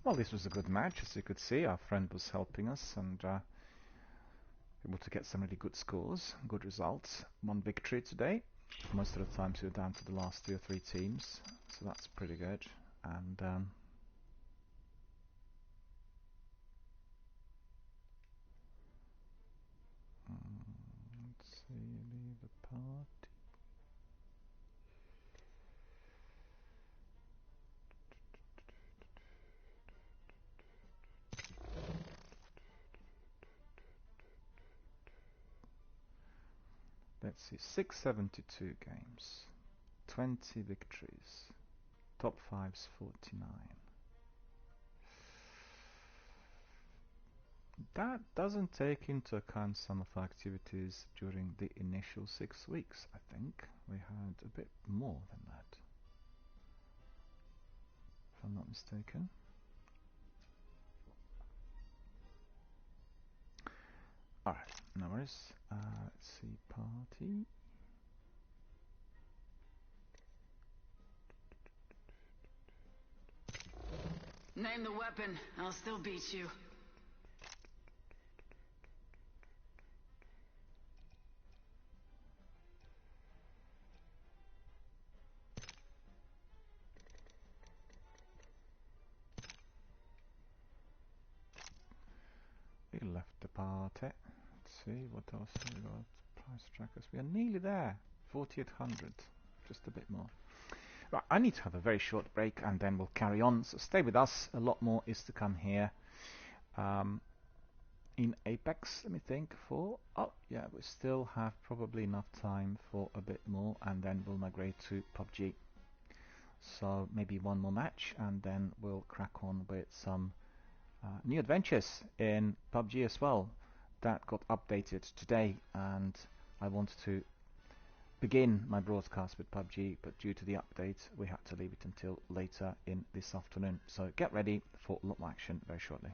Well, this was a good match, as you could see. Our friend was helping us and able to get some really good scores, good results. 1 victory today. Most of the times we were down to the last 2 or 3 teams, so that's pretty good. And let's see, leave the party. Let's see, 672 games, 20 victories, top 5's 49. That doesn't take into account some of our activities during the initial 6 weeks, I think. We had a bit more than that, if I'm not mistaken. Alright, no worries. Let's see, party. Name the weapon. I'll still beat you. We left the party. Let's see, what else we got? Price trackers. We are nearly there. 4800. Just a bit more. Right, I need to have a very short break and then we'll carry on. So stay with us. A lot more is to come here. In Apex, let me think, for... Oh, yeah, we still have probably enough time for a bit more and then we'll migrate to PUBG. So maybe one more match and then we'll crack on with some new adventures in PUBG as well. That got updated today and I wanted to begin my broadcast with PUBG, but due to the update we had to leave it until later in this afternoon. So get ready for a lot more action very shortly.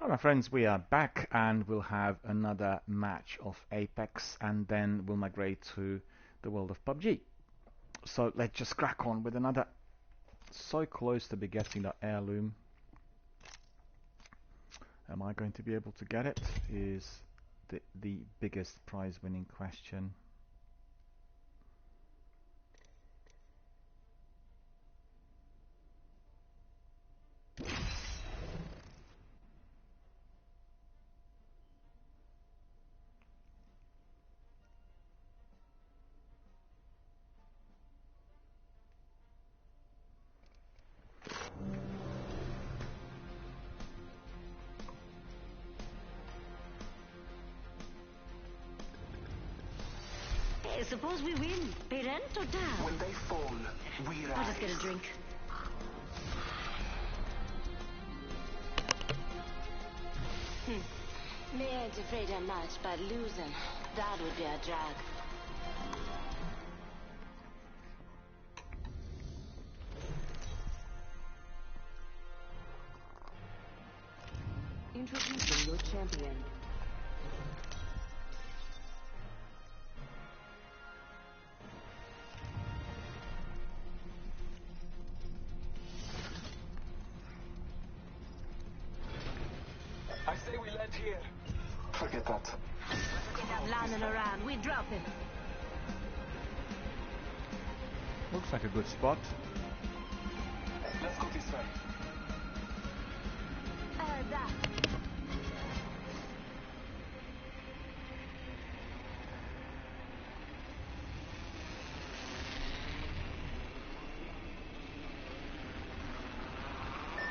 Well, my friends, we are back and we'll have another match of Apex and then we'll migrate to the world of PUBG. So let's just crack on with another. So close to be getting that heirloom. Am I going to be able to get it? Is the biggest prize winning question. Suppose we win. Pay rent or down? When they fall, we rise. I'll just get a drink. Me ain't afraid of much, but losing, that would be a drag. Introducing your champion. I say we land here. Forget that. Landing around, we drop him. Looks like a good spot. Let's go this way. That.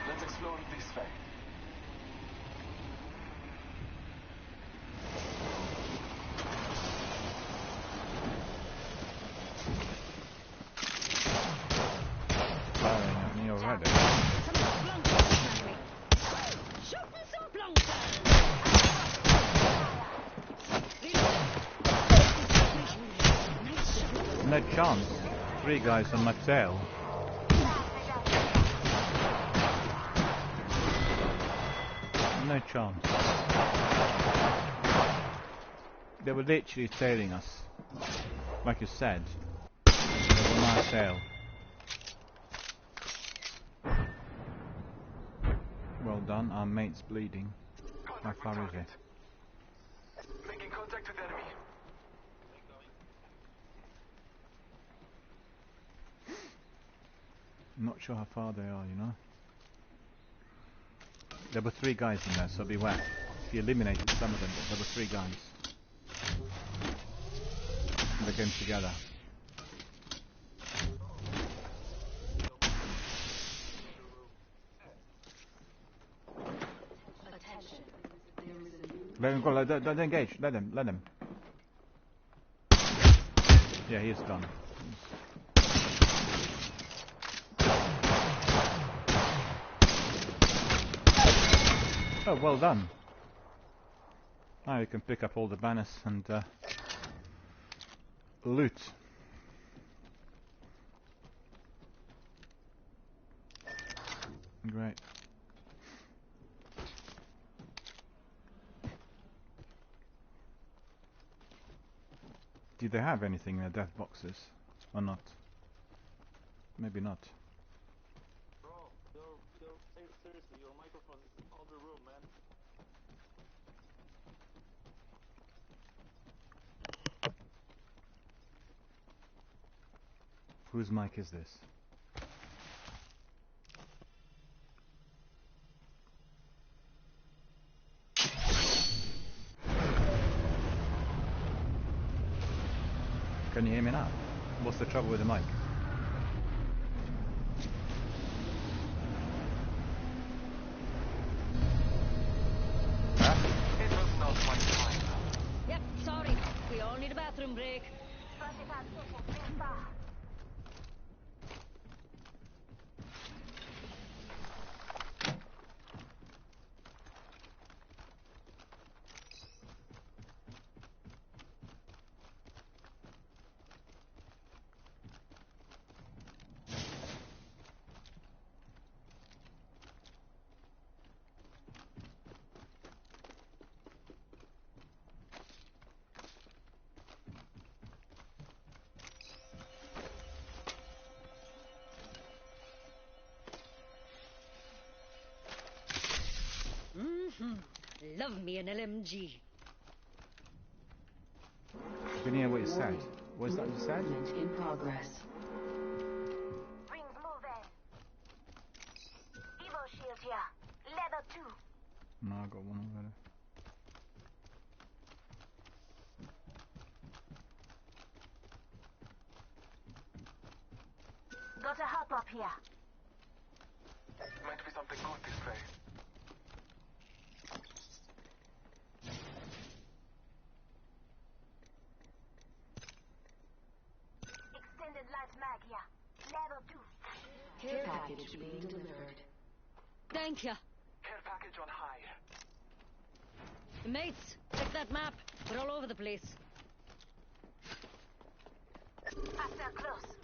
Let's explore this way. Firing at me already. No chance. 3 guys on my tail. No chance. They were literally tailing us. Like you said. They were on my tail. Well done, our mate's bleeding. How far is it? Making contact with enemy. Not sure how far they are, you know. There were 3 guys in there, so beware. If you eliminated some of them, but there were 3 guys. And they came together. Let him go, don't engage, let him. Yeah, he is done. Oh, well done. Now you can pick up all the banners and loot. Great. Did they have anything in the death boxes? Or not? Maybe not. Bro, seriously, your microphone is in the other room, man. Whose mic is this? Can you hear me now? What's the trouble with the mic? Huh? It was not my time. Yep, sorry. We all need a bathroom break. Love me an LMG. I didn't hear what you said. What is that you said? In progress. Rings moving. Evo shield here. Level 2. No, I got one already. Got a hop up here. Might be something good this way. Extended light mag here. Level 2. Care package being delivered. Thank you. Care package on high. Mates, check that map. We're all over the place. Hostile close.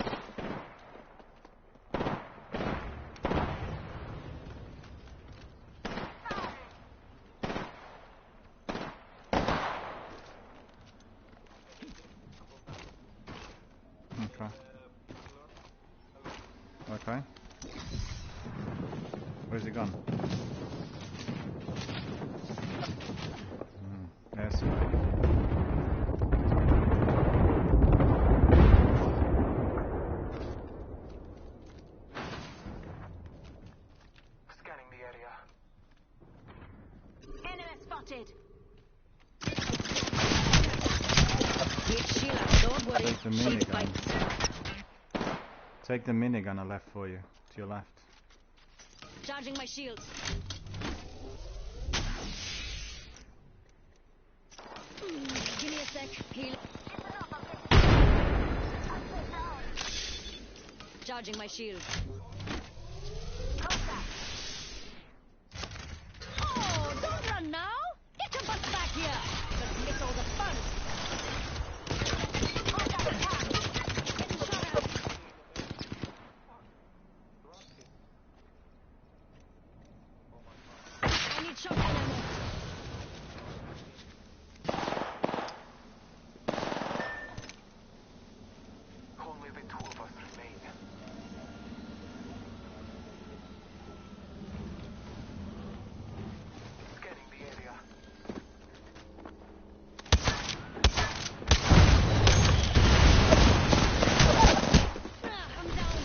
Okay. Where's it gone? Yes. Scanning the area. Enemy spotted. Wait, Sheila, don't worry. Take the minigun. Take the minigun I left for you. To your left. Charging my shields. Give me a sec. Heal. Charging my shields. Oh, don't run now. Get your butt back here. Let's miss all the fun. I need shotgun ammo. Only the two of us remain. Scanning the area. I'm down.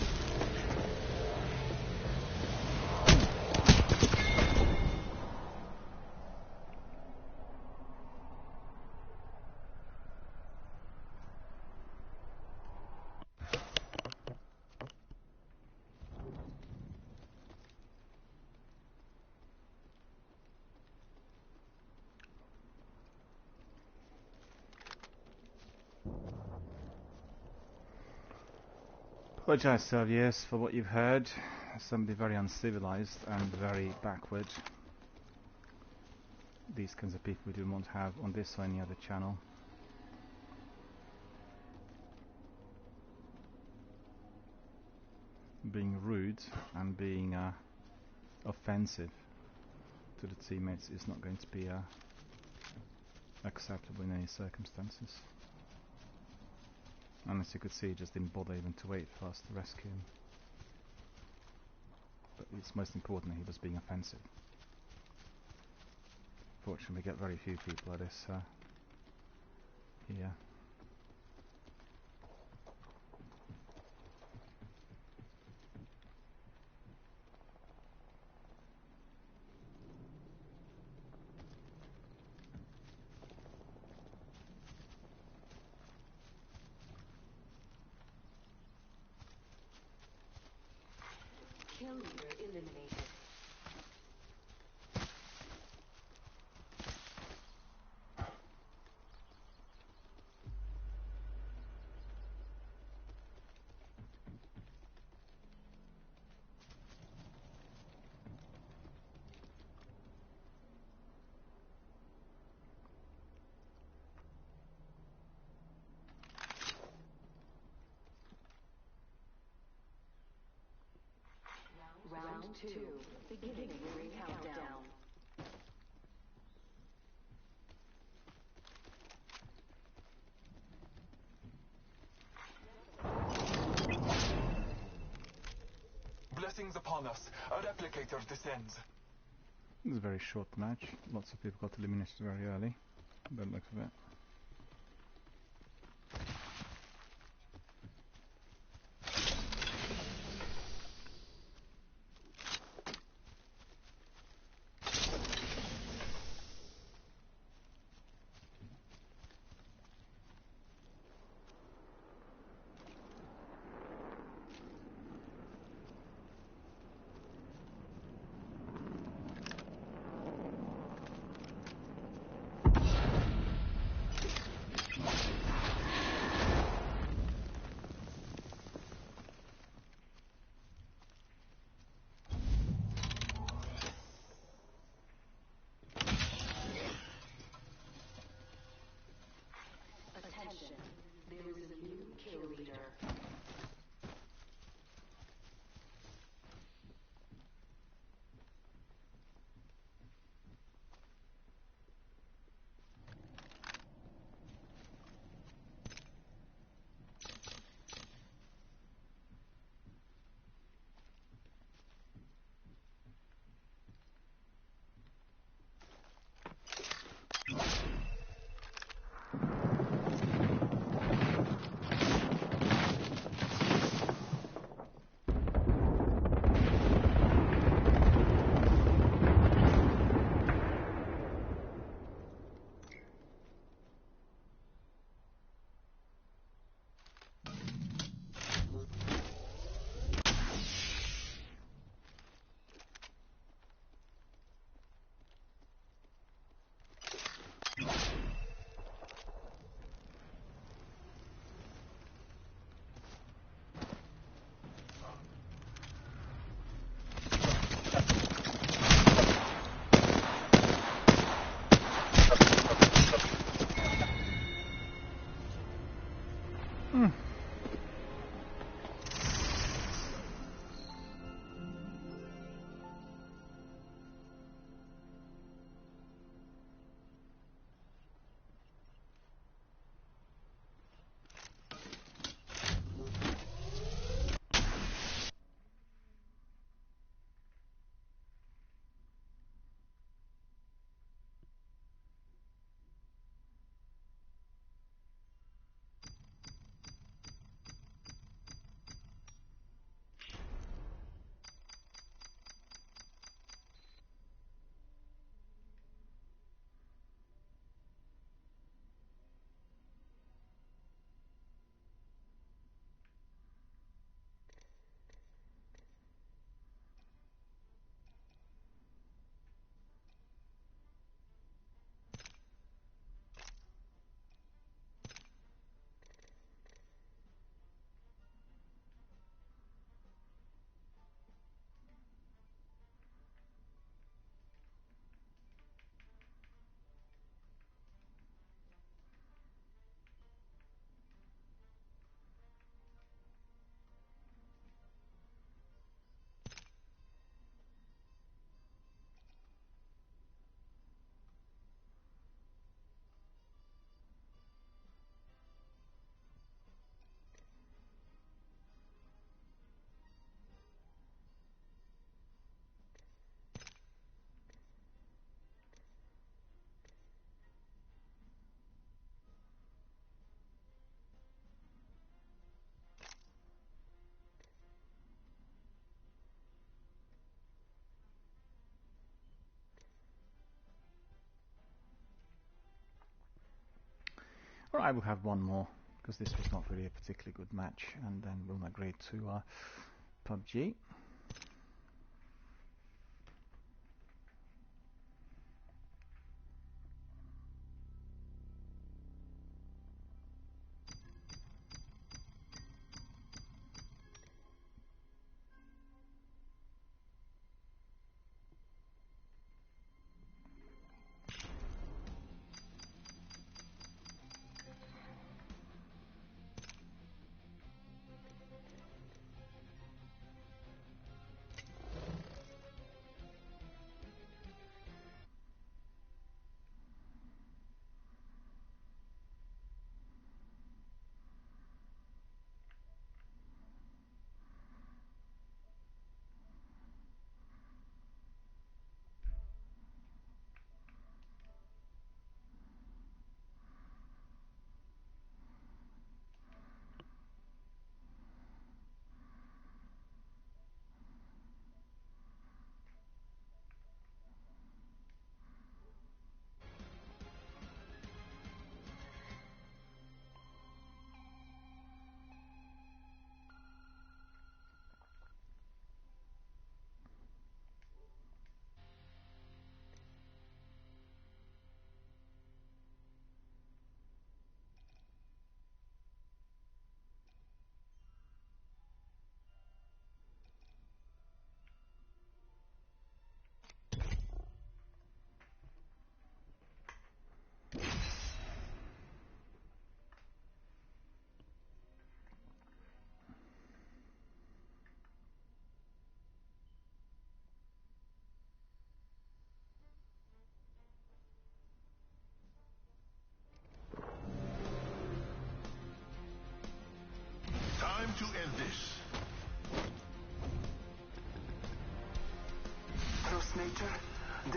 Apologise, Serviers, for what you've heard. Somebody very uncivilized and very backward. These kinds of people we do not have on this or any other channel. Being rude and being offensive to the teammates is not going to be acceptable in any circumstances. And as you could see, he just didn't bother even to wait for us to rescue him. But it's most important that he was being offensive. Fortunately, we get very few people like this here. Kill leader eliminated. Round 2. Beginning ring countdown. Blessings upon us. A replicator descends. It was a very short match. Lots of people got eliminated very early. By the looks of it. Attention, there is a new kill leader. Alright, we'll have one more, because this was not really a particularly good match, and then we'll migrate to PUBG.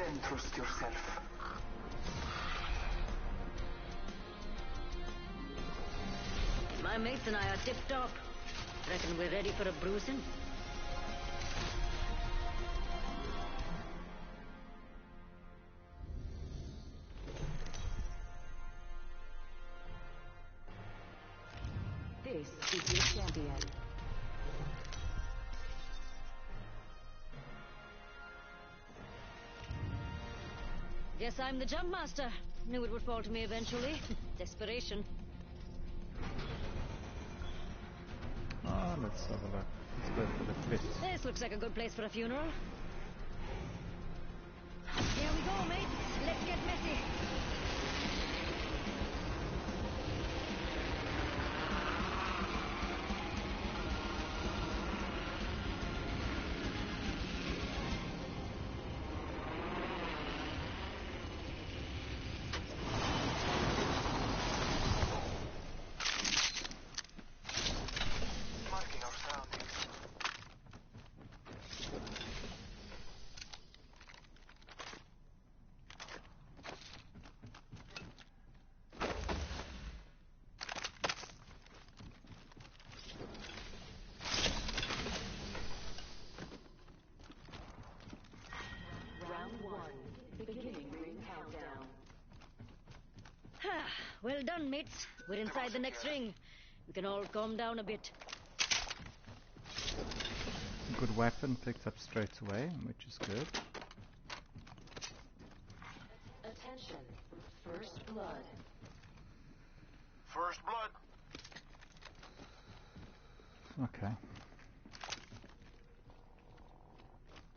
Then trust yourself. My mates and I are tip-top. Reckon we're ready for a bruising? This is your champion. Guess I'm the jump master. Knew it would fall to me eventually. Desperation. Ah, let's have a look. Let's go for the pit. This looks like a good place for a funeral. Here we go, mates. Let's get messy. Marking our surroundings. Round 1. Beginning ring countdown. Well done, mates. We're inside the next ring. We can all calm down a bit. Good weapon picked up straight away, which is good. Attention. First blood. First blood. Okay.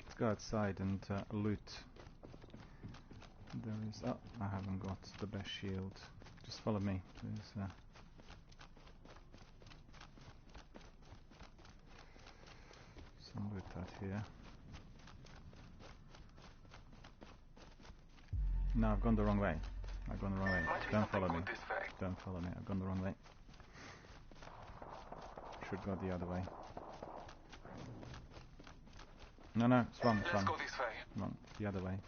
Let's go outside and loot. There is... Oh, I haven't got the best shield. Just follow me, please. Some loot out here. No, I've gone the wrong way. I've gone the wrong way. Don't follow me. Don't follow me. I've gone the wrong way. Should go the other way. No, no, it's wrong. It's wrong. Let's go this way. Wrong. The other way.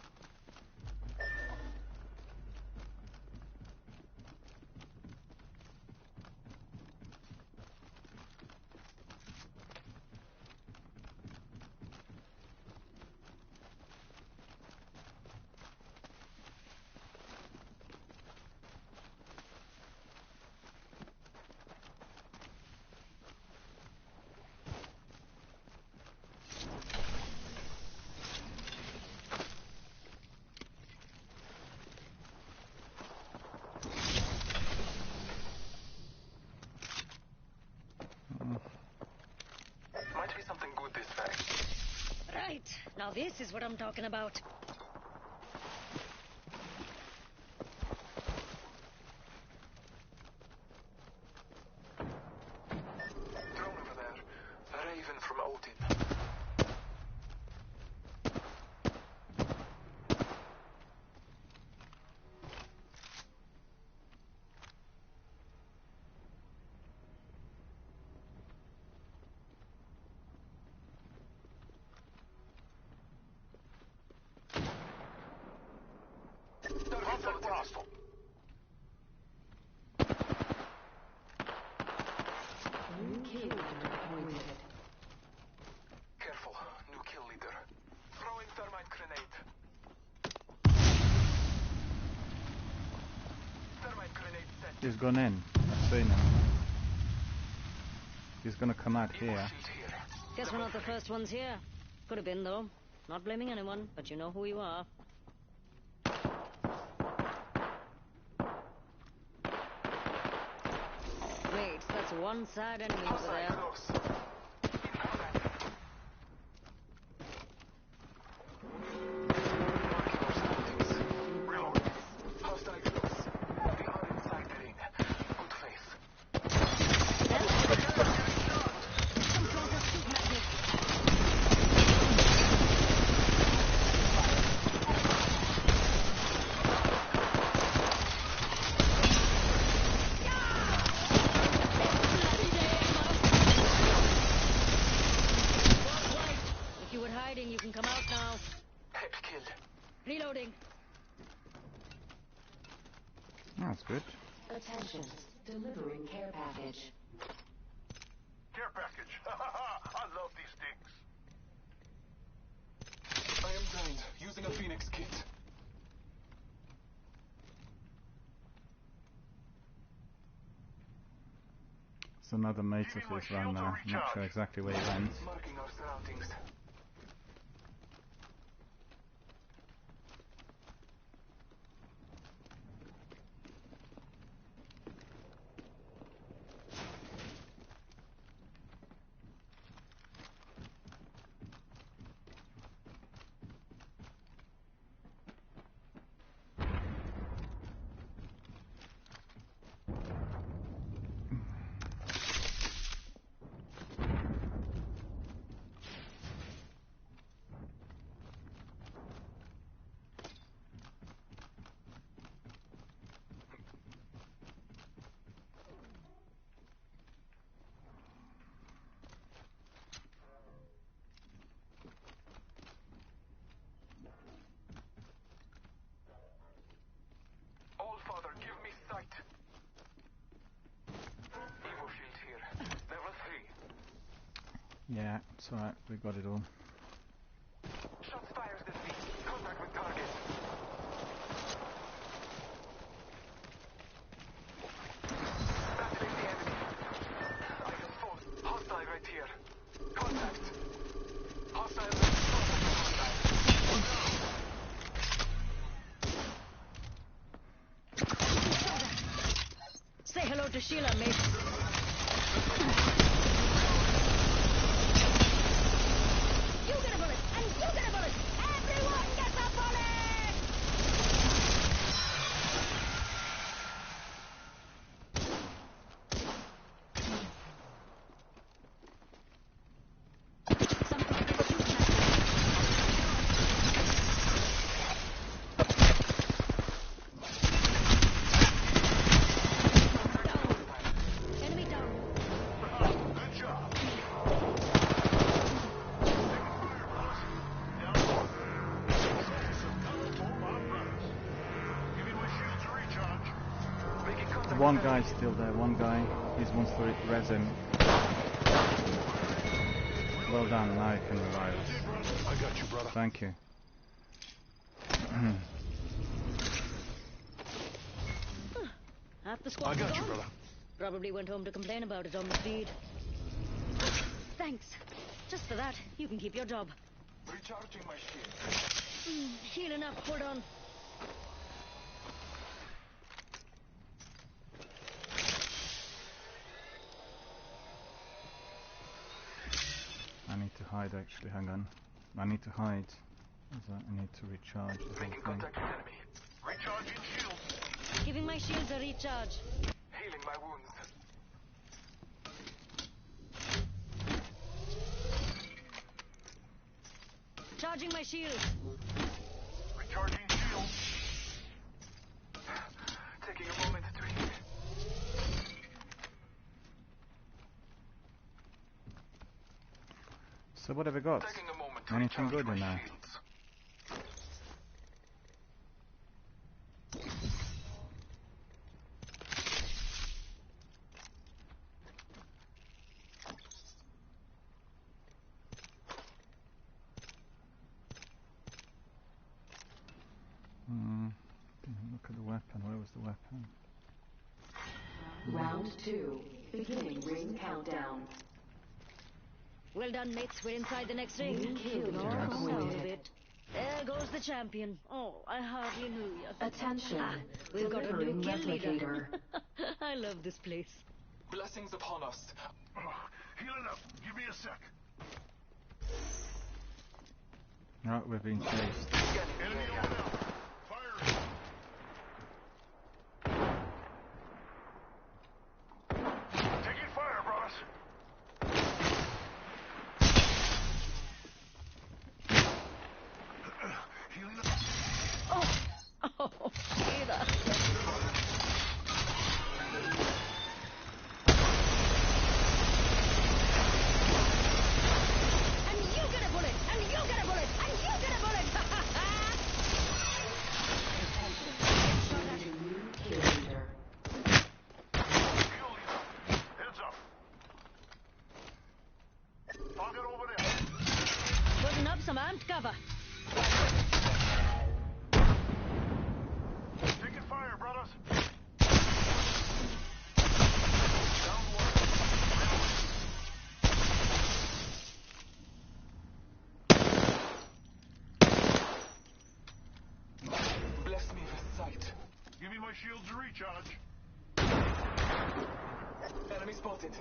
Might be something good this way. Right. Now this is what I'm talking about. Drone over there. A raven from Odin. Contact hostile. New kill leader appointed. Careful. New kill leader. Throwing thermite grenade. Thermite grenade set. He's gone in. I've seen him. He's gonna come out here. Shield here. Guess we're not the first ones here. Could have been, though. Not blaming anyone, but you know who you are. Wait, that's one side enemy over Hostile there. close. Marking our surroundings. Reload. Hostile close. They are inside the ring. Good faith. That's good. Attention, delivering care package. Care package. I love these things. I am trained, using a Phoenix kit. It's another mate of his run now. Not sure exactly where he went. Marking our surroundings. Father, give me sight. Evo shield here. Level 3. Yeah, it's alright, we got it all. Shots fired this week. Contact with target. Battling the enemy. I am full. Hostile right here. Contact. Hostile. Say hello to Sheila, mate. You get a bullet, and you get a bullet! Everyone gets a bullet! One guy's still there, one guy. He wants to res him. Well done, now you can revive us. I got you, brother. Thank you. Half the squad I got gone. you, brother. Probably went home to complain about it on the feed. Thanks. Just for that, you can keep your job. Recharging my shield. Healing up, hold on. I need to hide actually, hang on. I need to hide. I need to recharge the whole Making thing. contact with enemy. Recharging shields. Giving my shields a recharge. Healing my wounds. Charging my shields. Recharging shields. Taking a moment to heal. So what have we got? Taking a moment to Anything recharge good in my there? shields. Look at the weapon. Where was the weapon? Round 2. Beginning ring countdown. Well done, mates. We're inside the next ring. New kill No, leader calm down a appointed. bit. There goes the champion. Oh, I hardly knew you. Attention, We've got a new delivering kill leader. replicator. I love this place. Blessings upon us. Healing up. Give me a sec. No, we're being chased. Enemy on out. Firing. Taking fire, brothers. Healing up. Oh, Sheila. And you get a bullet! And you get a bullet! And you get a bullet! shields to recharge. Enemy spotted.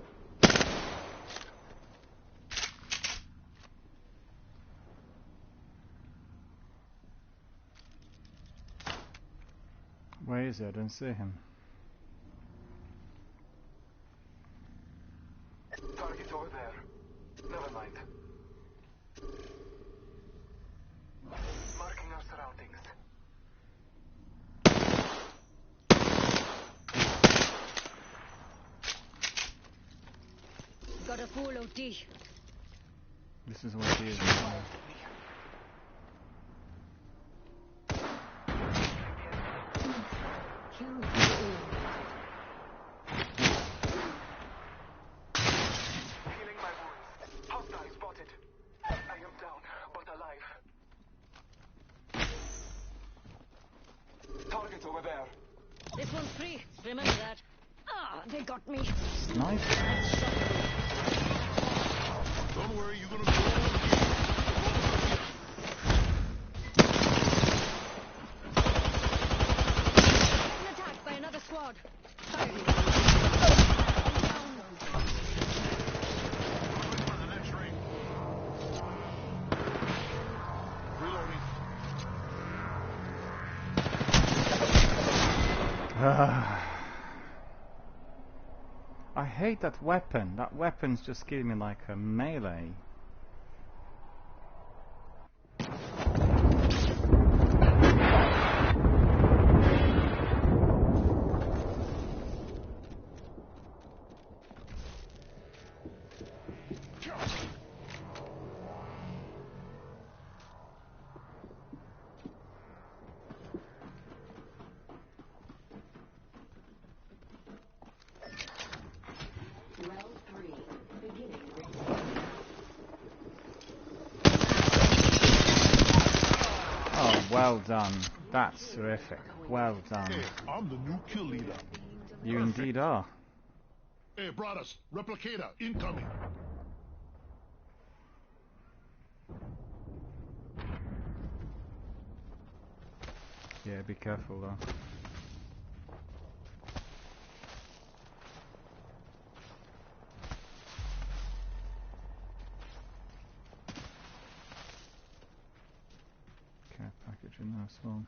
Where is he? I don't see him. Target over there. Never mind. Marking our surroundings. Got a full OT. This is what he is. Healing my wounds. Hostile spotted. I am down, but alive. Target over there. This one's free. Remember that. Ah, they got me. Nice. Don't worry, you're gonna go. An attack by another squad. Sorry. For the next ring. Reloading. I hate that weapon. That weapon's just giving me like a melee. Well done. That's terrific. Well done. Hey, I'm the new kill leader. You indeed are. Hey, brothers, replicator incoming. Yeah, be careful though. Care package in there as well.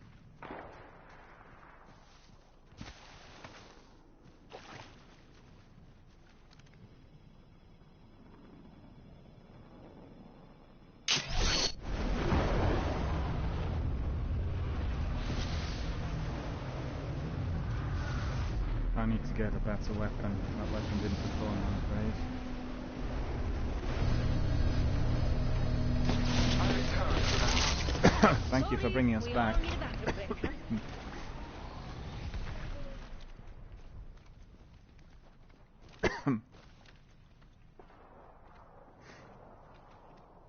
I need to get a better weapon. That weapon didn't perform, I'm afraid. Thank you for bringing us back.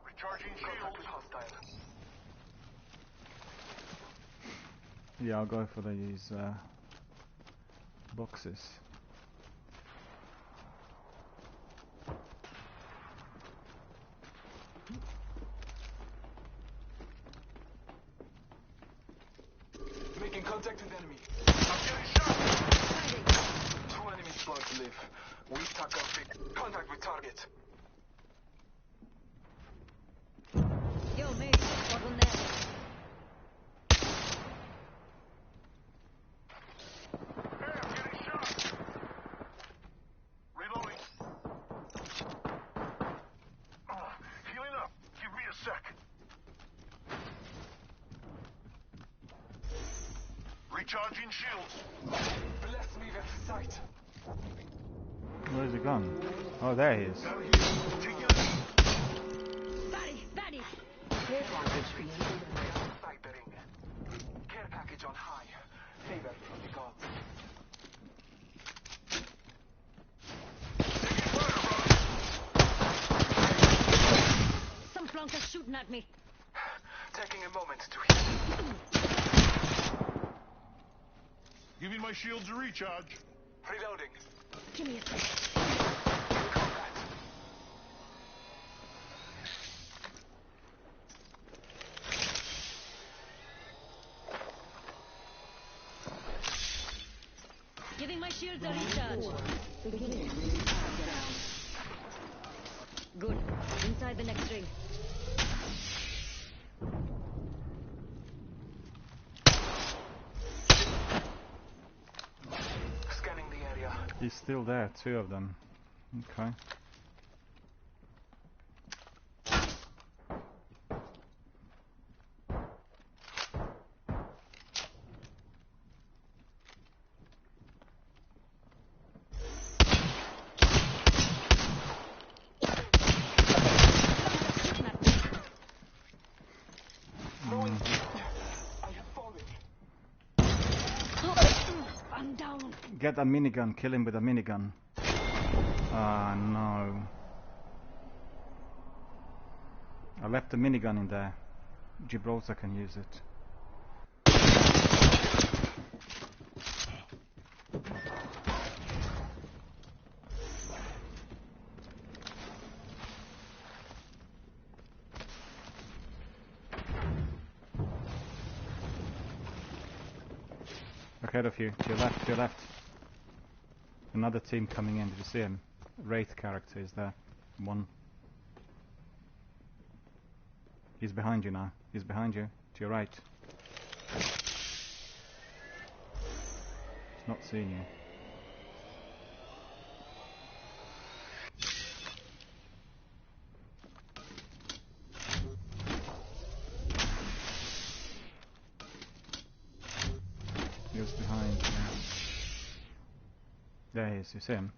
Recharging shields. Yeah, I'll go for these boxes. Making contact with enemy. I'm getting shot. 2 enemy squads live. We stuck up big. Contact with target. Yo, mate. Got one there. Hey, I'm getting shot. Reloading. Healing up. Give me a sec. Recharging shields. Bless me with sight. Where's he gone? Oh, there he is. Batty! Snipering. Care package on high. Favor from the gods. Some flunker's shooting at me. Taking a moment to heal. Giving my shields a recharge. Reloading. Give me a sec. Combat. Giving my shields a recharge. Good. Inside the next ring. Scanning the area. He's still there, 2 of them. Okay. I'm down. Get a minigun, kill him with a minigun. Ah, no. I left the minigun in there. Gibraltar can use it. Ahead of you, to your left, to your left. Another team coming in, did you see him? Wraith character is there. 1. He's behind you now. He's behind you, to your right. He's not seeing you. He was behind, yeah. There he is, you see him?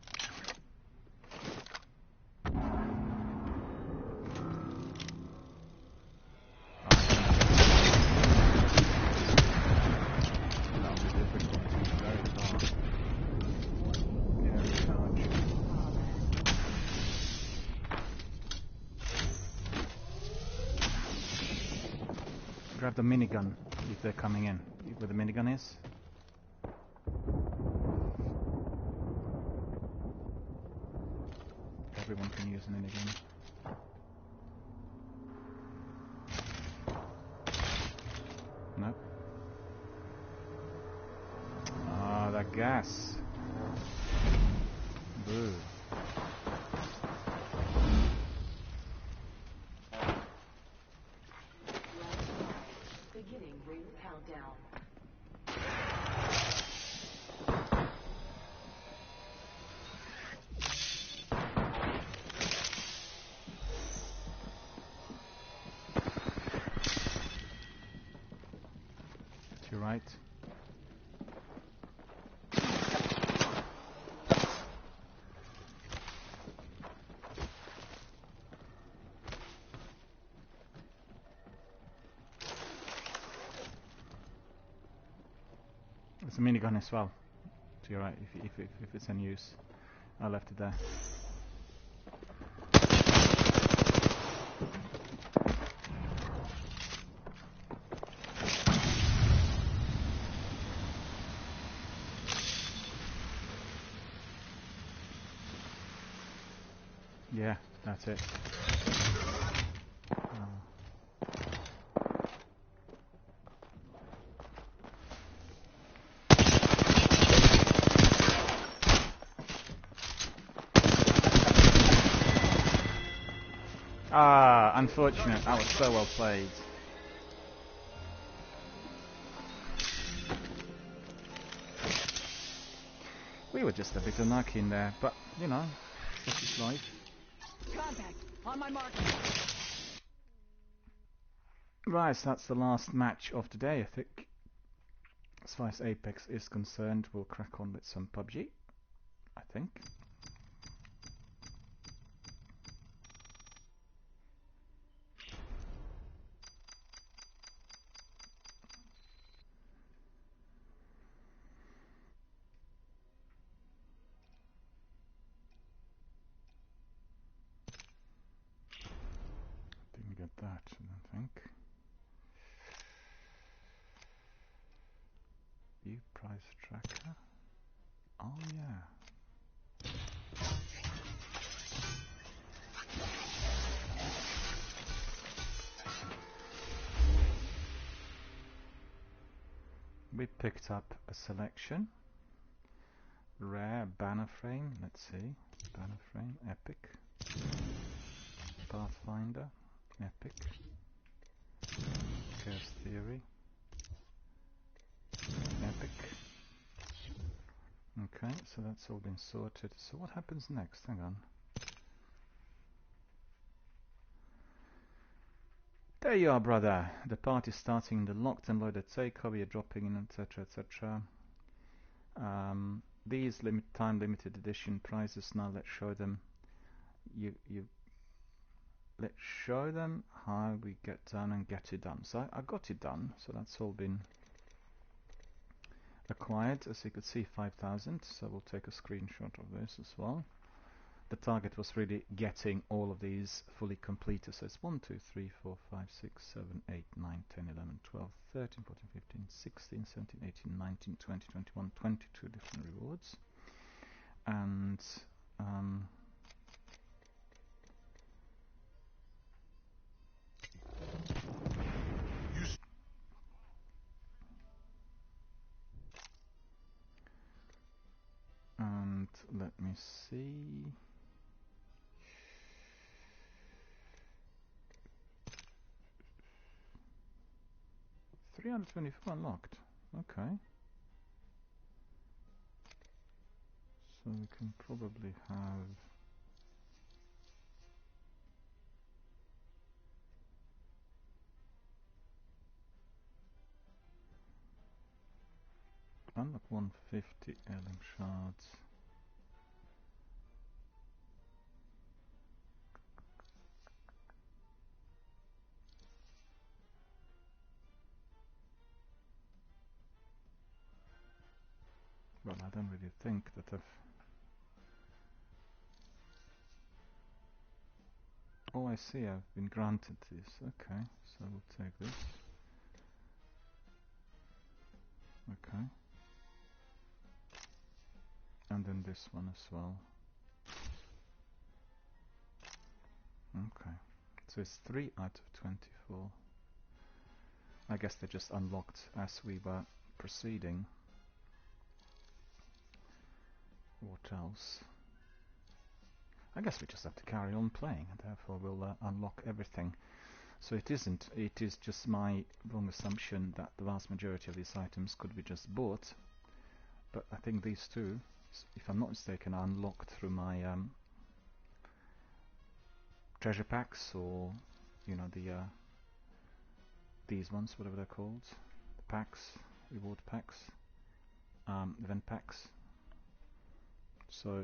Grab the minigun if they're coming in. Where the minigun is. Everyone can use a minigun. No. Ah, that gas. Boo. Beginning ring countdown. To your right. There's a minigun as well. To your right, if it's in use. I left it there. Yeah, that's it. Ah, unfortunate. That was so well played. We were just a bit unlucky in there, but, you know, such is life. Contact! On my mark! Right, so that's the last match of the day, I think. As far as Apex is concerned, we'll crack on with some PUBG, I think. Didn't get that, I don't think. View price tracker. Oh yeah. We picked up a selection. Rare banner frame. Let's see. Banner frame. Epic. Pathfinder. Epic. Chaos Theory. Epic. Okay, so that's all been sorted. So what happens next? Hang on. There you are, brother. The party's starting the locked and loaded takeover. You're dropping in, etc., etc. These time limited edition prizes. Now let's show them. Let's show them how we get done and get it done. So I got it done. So that's all been acquired. As you can see, 5,000. So we'll take a screenshot of this as well. The target was really getting all of these fully completed. So it's 1, 2, 3, 4, 5, 6, 7, 8, 9, 10, 11, 12, 13, 14, 15, 16, 17, 18, 19, 20, 21, 22 different rewards. And let me see. $324 unlocked. Okay. So we can probably have unlock 150 heirloom shards. Well, I don't really think that I've... Oh, I see, I've been granted this. Okay, so we'll take this. Okay. And then this one as well. Okay. So it's 3 out of 24. I guess they just unlocked as we were proceeding. What else? I guess we just have to carry on playing, and therefore we'll unlock everything. So it isn't, it is just my wrong assumption that the vast majority of these items could be just bought. But I think these two, if I'm not mistaken, are unlocked through my treasure packs, or, you know, these ones, whatever they're called. The packs, reward packs, event packs. So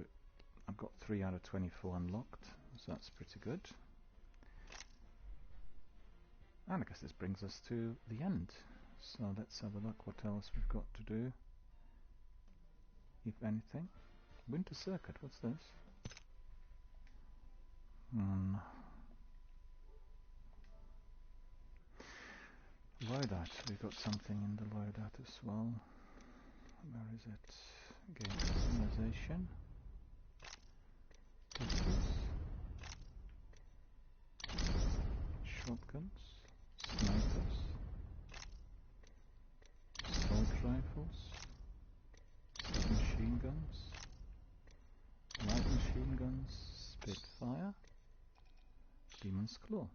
I've got 3 out of 24 unlocked, so that's pretty good. And I guess this brings us to the end. So let's have a look what else we've got to do, if anything. Winter Circuit, what's this? Loadout, we've got something in the loadout as well. Where is it? Game customization. Pistols. Shotguns. Snipers. Assault rifles. Machine guns. Light machine guns. Spitfire. Demon's Claw.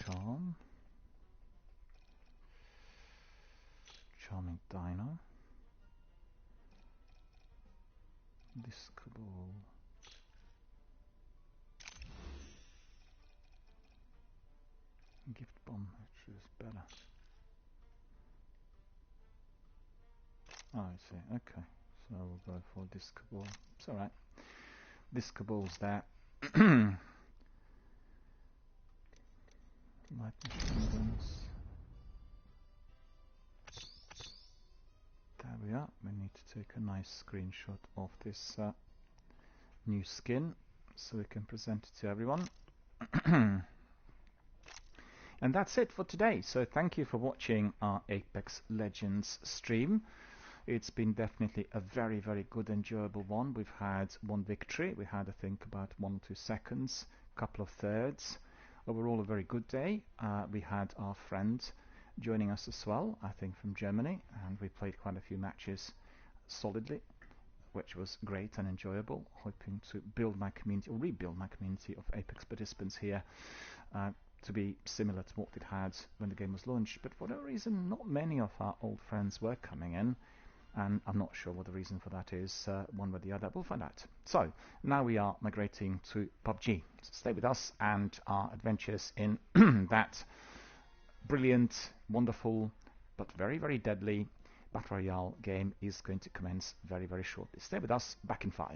Charm. Charming Dino. Discable. Gift bomb, which is better. Oh, I see. Okay, so we'll go for Discable. It's alright. Discable's there. Light machine guns. There we are. We need to take a nice screenshot of this new skin so we can present it to everyone. And that's it for today. So thank you for watching our Apex Legends stream. It's been definitely a very, very good, enjoyable one. We've had one victory. We had, I think, about 1 or 2 seconds, a couple of thirds. Overall, a very good day. We had our friend joining us as well, I think from Germany, and we played quite a few matches solidly, which was great and enjoyable. Hoping to build my community, or rebuild my community of Apex participants here, to be similar to what it had when the game was launched. But for whatever reason, not many of our old friends were coming in, and I'm not sure what the reason for that is, one way or the other. We'll find out. So, now we are migrating to PUBG. So stay with us, and our adventures in that brilliant, wonderful, but very, very deadly Battle Royale game is going to commence very, very shortly. Stay with us, back in 5.